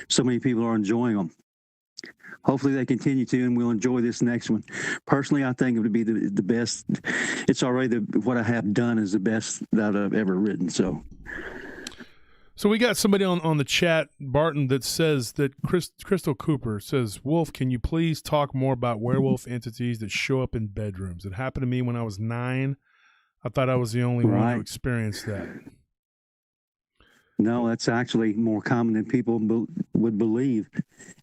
so many people are enjoying them. Hopefully they continue to, and we'll enjoy this next one. Personally, I think it would be the best. It's already what I have done is the best that I've ever written. So we got somebody on the chat, Barton, that says that Crystal Cooper says, Wolf, can you please talk more about werewolf entities that show up in bedrooms? It happened to me when I was 9. I thought I was the only one who experienced that. No, that's actually more common than people would believe.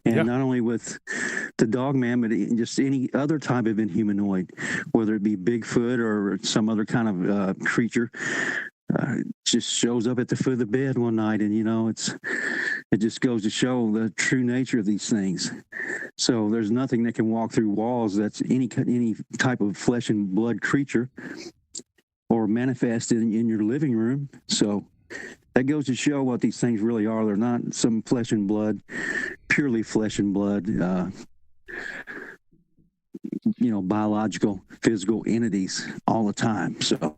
And not only with the Dogman, but just any other type of inhumanoid, whether it be Bigfoot or some other kind of creature, just shows up at the foot of the bed one night. And, it just goes to show the true nature of these things. So there's nothing that can walk through walls that's any type of flesh and blood creature or manifest in your living room. So that goes to show what these things really are. They're not some flesh and blood, purely flesh and blood, biological, physical entities all the time. So,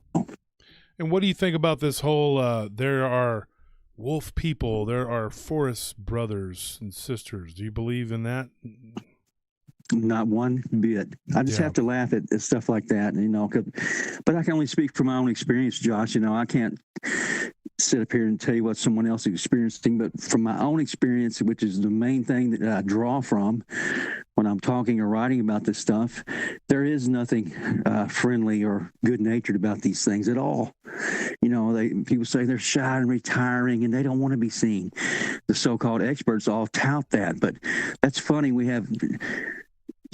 and what do you think about this whole? There are wolf people. There are forest brothers and sisters. Do you believe in that? Not one bit. I just have to laugh at stuff like that, but I can only speak from my own experience, Josh. I can't sit up here and tell you what someone else is experiencing, but from my own experience, which is the main thing that I draw from when I'm talking or writing about this stuff, there is nothing friendly or good-natured about these things at all. People say they're shy and retiring and they don't want to be seen. The so-called experts all tout that, but that's funny. We have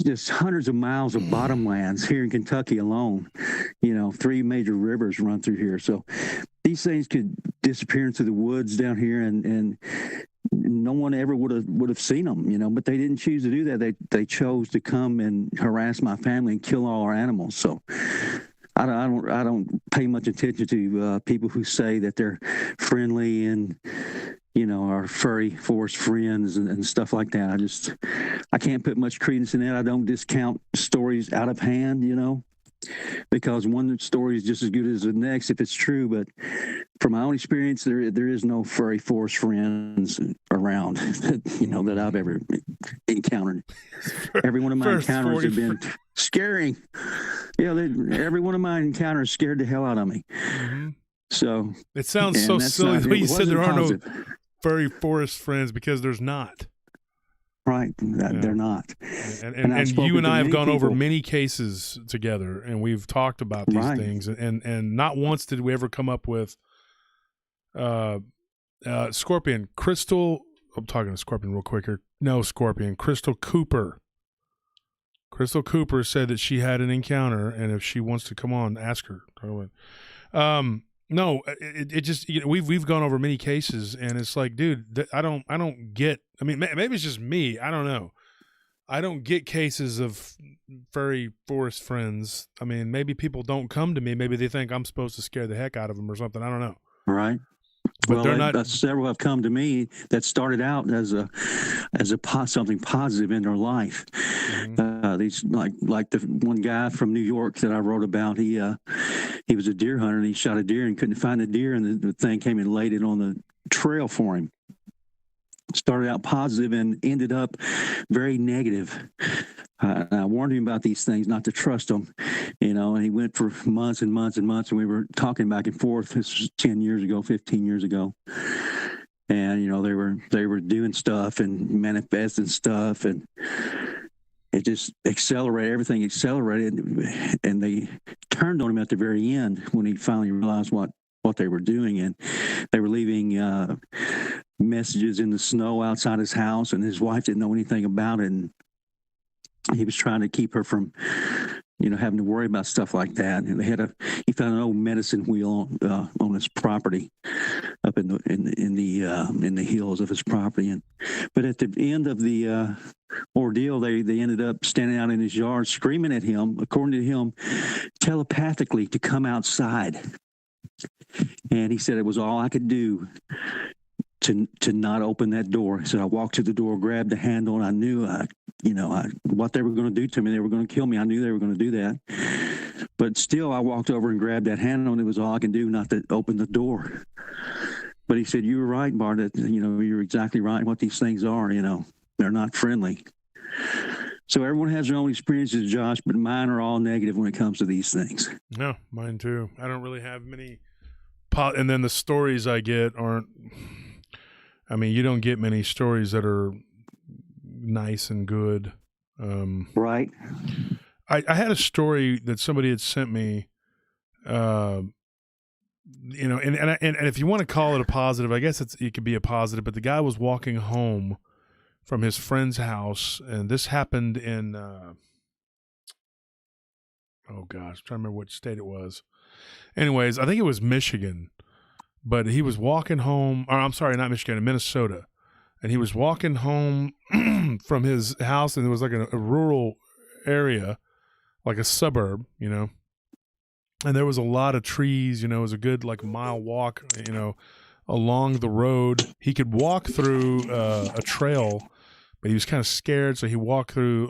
just hundreds of miles of bottomlands here in Kentucky alone. 3 major rivers run through here. So these things could disappear into the woods down here, and no one ever would have seen them, but they didn't choose to do that. They chose to come and harass my family and kill all our animals. So I don't pay much attention to people who say that they're friendly and our furry forest friends and stuff like that. I can't put much credence in that. I don't discount stories out of hand, because one story is just as good as the next if it's true. But from my own experience, there is no furry forest friends around, that I've ever encountered. Every one of my encounters have been scaring. Yeah, every one of my encounters scared the hell out of me. Mm-hmm. So it sounds so silly the way you said there are no furry forest friends, because there's not. Right, they're not. And you and I have gone over many cases together, and we've talked about these things, and not once did we ever come up with Scorpion. Crystal, I'm talking to Scorpion real quick here. No, Scorpion. Crystal Cooper. Crystal Cooper said that she had an encounter, and if she wants to come on, ask her. No, it just, we've gone over many cases, and it's like, dude, I don't get. I mean, maybe it's just me. I don't know. I don't get cases of furry forest friends. I mean, maybe people don't come to me. Maybe they think I'm supposed to scare the heck out of them or something. I don't know. Right. But they're not. Several have come to me that started out as something positive in their life. Mm-hmm. These like the one guy from New York that I wrote about. He was a deer hunter and he shot a deer and couldn't find the deer, and the thing came and laid it on the trail for him. Started out positive and ended up very negative. I warned him about these things, not to trust them, and he went for months and months and months, and we were talking back and forth. This was 10 years ago, 15 years ago. And, they were doing stuff and manifesting stuff, and it just accelerated. Everything accelerated, and they turned on him at the very end when he finally realized what they were doing. And they were leaving messages in the snow outside his house, and his wife didn't know anything about it. And he was trying to keep her from, having to worry about stuff like that. And he found an old medicine wheel on his property, up in the hills of his property. But at the end of the ordeal, they ended up standing out in his yard, screaming at him, according to him, telepathically to come outside. And he said it was all I could do to not open that door. So I walked to the door, grabbed the handle, and I knew what they were going to do to me. They were going to kill me. I knew they were going to do that. But still, I walked over and grabbed that handle, and it was all I can do not to open the door. But he said, "You were right, Bart. That you're exactly right. What these things are, they're not friendly." So everyone has their own experiences, Josh, but mine are all negative when it comes to these things. No, mine too. I don't really have many. And then the stories I get aren't. I mean, you don't get many stories that are nice and good. Right. I had a story that somebody had sent me, and if you want to call it a positive, I guess it could be a positive, but the guy was walking home from his friend's house, and this happened in, oh gosh, I'm trying to remember which state it was. Anyways, I think it was Michigan. But he was walking home, or I'm sorry, not Michigan, Minnesota. And he was walking home from his house, and it was like a rural area, like a suburb, And there was a lot of trees, it was a good mile walk, along the road. He could walk through a trail, but he was kind of scared, so he walked through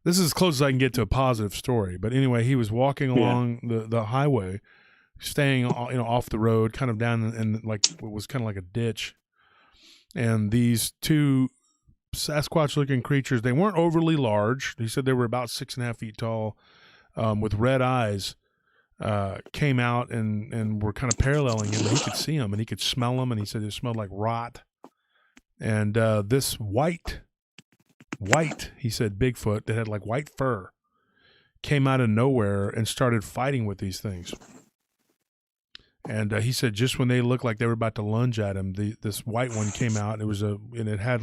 this is as close as I can get to a positive story. But anyway, he was walking along the highway, staying off the road, kind of down in it was kind of like a ditch. And these two Sasquatch-looking creatures, they weren't overly large. He said they were about 6.5 feet tall, with red eyes, came out and were kind of paralleling him. And he could see them and he could smell them. And he said it smelled like rot. And this white, he said, Bigfoot that had white fur came out of nowhere and started fighting with these things. And he said just when they looked like they were about to lunge at him, this white one came out. And it had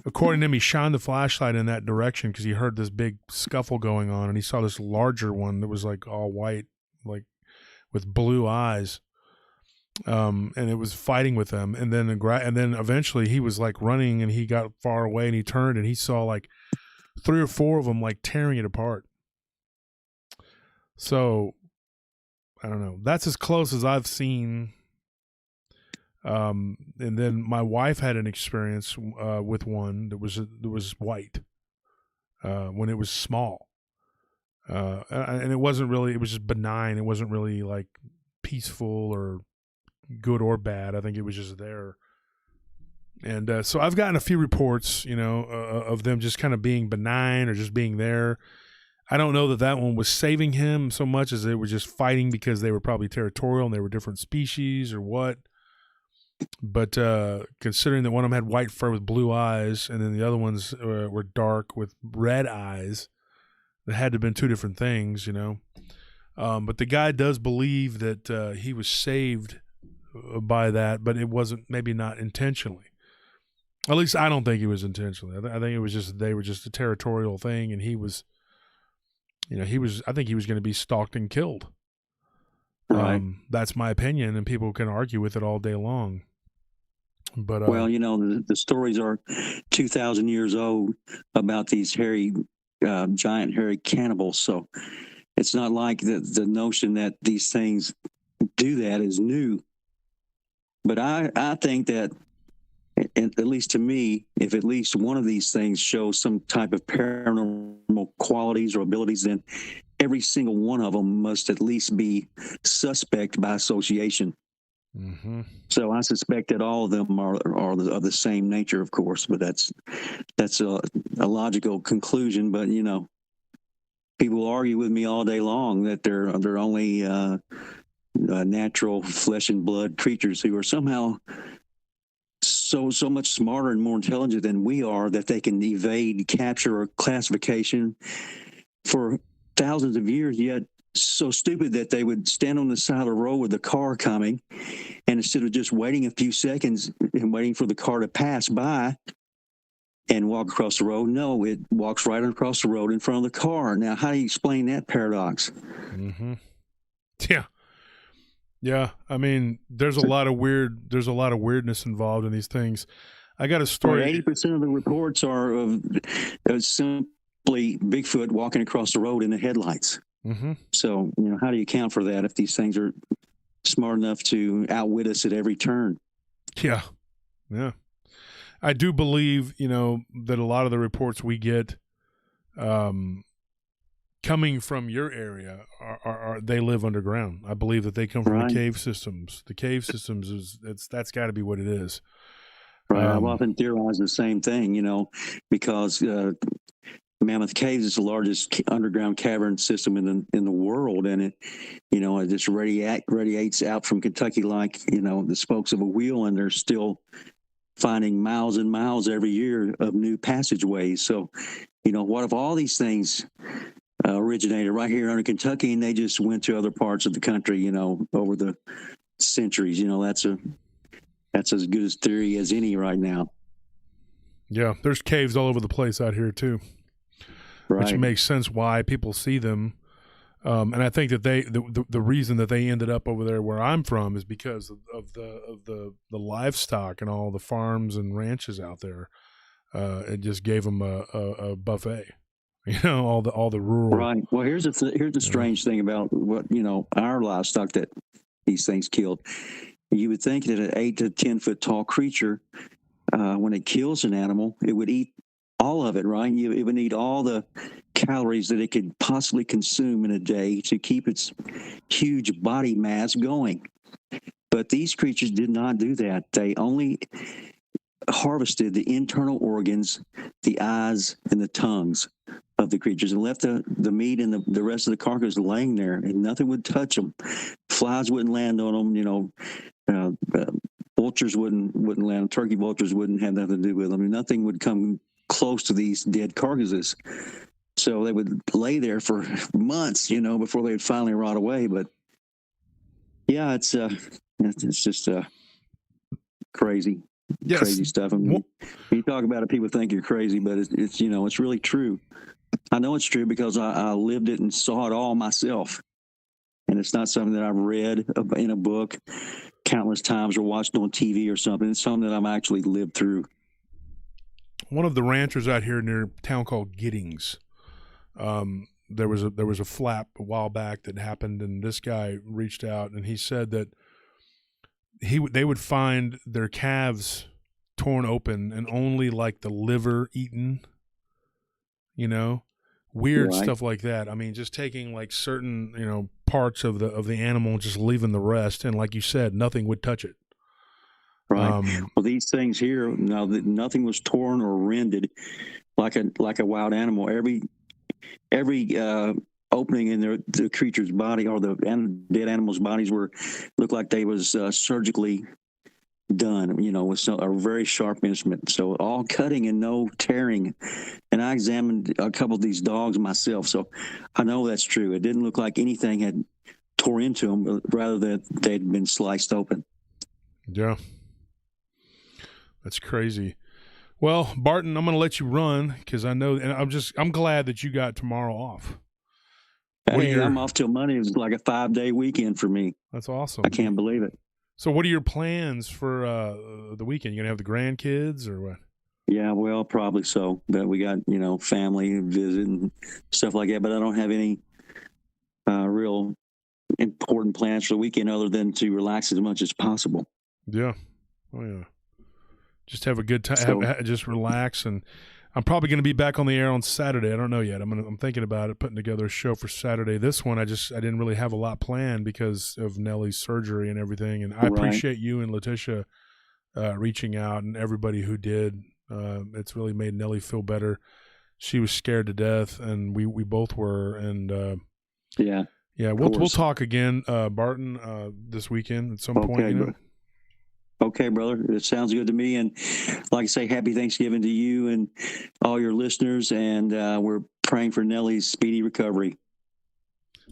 according to him, he shined the flashlight in that direction because he heard this big scuffle going on, and he saw this larger one that was all white, with blue eyes. And it was fighting with them. And then eventually he was running, and he got far away, and he turned and he saw 3 or 4 of them tearing it apart. So I don't know. That's as close as I've seen. And then my wife had an experience with one that was white when it was small, and it wasn't really. It was just benign. It wasn't really peaceful or good or bad. I think it was just there. And so I've gotten a few reports, of them just kind of being benign or just being there. I don't know that one was saving him so much as they were just fighting because they were probably territorial and they were different species or what. But considering that one of them had white fur with blue eyes and then the other ones were dark with red eyes, that had to have been 2 different things, But the guy does believe that he was saved by that, but it wasn't, maybe not intentionally. At least I don't think he was intentionally. I think it was just, they were just a territorial thing, and he was, I think he was going to be stalked and killed. Right. That's my opinion, and people can argue with it all day long. But well, the stories are 2,000 years old about these hairy, giant hairy cannibals. So it's not like the notion that these things do that is new. But I think that, at least to me, if at least one of these things shows some type of paranormal qualities or abilities, then every single one of them must at least be suspect by association. Mm-hmm. So I suspect that all of them are of the same nature, of course, but that's a logical conclusion. But people argue with me all day long that they're only natural flesh and blood creatures who are somehow so much smarter and more intelligent than we are, that they can evade capture or classification for thousands of years, yet so stupid that they would stand on the side of the road with the car coming, and instead of just waiting a few seconds and waiting for the car to pass by and walk across the road, no, it walks right across the road in front of the car. Now, how do you explain that paradox? Mm-hmm. Yeah. I mean, there's a lot of weirdness involved in these things. I got a story. 80% of the reports are of simply Bigfoot walking across the road in the headlights. Mm-hmm. So, how do you account for that if these things are smart enough to outwit us at every turn? Yeah. Yeah. I do believe, that a lot of the reports we get coming from your area are they live underground. I believe that they come from the cave systems. The cave systems that's got to be what it is. Right. I've often theorized the same thing, because Mammoth Caves is the largest underground cavern system in the world, and it just radiates out from Kentucky like the spokes of a wheel, and they're still finding miles and miles every year of new passageways. So, what if all these things originated right here under Kentucky, and they just went to other parts of the country, over the centuries? That's as good a theory as any right now. Yeah, there's caves all over the place out here too. Right. Which makes sense why people see them. And I think that the reason that they ended up over there where I'm from is because of the livestock and all the farms and ranches out there. It just gave them a buffet, all the rural. Right. Well, here's the strange thing about what our livestock that these things killed. You would think that an 8 to 10 foot tall creature, when it kills an animal, it would eat all of it, right? It would need all the calories that it could possibly consume in a day to keep its huge body mass going. But these creatures did not do that. They only harvested the internal organs, the eyes, and the tongues of the creatures, and left the meat and the rest of the carcass laying there, and nothing would touch them. Flies wouldn't land on them, vultures wouldn't land. Turkey vultures wouldn't have nothing to do with them. Nothing would come close to these dead carcasses. So they would lay there for months, before they would finally rot away. But yeah, it's just crazy, yes. Crazy stuff. I mean, when you talk about it, people think you're crazy, but it's it's really true. I know it's true because I lived it and saw it all myself. And it's not something that I've read in a book countless times or watched on TV or something. It's something that I've actually lived through. One of the ranchers out here near a town called Giddings, there was a flap a while back that happened, and this guy reached out and he said that they would find their calves torn open and only like the liver eaten, weird right. Stuff like that. I mean, just taking like certain parts of the animal and just leaving the rest, and like you said, nothing would touch it. Right. Well, these things here, now nothing was torn or rended like a wild animal. Every opening in the creature's body or the dead animal's bodies looked like they was surgically done, with a very sharp instrument. So all cutting and no tearing. And I examined a couple of these dogs myself, so I know that's true. It didn't look like anything had tore into them, but rather that they'd been sliced open. Yeah. That's crazy. Well, Barton, I'm going to let you run because I know, and I'm glad that you got tomorrow off. Hey, I'm off till Monday. It's like a 5-day weekend for me. That's awesome. I can't believe it. So what are your plans for the weekend? You going to have the grandkids or what? Yeah, well, probably so. But we got, family visit and stuff like that. But I don't have any real important plans for the weekend other than to relax as much as possible. Yeah. Oh yeah. Just have a good time. So, Just relax, and I'm probably going to be back on the air on Saturday. I don't know yet. I'm thinking about it, putting together a show for Saturday. This one, I didn't really have a lot planned because of Nellie's surgery and everything. And I appreciate you and Letitia reaching out, and everybody who did. It's really made Nellie feel better. She was scared to death, and we both were. And yeah, we'll talk again, Barton, this weekend at some point. You know? Okay, brother. It sounds good to me. And like I say, happy Thanksgiving to you and all your listeners. And we're praying for Nellie's speedy recovery.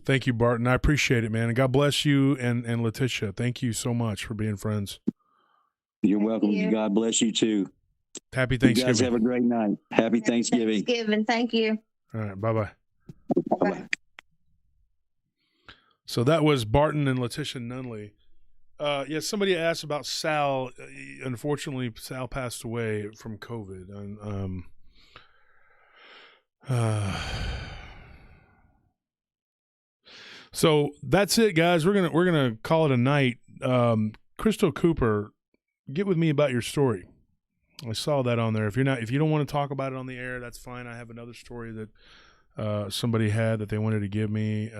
Thank you, Barton. I appreciate it, man. And God bless you and Letitia. Thank you so much for being friends. You're welcome. You. God bless you too. Happy Thanksgiving. You guys have a great night. Happy Thanksgiving. Thank you. All right. Bye-bye. Bye-bye. So that was Barton and Letitia Nunley. Somebody asked about Sal. Unfortunately, Sal passed away from COVID. And, so that's it, guys. We're gonna call it a night. Crystal Cooper, get with me about your story. I saw that on there. If you don't want to talk about it on the air, that's fine. I have another story that somebody had that they wanted to give me,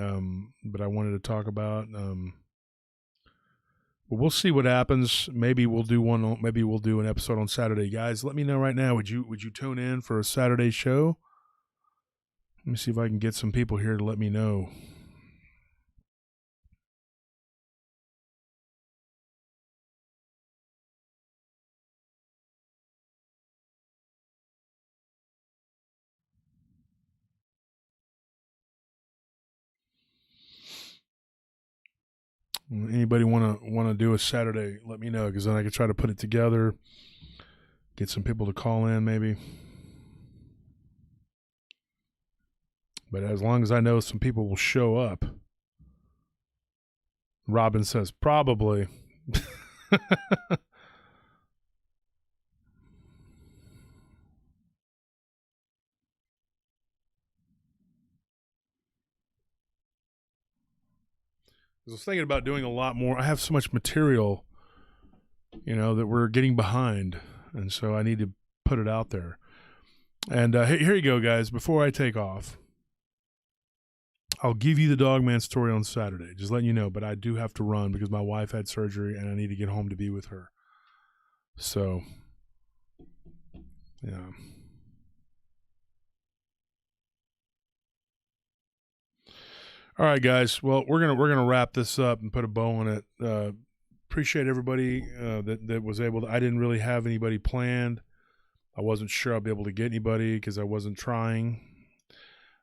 but I wanted to talk about. But we'll see what happens. Maybe we'll do one. Maybe we'll do an episode on Saturday, guys. Let me know right now. Would you tune in for a Saturday show? Let me see if I can get some people here to let me know. Anybody want to do a Saturday? Let me know, because then I can try to put it together. Get some people to call in, maybe. But as long as I know some people will show up. Robin says probably. I was thinking about doing a lot more. I have so much material, that we're getting behind. And so I need to put it out there. And here you go, guys. Before I take off, I'll give you the Dogman story on Saturday. Just letting you know. But I do have to run because my wife had surgery and I need to get home to be with her. So, yeah. All right, guys. Well, we're gonna wrap this up and put a bow on it. Appreciate everybody that was able to. I didn't really have anybody planned. I wasn't sure I'll be able to get anybody because I wasn't trying.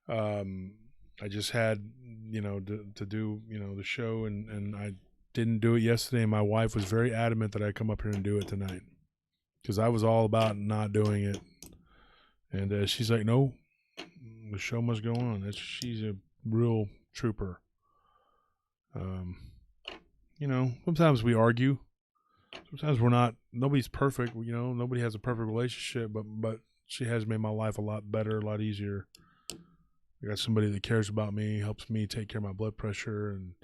I just had to do the show, and I didn't do it yesterday. And my wife was very adamant that I come up here and do it tonight because I was all about not doing it. And she's like, "No, the show must go on." She's a real trooper. Sometimes we argue. Sometimes we're not. Nobody's perfect. Nobody has a perfect relationship, but she has made my life a lot better, a lot easier. I got somebody that cares about me, helps me take care of my blood pressure, and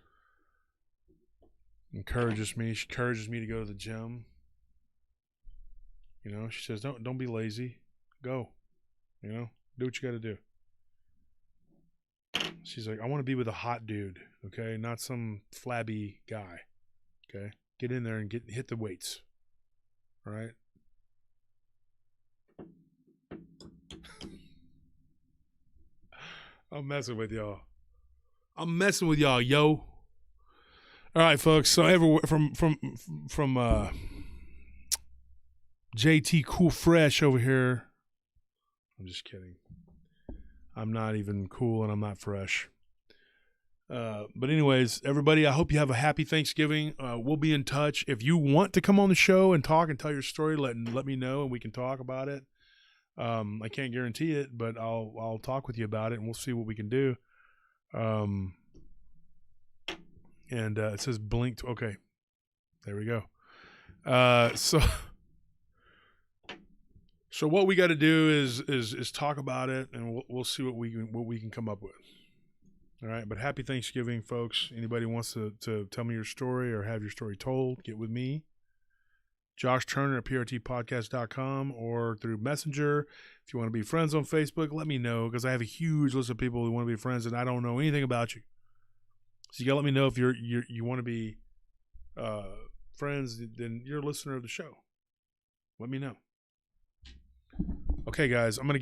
encourages me. She encourages me to go to the gym. She says, "Don't be lazy. Go. Do what you got to do." She's like, "I want to be with a hot dude, okay? Not some flabby guy, okay? Get in there and hit the weights, all right?" I'm messing with y'all. Yo. All right, folks. So everywhere from JT Cool Fresh over here. I'm just kidding. I'm not even cool and I'm not fresh. But anyways, everybody, I hope you have a happy Thanksgiving. We'll be in touch. If you want to come on the show and talk and tell your story, let me know and we can talk about it. I can't guarantee it, but I'll talk with you about it and we'll see what we can do. And it says blinked. Okay, there we go. So what we got to do is talk about it, and we'll see what we can come up with. All right, but happy Thanksgiving, folks. Anybody wants to tell me your story or have your story told, get with me. Josh Turner at prtpodcast.com or through Messenger. If you want to be friends on Facebook, let me know, because I have a huge list of people who want to be friends and I don't know anything about you. So you got to let me know if you want to be friends, then you're a listener of the show. Let me know. Okay, guys, I'm going to get